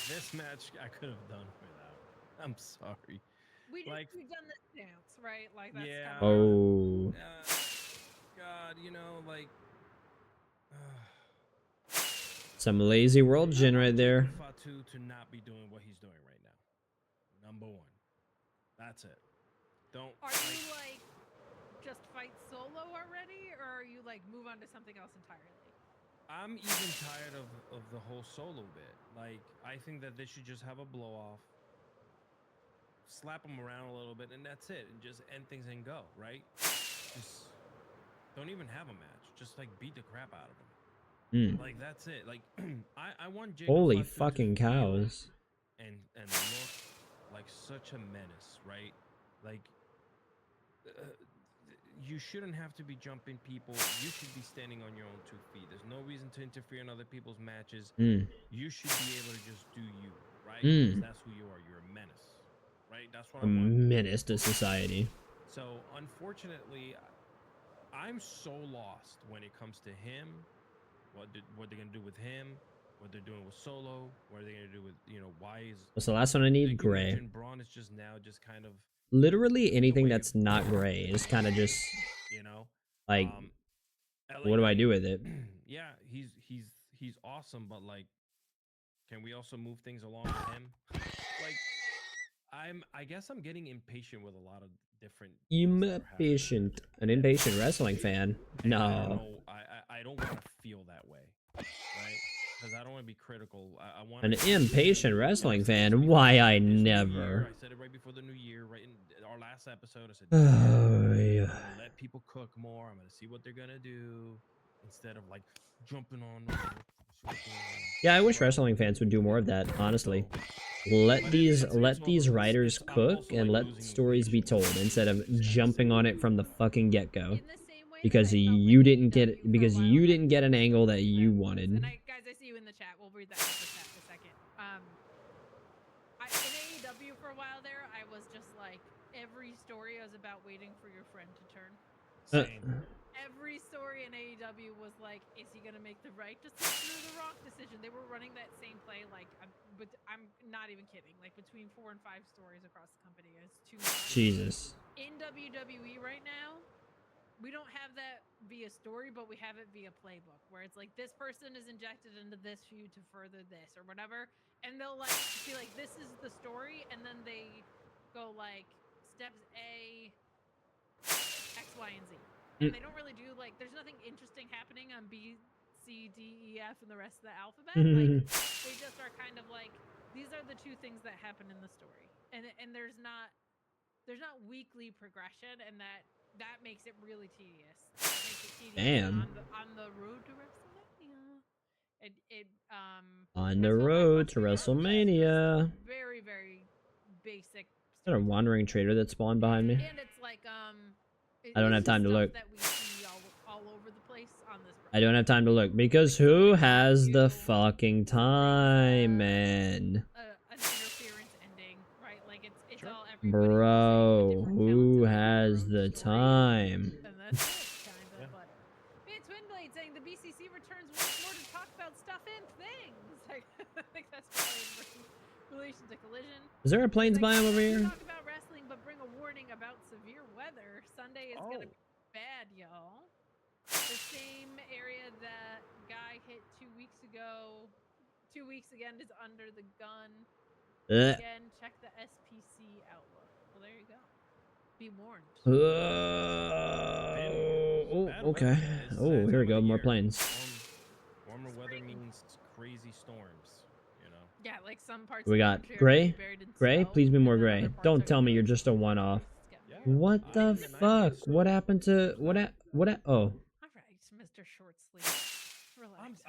this match I could have done without. I'm sorry. We've done this dance, right? Like that's Yeah. kind of Oh. God, you know, like. Some lazy world I Jin want right there. Jacob Fatu to not be doing what he's doing right now. Number one. That's it. Don't. Are you like just fight solo already, or are you like move on to something else entirely? I'm even tired of the whole solo bit. Like, I think that they should just have a blow off, slap him around a little bit, and that's it, and just end things and go, right? Just don't even have a match. Just like beat the crap out of him. Like that's it. Like I want Jacob Holy Fatu to fucking feel cows. and look like such a menace, right? Like you shouldn't have to be jumping people. You should be standing on your own 2 feet. There's no reason to interfere in other people's matches. You should be able to just do you, right? Because that's who you are. You're a menace, right? That's what A I want. menace to society. So unfortunately, I'm so lost when it comes to him. What they're gonna do with him? What they're doing with Solo? What are they gonna do with why is? What's the last one I need? Like, Gray. imagine Braun is just now just kind of Literally anything that's not gray is kind of just like, what do I do with it? Yeah, he's awesome, but like, can we also move things along with him? Like, I guess I'm getting impatient with a lot of different. Impatient, an impatient wrestling fan. No. I don't want to feel that way, right? Because I don't want to be critical. I want An impatient wrestling fan. Why I never. I said it right before the new year, right in our last episode. I said, oh, yeah. I'm gonna let people cook more. I'm gonna see what they're gonna do instead of like jumping on. Yeah, I wish wrestling fans would do more of that. Honestly, let these writers cook and let stories be told instead of jumping on it from the fucking get go. Because you didn't get an angle that you wanted. And guys, I see you in the chat. We'll read that in the chat in a second. In AEW for a while there, I was just like, every story was about waiting for your friend to turn. Same. Every story in AEW was like, is he gonna make the right decision or the wrong decision? They were running that same play, like, but I'm not even kidding. Like between 4 and 5 stories across the company, it's too much. Jesus. In WWE right now, we don't have that via story, but we have it via playbook, where it's like this person is injected into this feud to further this or whatever, and they'll like be like, this is the story, and then they go like steps A, X, Y, and Z, and they don't really do like. There's nothing interesting happening on B, C, D, E, F, and the rest of the alphabet. Like they just are kind of like, these are the 2 things that happen in the story, and there's not weekly progression, and that makes it really tedious. That makes it tedious. Damn. On the road to WrestleMania. On the road to WrestleMania. Very, very basic. Is that a wandering trader that spawned behind me? And it's like I don't have time to look. That we see all over the place on this. I don't have time to look because who has the fucking time, man? An interference ending, right? Like it's all everybody. Bro, who has the time? And that's it, kind of. But man, Twinblade saying the BCC returns once more to talk about stuff and things. I think that's probably in relation to Collision. Is there a plains biome over here? Talk about wrestling, but bring a warning about severe weather. Sunday is gonna be bad, y'all. The same area that guy hit 2 weeks ago. 2 weeks again is under the gun. Again, check the SPC outlook. Well, there you go. Be warned. Oh, okay. Oh, here we go. More planes. Warmer weather means crazy storms, you know. Yeah, like some parts. We got gray. Gray, please be more gray. Don't tell me you're just a one-off. What the fuck? What happened to oh? All right, Mr. Short Sleeve. Relax.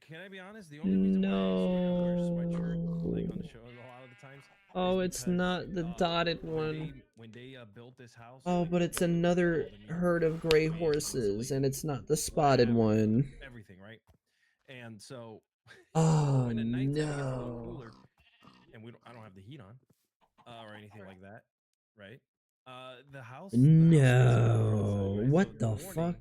Can I be honest? The only reason why I wear a sweatshirt like on the show a lot of the times. Oh, it's not the dotted one. When they built this house. Oh, but it's another herd of gray horses, and it's not the spotted one. Everything, right? And so Oh when at nighttime it gets a little no. cooler, and I don't have the heat on or anything like that, right? The house stays cooler inside, No. right? So What in the the morning, fuck?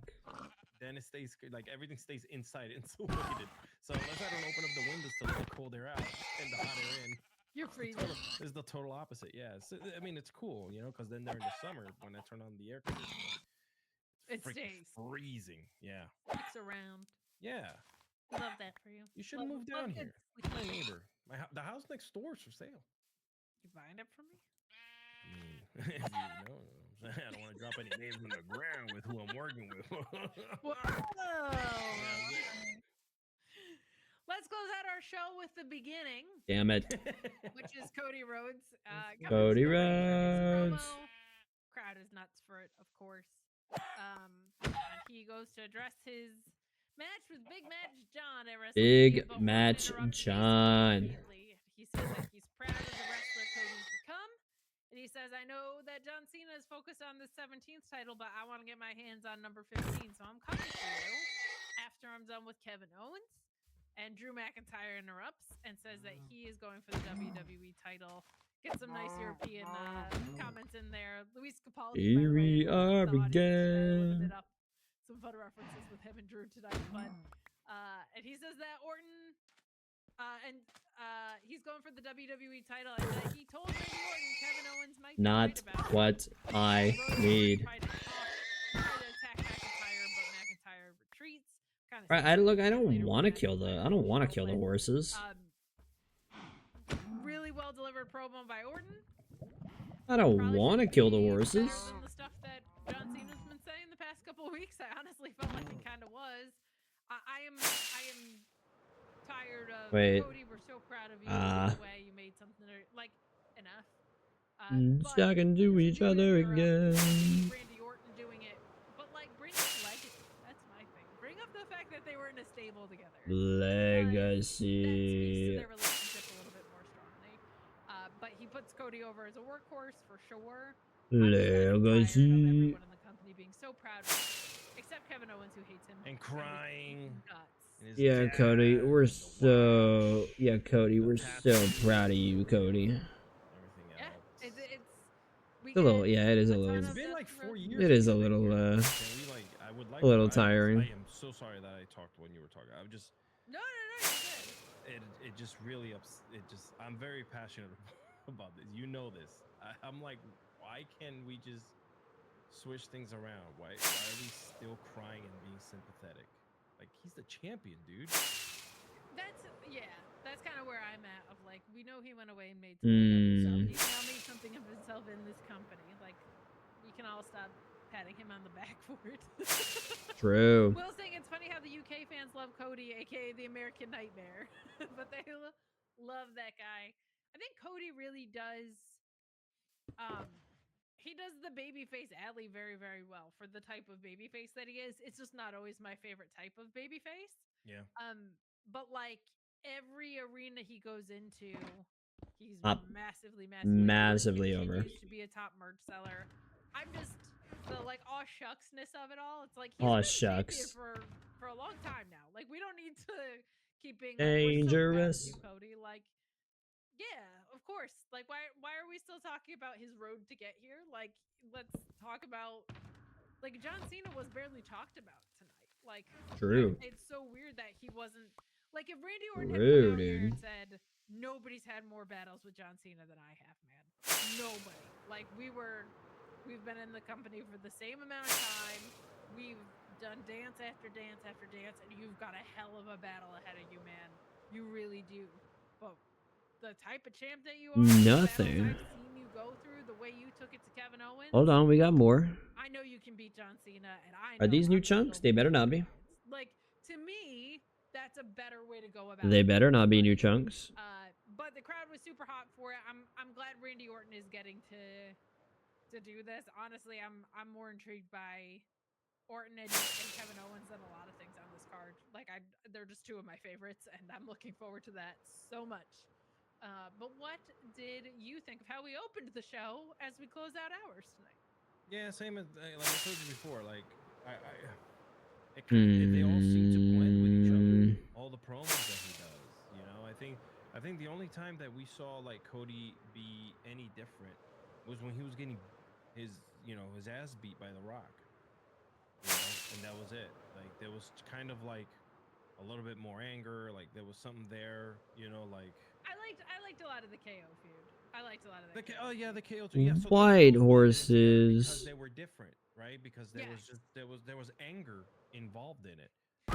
then it stays like everything stays inside insulated. So unless I don't open up the windows to let the cold air out and the hot air in, You're freezing. it's the total opposite. Yeah, so, I mean it's cool, because then during the summer when I turn on the air conditioning, It it's freaking stays. freezing. Yeah, Sticks around. yeah. Love that for you. You should Love- move love down good here. sleep. My neighbor. The house next door is for sale. You buying it for me? I mean, if you know, I don't want to drop any names on the ground with who I'm working with. Whoa! Yeah, Let's close out our show with the beginning, Damn it. which is Cody Rhodes. Let's Coming Cody to the ring for his Rhodes. promo. Crowd is nuts for it, of course. And he goes to address his match with Big Match John at WrestleMania. Big but Orton Match interrupts John. immediately. He says that he's proud of the wrestler Cody's become. And he says, I know that John Cena is focused on the 17th title, but I want to get my hands on number 15. So I'm coming for you after I'm done with Kevin Owens. And Drew McIntyre interrupts and says that he is going for the WWE title. Get some nice European comments in there. Luis Capaldi, Here we are looking again. it up. Some fun references with him and Drew tonight. But and he says that Orton he's going for the WWE title, and that he told Randy Orton Kevin Owens might be Not right about it. what I need. Try to attack McIntyre, but McIntyre retreats. I don't want to kill the horses. Really well delivered promo by Orton. I don't Probably want to should kill the be horses. better than the stuff that John Cena's been saying the past couple of weeks. I honestly felt like it kind of was. I am tired of Cody. We're so proud of you. The way you made something like enough. Talking to each other again. Randy Orton doing it, but like bring up legacy. That's my thing. Bring up the fact that they were in a stable together. That speaks Legacy. to their relationship a little bit more strongly. But he puts Cody over as a workhorse for sure. Legacy. Everyone in the company being so proud of him, except Kevin Owens, who hates him and crying. nuts. Yeah, Cody, we're so proud of you, Cody. Everything Yeah, else. it's a little, yeah, it is a little. It's been like 4 years. It is a we've been little, here. Can we, like, I would like a little to- I tiring. am so sorry that I talked when you were talking. I'm just. No, you're good. It just really I'm very passionate about this. You know this. I'm like, why can't we just switch things around? Why are we still crying and being sympathetic? Like, he's the champion, dude. That's kind of where I'm at. Of like, we know he went away and made something of himself. He's now made something of himself in this company. Like, we can all stop patting him on the back for it. True. Will's saying it's funny how the UK fans love Cody, aka the American Nightmare, but they love that guy. I think Cody really does. He does the babyface alley very, very well for the type of babyface that he is. It's just not always my favorite type of babyface. Yeah. But like every arena he goes into, he's massively over. He used to be a top merch seller. I'm just the like aw shucksness of it all. It's like he's Aw been shucks. champion for a long time now. Like we don't need to keep being Dangerous. like, we're so proud of you, Cody. Like, yeah, of course. Like why are we still talking about his road to get here? Like let's talk about like John Cena was barely talked about tonight. Like True. It's so weird that he wasn't like if Randy Orton had True, come out here dude. and said nobody's had more battles with John Cena than I have, man. Nobody. Like we've been in the company for the same amount of time. We've done dance after dance after dance, and you've got a hell of a battle ahead of you, man. You really do. But the type of champ that you are, nothing. I've seen you go through, the way you took it to Kevin Owens. Hold on, we got more. I know you can beat John Cena, and I know Are these new I'm chunks? still They better not be. like to me, that's a better way to go about it. They better not be new chunks. But the crowd was super hot for it. I'm glad Randy Orton is getting to do this. Honestly, I'm more intrigued by Orton and Kevin Owens than a lot of things on this card. Like they're just two of my favorites, and I'm looking forward to that so much. But what did you think of how we opened the show as we close out ours tonight? Yeah, same as like I told you before. Like they all seem to blend with each other. All the I think the only time that we saw like Cody be any different was when he was getting his his ass beat by The Rock. And that was it. Like there was kind of like a little bit more anger, like there was something there, like I liked a lot of the KO feud. I liked a lot of the that. oh yeah, the KO too. Yeah, so White those blended together because horses. they were different, right? Because there was Yes. just there was anger involved in it.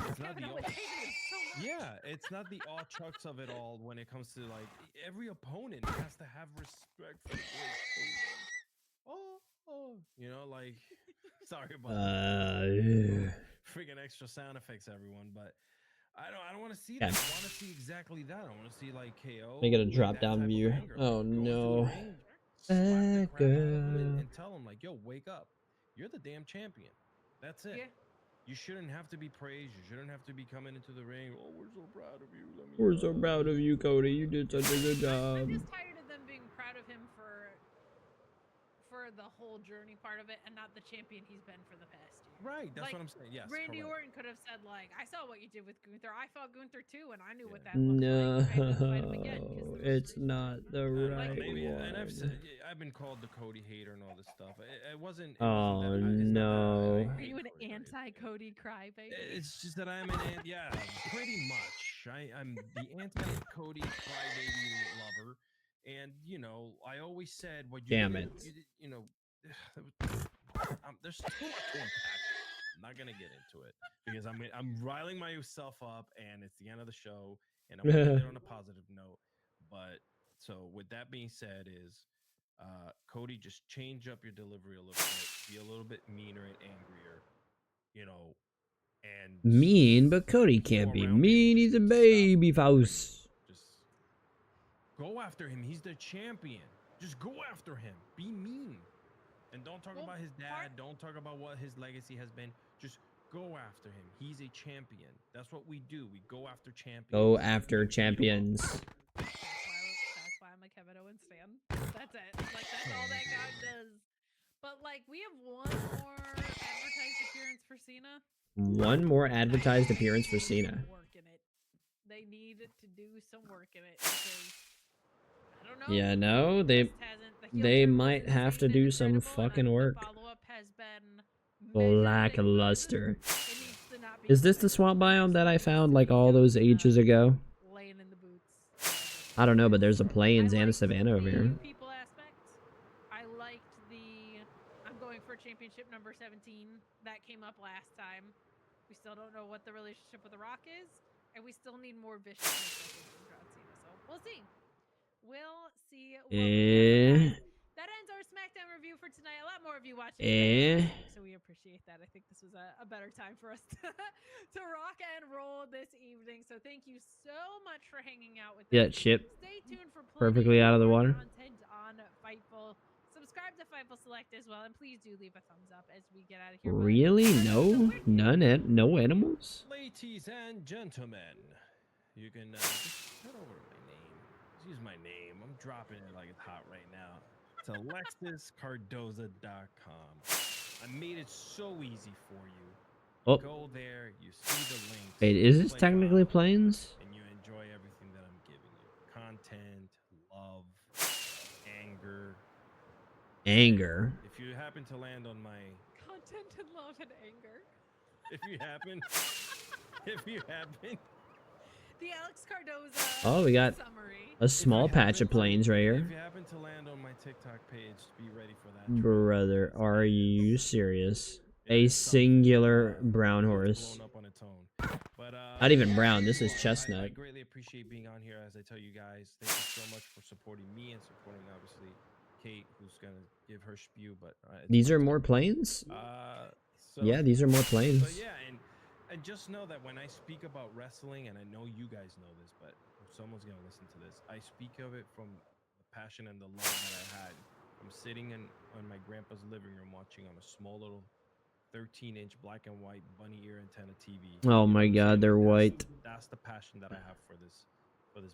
It's not the Kevin all, Owens hated him so much. yeah, it's not the all chucks of it all when it comes to like every opponent has to have respect for the great Cody. Like sorry about Yeah. freaking extra sound effects, everyone, but I don't want to see Yeah. that. I want to see exactly that. I want to see like KO. Make it a with drop that down type of view. anger, Oh like, go into the no. ring, slap the That crap out of him girl. and tell him like, yo, wake up. You're the damn champion. That's it. Yeah. You shouldn't have to be praised. You shouldn't have to be coming into the ring. Oh, we're so proud of you. We're so proud of you, Cody. You did such a good job. I'm just tired of them being proud of him for the whole journey part of it and not the champion he's been for the past year. Right, that's Like, what I'm saying. Yes, Randy correct. Orton could have said like, "I saw what you did with Gunther. I fought Gunther too, and I knew what that No, looks like. I didn't fight him again 'cause there was it's reasons." not the I don't know, right maybe, and one. I've been called the Cody hater and all this stuff. It wasn't. It Oh wasn't that, it's not that no. I Are hate you an Cody or anything. anti-Cody crybaby? It's just that I'm yeah, pretty much. I'm the anti-Cody crybaby lover, and I always said what you Damn didn't, it. there's too much to unpack. I'm not gonna get into it because I'm riling myself up, and it's the end of the show, and I want to end it on a positive note. But so with that being said, is Cody, just change up your delivery a little bit, be a little bit meaner and angrier, and Mean, but Cody go can't be around him. mean. Just He's a stop baby angry. face. Just go after him. He's the champion. Just go after him. Be mean. And don't talk about his dad. Don't talk about what his legacy has been. Just go after him. He's a champion. That's what we do. We go after champions. Go after and beat 'em up. champions. That's why I'm a Kevin Owens fan. That's it. Like that's all that guy does. But like we have one more advertised appearance for Cena. One more advertised appearance for Cena. Work in it. They need to do some work in it because I don't know. Yeah, no, the heel they turn might wasn't have to insane do and some incredible, and I fucking think work. The follow-up has been measured and Lackluster. good. It needs to not be Is this the good. swamp biome that I found like all those ages ago? Laying in the boots. I don't know, but there's a plains and a liked savannah over the here. people aspect. I liked the I'm going for championship number 17 that came up last time. We still don't know what the relationship with The Rock is, and we still need more viciousness from John Cena. So we'll see. We'll see what we get. That ends our SmackDown review for tonight. A lot more of you watching, so we appreciate that. I think this was a better time for us to rock and roll this evening. So thank you so much for hanging out with us. Yeah, chip. Stay tuned for Perfectly out of the water. content on Fightful. Subscribe to Fightful Select as well, and please do leave a thumbs up as we get out of here. Really? No? No animals? Ladies and gentlemen, you can just head over to my name. Just use my name. I'm dropping it like it's hot right now. It's AlexisCardoza.com. I made it so easy for you. Oh. Go there, you see the link. Wait, is this technically plains? And you enjoy everything that I'm giving you. Content, love, anger. Anger. If you happen to land on my content and love and anger. If you happen the Alex Cardoza Oh, we got summary. a small patch of plains right here. If you happen to land on my TikTok page, be ready for that. Brother, are you serious? A singular brown horse. Blown up on its own. But, Not even brown, this is chestnut. I greatly appreciate being on here. As I tell you guys, thank you so much for supporting me and supporting, obviously, Kate, who's going to give her spew. But these are more plains? Yeah, these are more plains. So yeah, and just know that when I speak about wrestling, and I know you guys know this, but someone's going to listen to this, I speak of it from the passion and the love that I had. I'm sitting on my grandpa's living room watching on a small little 13-inch black and white bunny ear antenna TV. Oh my god, they're white. That's the passion that I have for this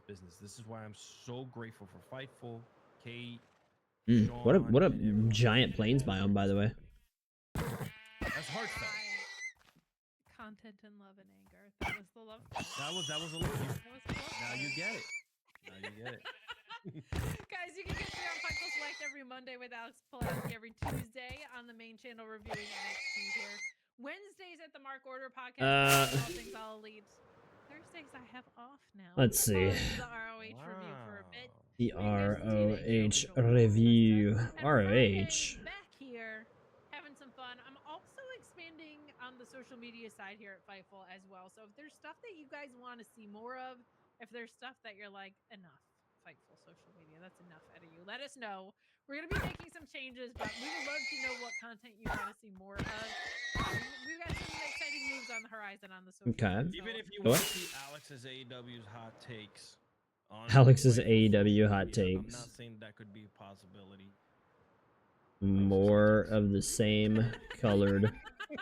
business. This is why I'm so grateful for Fightful, Kate, Sean, what a giant plains biome, by the way. That's heartfelt. Content and love and anger. That was the love. That was a love. Now you get it. Now you get it. Guys, you can catch me on Fightful Select every Monday with Alex Pulaski, every Tuesday on the main channel reviewing NXT here. Wednesdays at the Mark Order podcast, all things all elite. Thursdays I have off now. Let's see. The ROH review for a bit. The Maybe there's a TNA show ROH with Joel review. Preston. And Friday, ROH. back here, having some fun. I'm also expanding on the social media side here at Fightful as well. So if there's stuff that you guys want to see more of, if there's stuff that you're like, enough, Fightful social media, that's enough out of you, let us know. We're going to be making some changes, but we would love to know what content you want to see more of. We've got some exciting moves on the horizon on the social Okay. media, so Even if you What? want to see Alex's AEW's hot takes. On Alex's Fightful social AEW hot media, I'm takes. not saying that could be a possibility. More of the same colored Let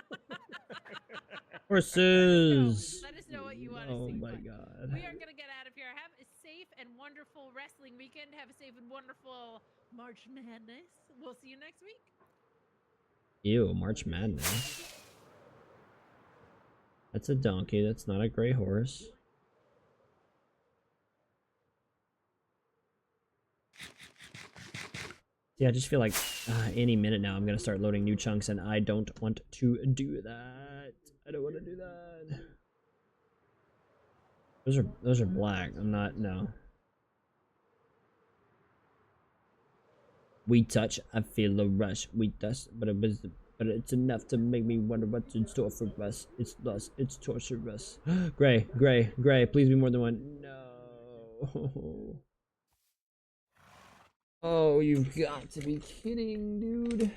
horses. us know what you want to Oh see. my but god. we are going to get out of here. Have a safe and wonderful wrestling weekend. Have a safe and wonderful March Madness. We'll see you next week. Ew, March Madness. That's a donkey, that's not a gray horse. Yeah, I just feel like any minute now I'm gonna start loading new chunks, and I don't want to do that. I don't want to do that. Those are black. I'm not, no. We touch, I feel a rush. We dust, but it's enough to make me wonder what's in store for us. It's lust, it's torturous. Gray, gray, gray. Please be more than one. No. Oh, you've got to be kidding, dude.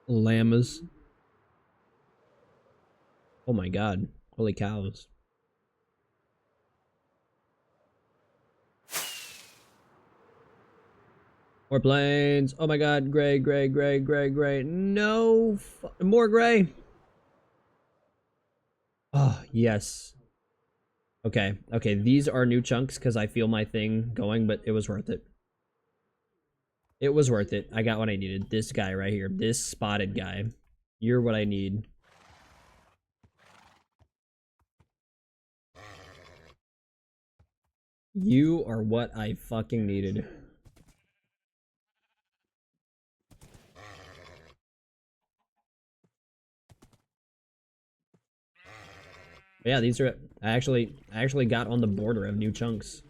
Llamas. Oh my god. Holy cows. More planes. Oh my god. Gray, gray, gray, gray, gray. No. More gray. Oh, yes. Okay. Okay. These are new chunks because I feel my thing going, but it was worth it. It was worth it. I got what I needed. This guy right here. This spotted guy. You're what I need. You are what I fucking needed. Yeah, these are. I actually got on the border of new chunks.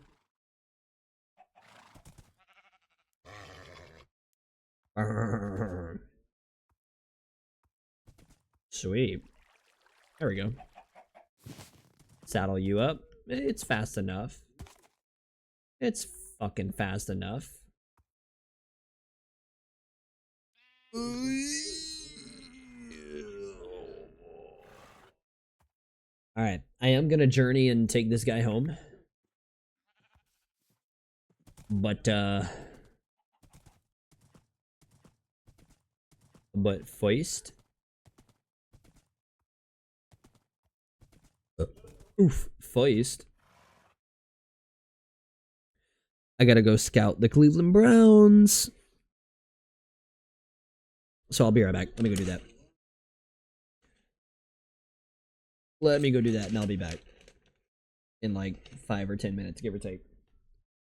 Sweet. There we go. Saddle you up. It's fast enough. It's fucking fast enough. Alright, I am gonna journey and take this guy home. But Feist. Oof, Feist. I gotta go scout the Cleveland Browns. So I'll be right back. Let me go do that. Let me go do that and I'll be back. In like 5 or 10 minutes, give or take.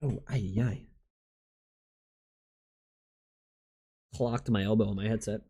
Oh, aye, aye. clocked my elbow on my headset.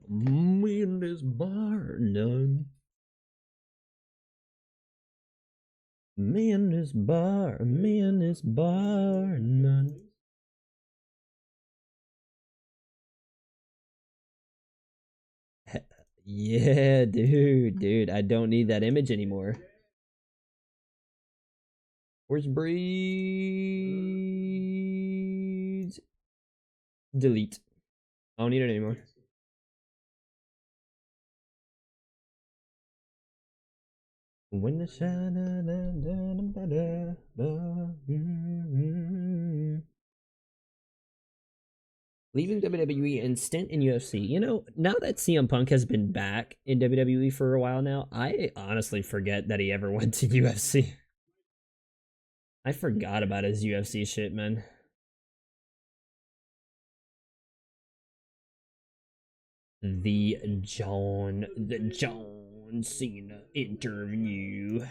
Me in this bar, none. Me in this bar, none. Yeah, dude, I don't need that image anymore. Where's breeds? Delete. I don't need it anymore. When the leaving WWE and stint in UFC. You know, now that CM Punk has been back in WWE for a while now, I honestly forget that he ever went to UFC. I forgot about his UFC shit, man. The John Cena interview.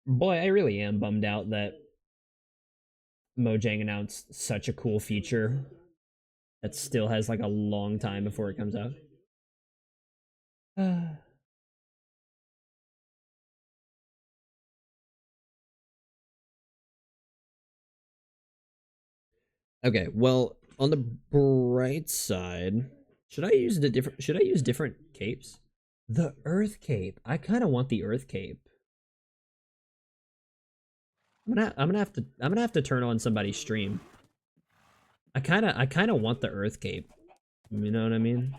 Boy, I really am bummed out that Mojang announced such a cool feature that still has like a long time before it comes out. Okay, well, on the bright side, should I use different capes? The Earth Cape. I kind of want the Earth Cape. I'm gonna have to turn on somebody's stream. I kind of want the Earth Cape. You know what I mean?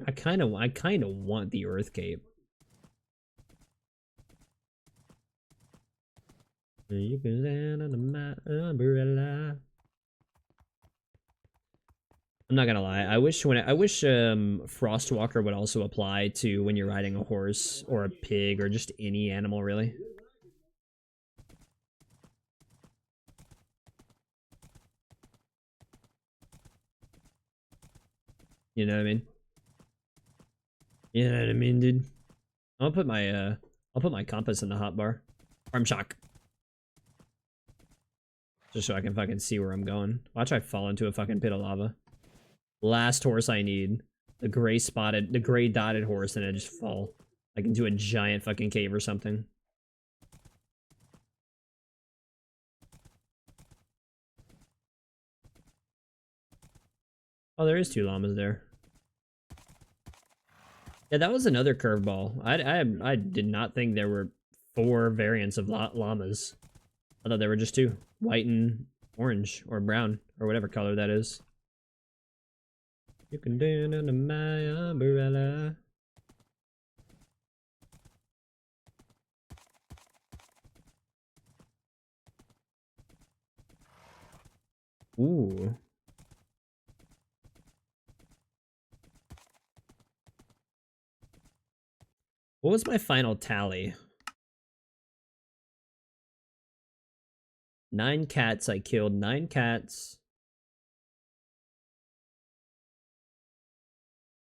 I kind of want the Earth Cape. You can stand under my umbrella. I'm not gonna lie. I wish Frostwalker would also apply to when you're riding a horse or a pig or just any animal, really. You know what I mean? You know what I mean, dude? I'll put my compass in the hotbar. Arm shock. Just so I can fucking see where I'm going. Watch I fall into a fucking pit of lava. Last horse I need. The gray dotted horse, and I just fall. Like into a giant fucking cave or something. Oh, there is 2 llamas there. Yeah, that was another curveball. I did not think there were 4 variants of llamas. I thought there were just 2. White and orange, or brown, or whatever color that is. You can stand under my umbrella. Ooh. What was my final tally? 9 cats. I killed 9 cats.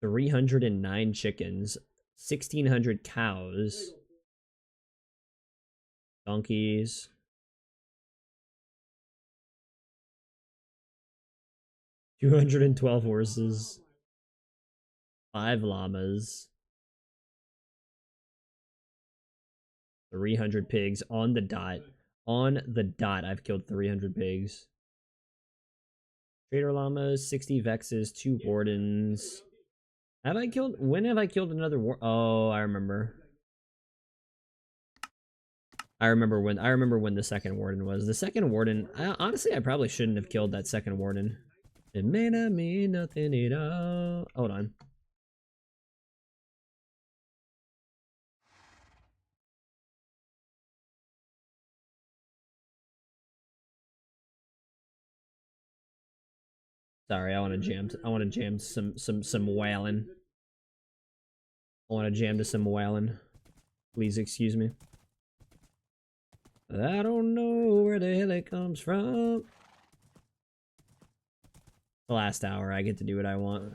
309 chickens. 1,600 cows. Donkeys. 212 horses. 5 llamas. 300 pigs on the dot. On the dot, I've killed 300 pigs. Trader llamas, 60 vexes, 2 wardens. Have I killed? When have I killed another war? Oh, I remember. I remember when the second warden was. The second warden, honestly, I probably shouldn't have killed that second warden. It may not mean nothing at all. Hold on. Sorry, I want to jam some wailing. I want to jam to some wailing. Please excuse me. I don't know where the hell it comes from. The last hour, I get to do what I want.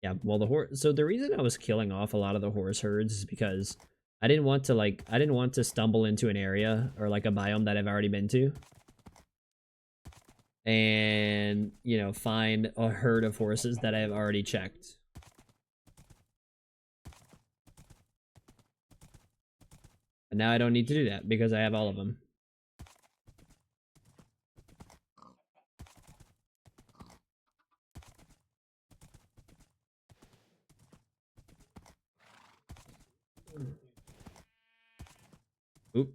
Yeah, well, so the reason I was killing off a lot of the horse herds is because I didn't want to stumble into an area or like a biome that I've already been to. And, you know, find a herd of horses that I've already checked. And now I don't need to do that because I have all of them. Oop.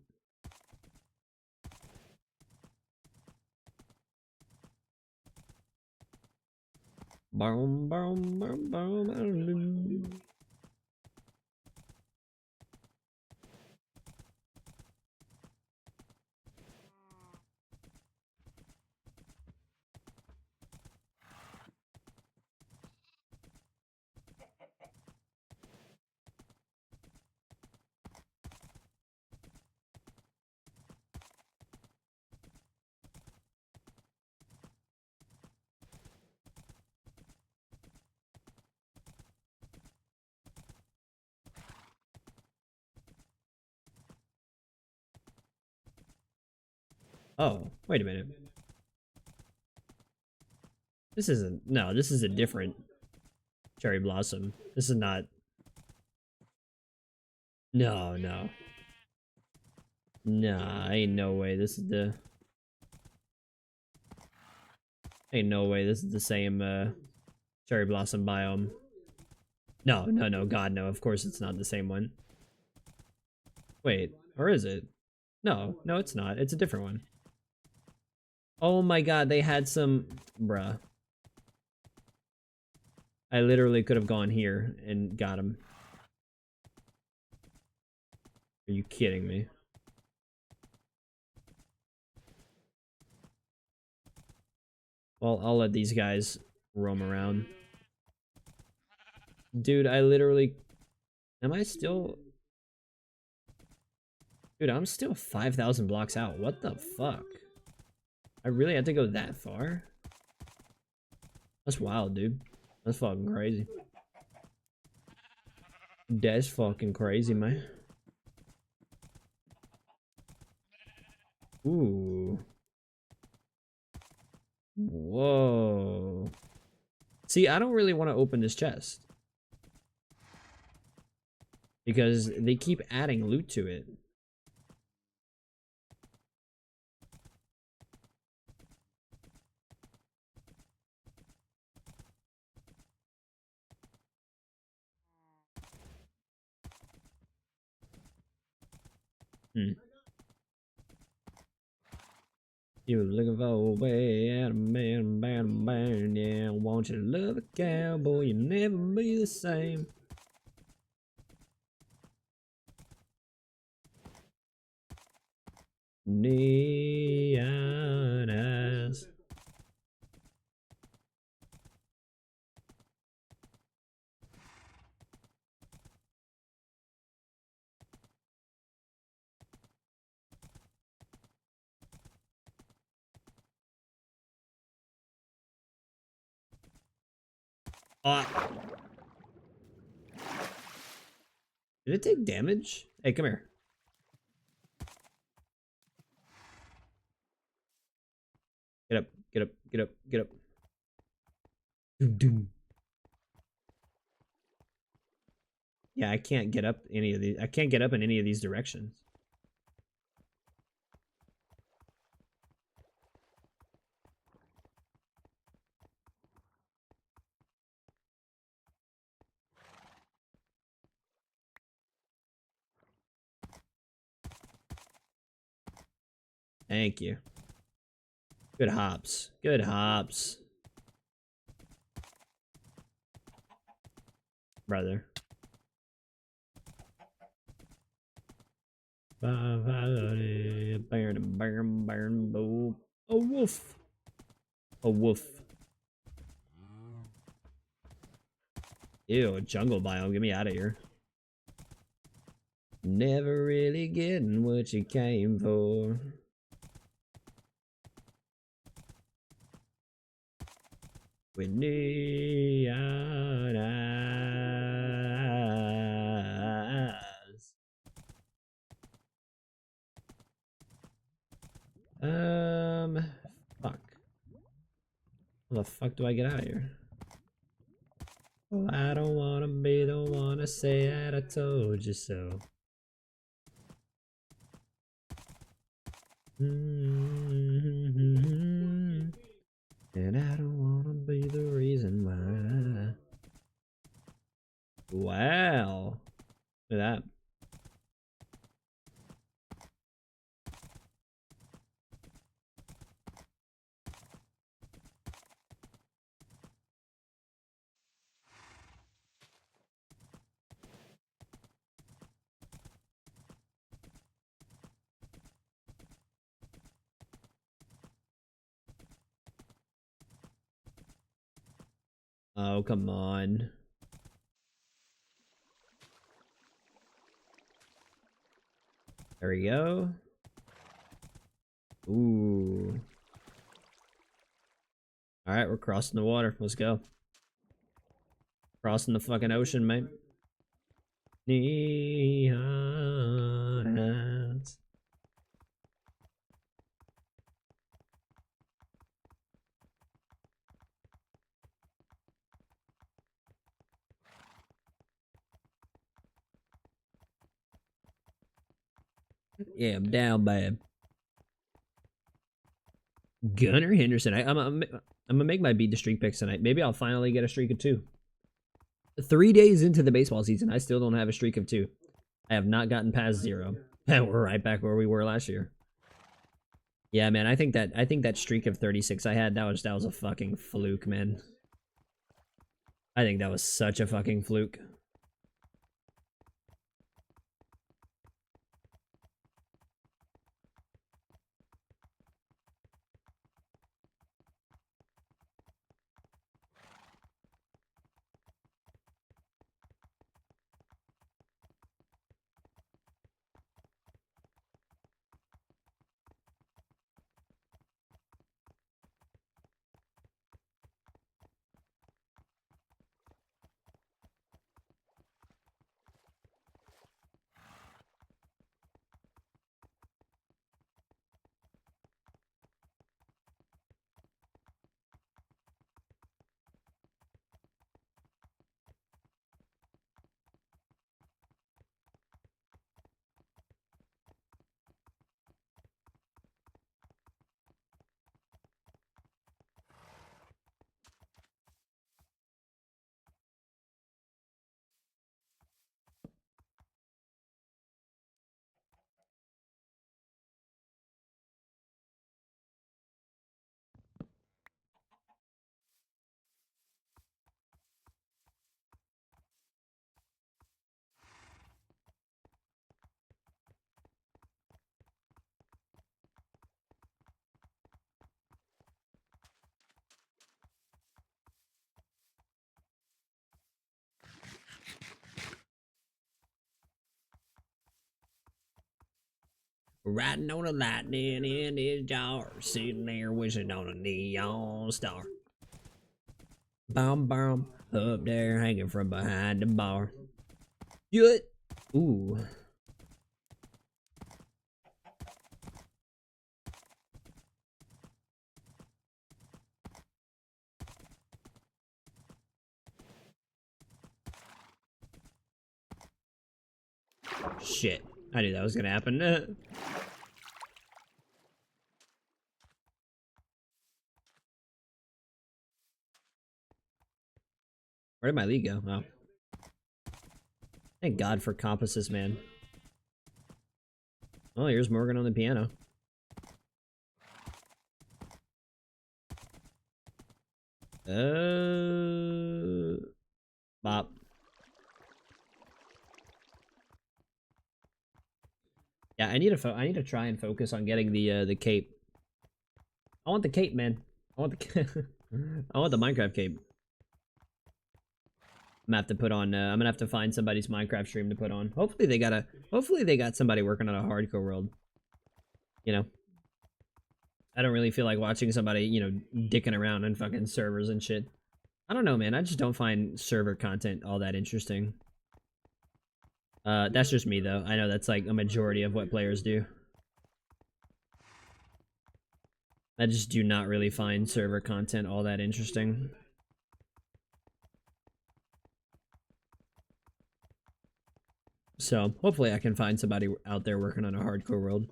Boom, boom, boom, boom. Oh, wait a minute. This isn't... No, this is a different cherry blossom. This is not... No, no. Nah, ain't no way this is the... Ain't no way this is the same, cherry blossom biome. No, no, no, God, no. Of course it's not the same one. Wait, or is it? No, no, it's not. It's a different one. Oh my God, they had some... Bruh. I literally could have gone here and got him. Are you kidding me? Well, I'll let these guys roam around. Dude, I literally... Am I still... Dude, I'm still 5,000 blocks out. What the fuck? I really had to go that far? That's wild, dude. That's fucking crazy. That's fucking crazy, man. Ooh. Whoa. See, I don't really want to open this chest. Because they keep adding loot to it. Hmm. You looking for a way out of man, bam, bam, yeah. I want you to love a cowboy, you'll never be the same. Neon eyes. Ah. Did it take damage? Hey, come here. Get up, get up, get up, get up. Doom, doom. Yeah, I can't get up any of these. I can't get up in any of these directions. Thank you. Good hops. Good hops. Brother. A wolf. A wolf. Ew, a jungle biome. Get me out of here. Never really getting what you came for. With neon eyes. Fuck. How the fuck do I get out of here? Oh, I don't wanna be the one to say that I told you so. And I don't wanna be the reason why. Wow. Look at that. Oh, come on. There we go. Ooh. Alright, we're crossing the water. Let's go. Crossing the fucking ocean, mate. Neon eyes. Yeah, I'm down bad. Gunnar Henderson. I'm gonna make my beat the streak picks tonight. Maybe I'll finally get a streak of 2. 3 days into the baseball season, I still don't have a streak of 2. I have not gotten past 0. And we're right back where we were last year. Yeah, man, I think that streak of 36 I had, that was a fucking fluke, man. I think that was such a fucking fluke. Riding on a lightning in his jar, sitting there wishing on a neon star. Bomb bomb, up there hanging from behind the bar. Yut. Ooh. Shit. I knew that was gonna happen. Where did my lead go? Oh. Thank God for compasses, man. Oh, here's Morgan on the piano. Bop. Yeah, I need to try and focus on getting the cape. I want the cape, man. I want the I want the Minecraft cape. I'm gonna have to put on. I'm gonna have to find somebody's Minecraft stream to put on. Hopefully they got somebody working on a hardcore world. You know, I don't really feel like watching somebody, you know, dicking around on fucking servers and shit. I don't know, man. I just don't find server content all that interesting. That's just me though. I know that's like a majority of what players do. I just do not really find server content all that interesting. So hopefully I can find somebody out there working on a hardcore world.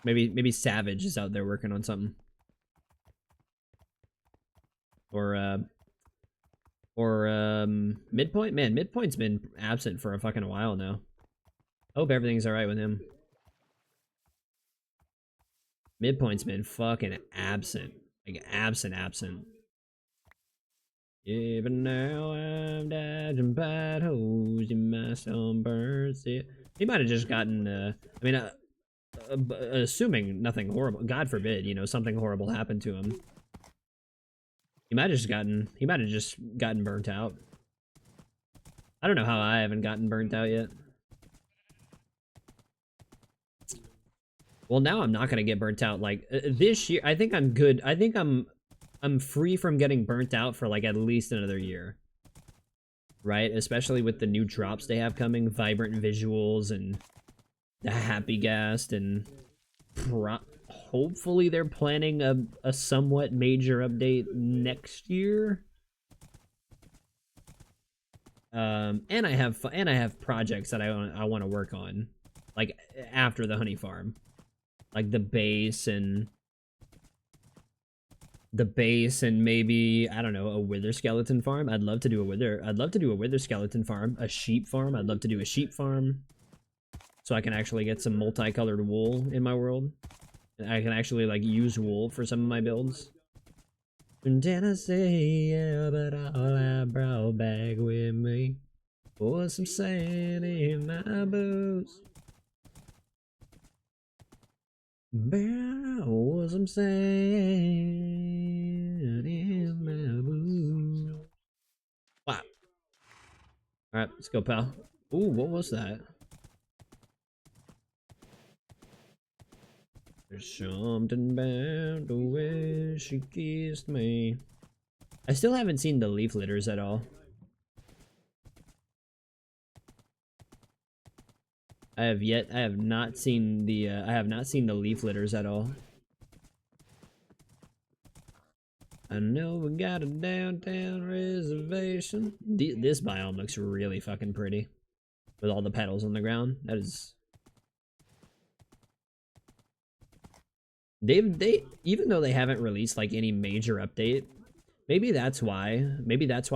Maybe Savage is out there working on something. Or Midpoint? Man, Midpoint's been absent for a fucking while now. Hope everything's alright with him. Midpoint's been fucking absent. Like, absent. Even now I'm dodging potholes in my sunburns. Yeah. He might have just gotten, I mean, assuming nothing horrible, God forbid, you know, something horrible happened to him. He might have just gotten burnt out. I don't know how I haven't gotten burnt out yet. Well, now I'm not gonna get burnt out. Like, this year, I think I'm good. I think I'm free from getting burnt out for, like, at least another year. Right? Especially with the new drops they have coming. Vibrant Visuals and the Happy Gast and... hopefully they're planning a somewhat major update next year. And I have projects that I want to work on, like after the honey farm, like the base and maybe, I don't know, a wither skeleton farm. I'd love to do a wither skeleton farm, a sheep farm. I'd love to do a sheep farm, so I can actually get some multicolored wool in my world. I can actually, like, use wool for some of my builds. In Tennessee, yeah, but all I brought back with me was some sand in my boots. There was some sand in my boots. Wow. Alright, let's go, pal. Ooh, what was that? There's something about the way she kissed me. I still haven't seen the leaf litters at all. I have not seen the leaf litters at all. I know we got a downtown reservation. This biome looks really fucking pretty. With all the petals on the ground. That is... They even though they haven't released, like, any major update, maybe that's why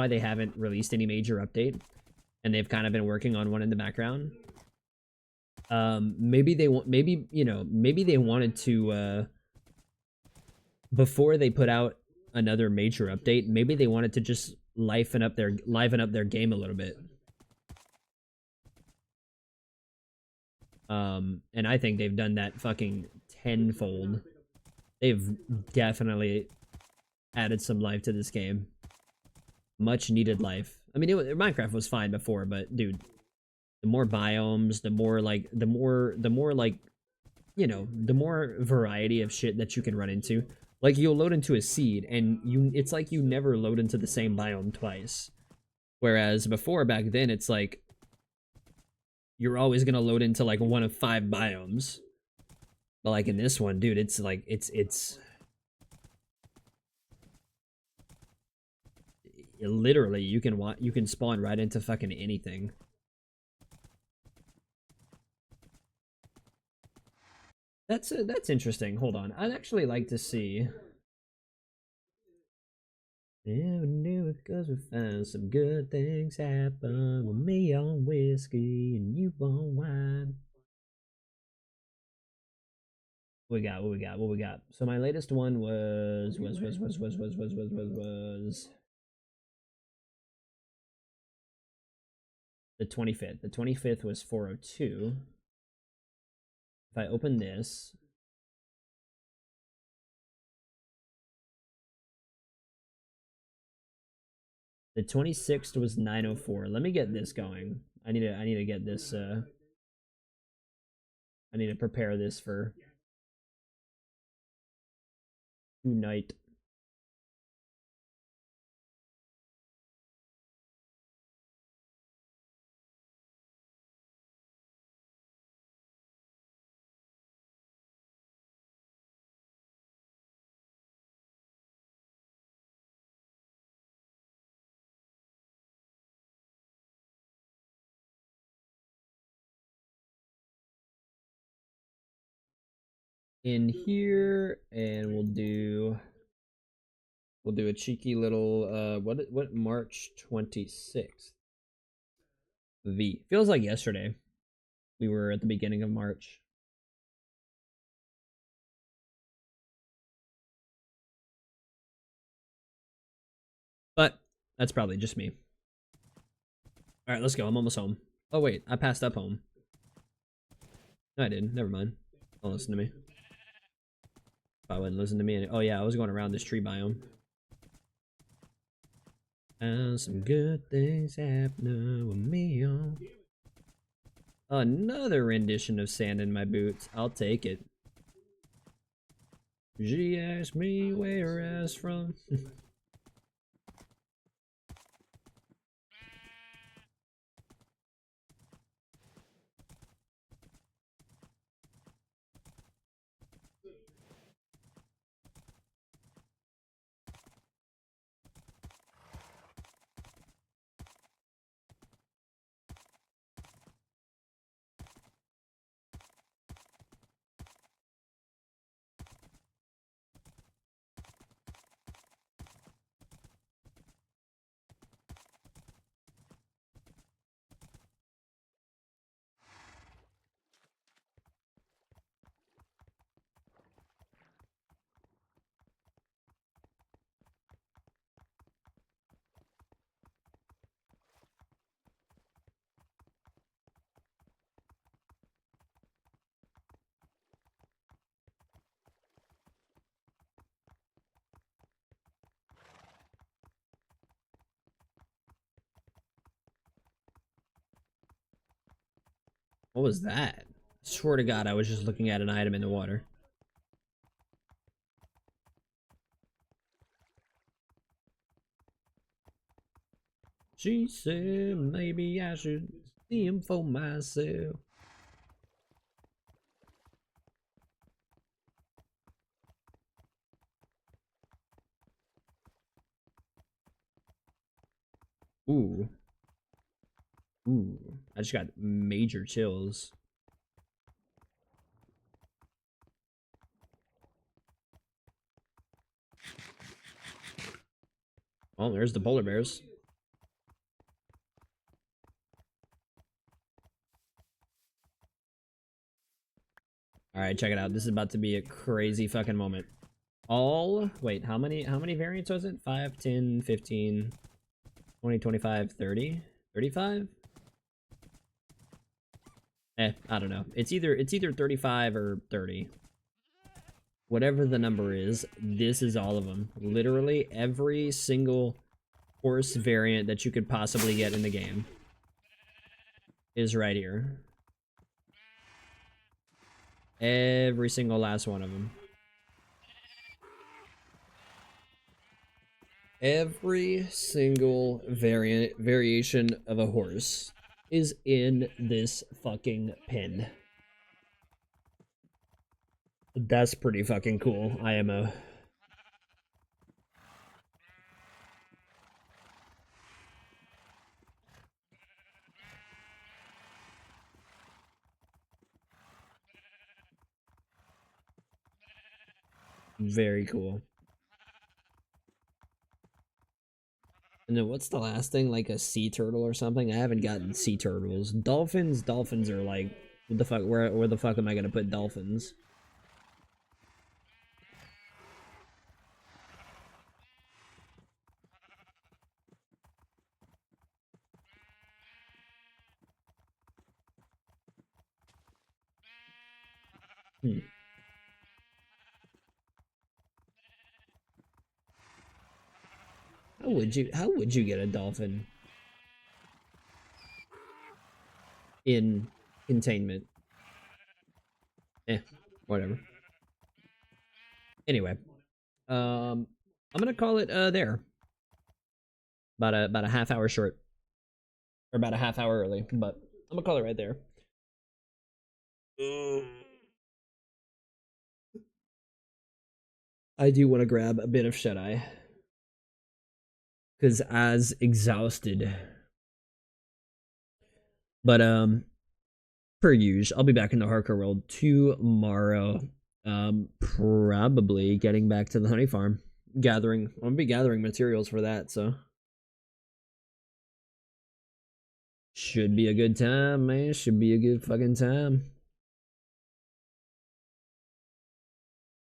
they haven't released any major update, and they've kind of been working on one in the background. Maybe they wanted to, before they put out another major update, maybe they wanted to just liven up their game a little bit. And I think they've done that fucking tenfold. They've definitely added some life to this game. Much needed life. I mean, Minecraft was fine before, but dude, the more biomes, the more variety of shit that you can run into. Like, you'll load into a seed, and it's like you never load into the same biome twice. Whereas before, back then, it's like you're always gonna load into, like, one of 5 biomes. But, like, in this one, dude, it's like, it's literally, you can spawn right into fucking anything. That's interesting. Hold on. I'd actually like to see. Yeah, we knew it because we found some good things happen with me on whiskey and you on wine. What we got? So my latest one was the 25th. The 25th was 402. If I open this, the 26th was 904. Let me get this going. I need to get this. I need to prepare this for tonight. in here, and we'll do a cheeky little what March 26th. V. Feels like yesterday. We were at the beginning of March. But that's probably just me. Alright, let's go. I'm almost home. Oh wait, I passed up home. No, I didn't. Never mind. Don't listen to me. If I wouldn't listen to me. Oh yeah, I was going around this tree biome. And some good things happening with me. Another rendition of Sand in My Boots. I'll take it. She asked me where I was from. What was that? Swear to God, I was just looking at an item in the water. She said maybe I should see him for myself. Ooh. Ooh. I just got major chills. Oh, there's the polar bears. Alright, check it out. This is about to be a crazy fucking moment. Wait, how many variants was it? 5, 10, 15, 20, 25, 30? 35? I don't know. It's either 35 or 30. Whatever the number is, this is all of them. Literally every single horse variant that you could possibly get in the game is right here. Every single last one of them. Every single variation of a horse is in this fucking pin. That's pretty fucking cool, IMO. Very cool. And then what's the last thing? Like a sea turtle or something? I haven't gotten sea turtles. Dolphins are like, what the fuck? Where the fuck am I gonna put dolphins? How would you get a dolphin in containment? Whatever. Anyway, I'm gonna call it there. About a half hour short, or about a half hour early, but I'm gonna call it right there. I do want to grab a bit of shut eye, because as exhausted. But per usual, I'll be back in the hardcore world tomorrow. Probably getting back to the honey farm. I'm gonna be gathering materials for that, so. Should be a good time, man. Should be a good fucking time.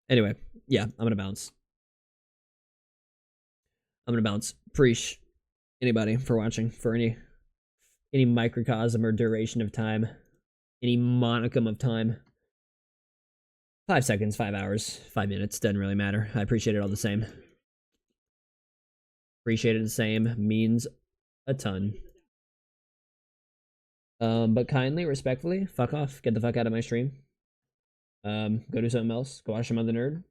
Anyway, yeah, I'm gonna bounce. Preach anybody for watching for any microcosm or duration of time, any monicum of time. 5 seconds, 5 hours, 5 minutes, doesn't really matter. I appreciate it all the same. Appreciate it the same means a ton. But kindly, respectfully, fuck off. Get the fuck out of my stream. Go do something else. Go watch some other nerd.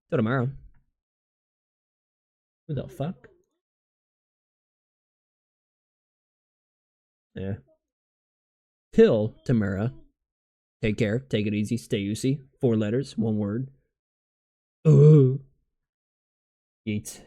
Till tomorrow. Who the fuck? Yeah. Till tomorrow. Take care. Take it easy. Stay easy. 4 letters. 1 word. Yeet.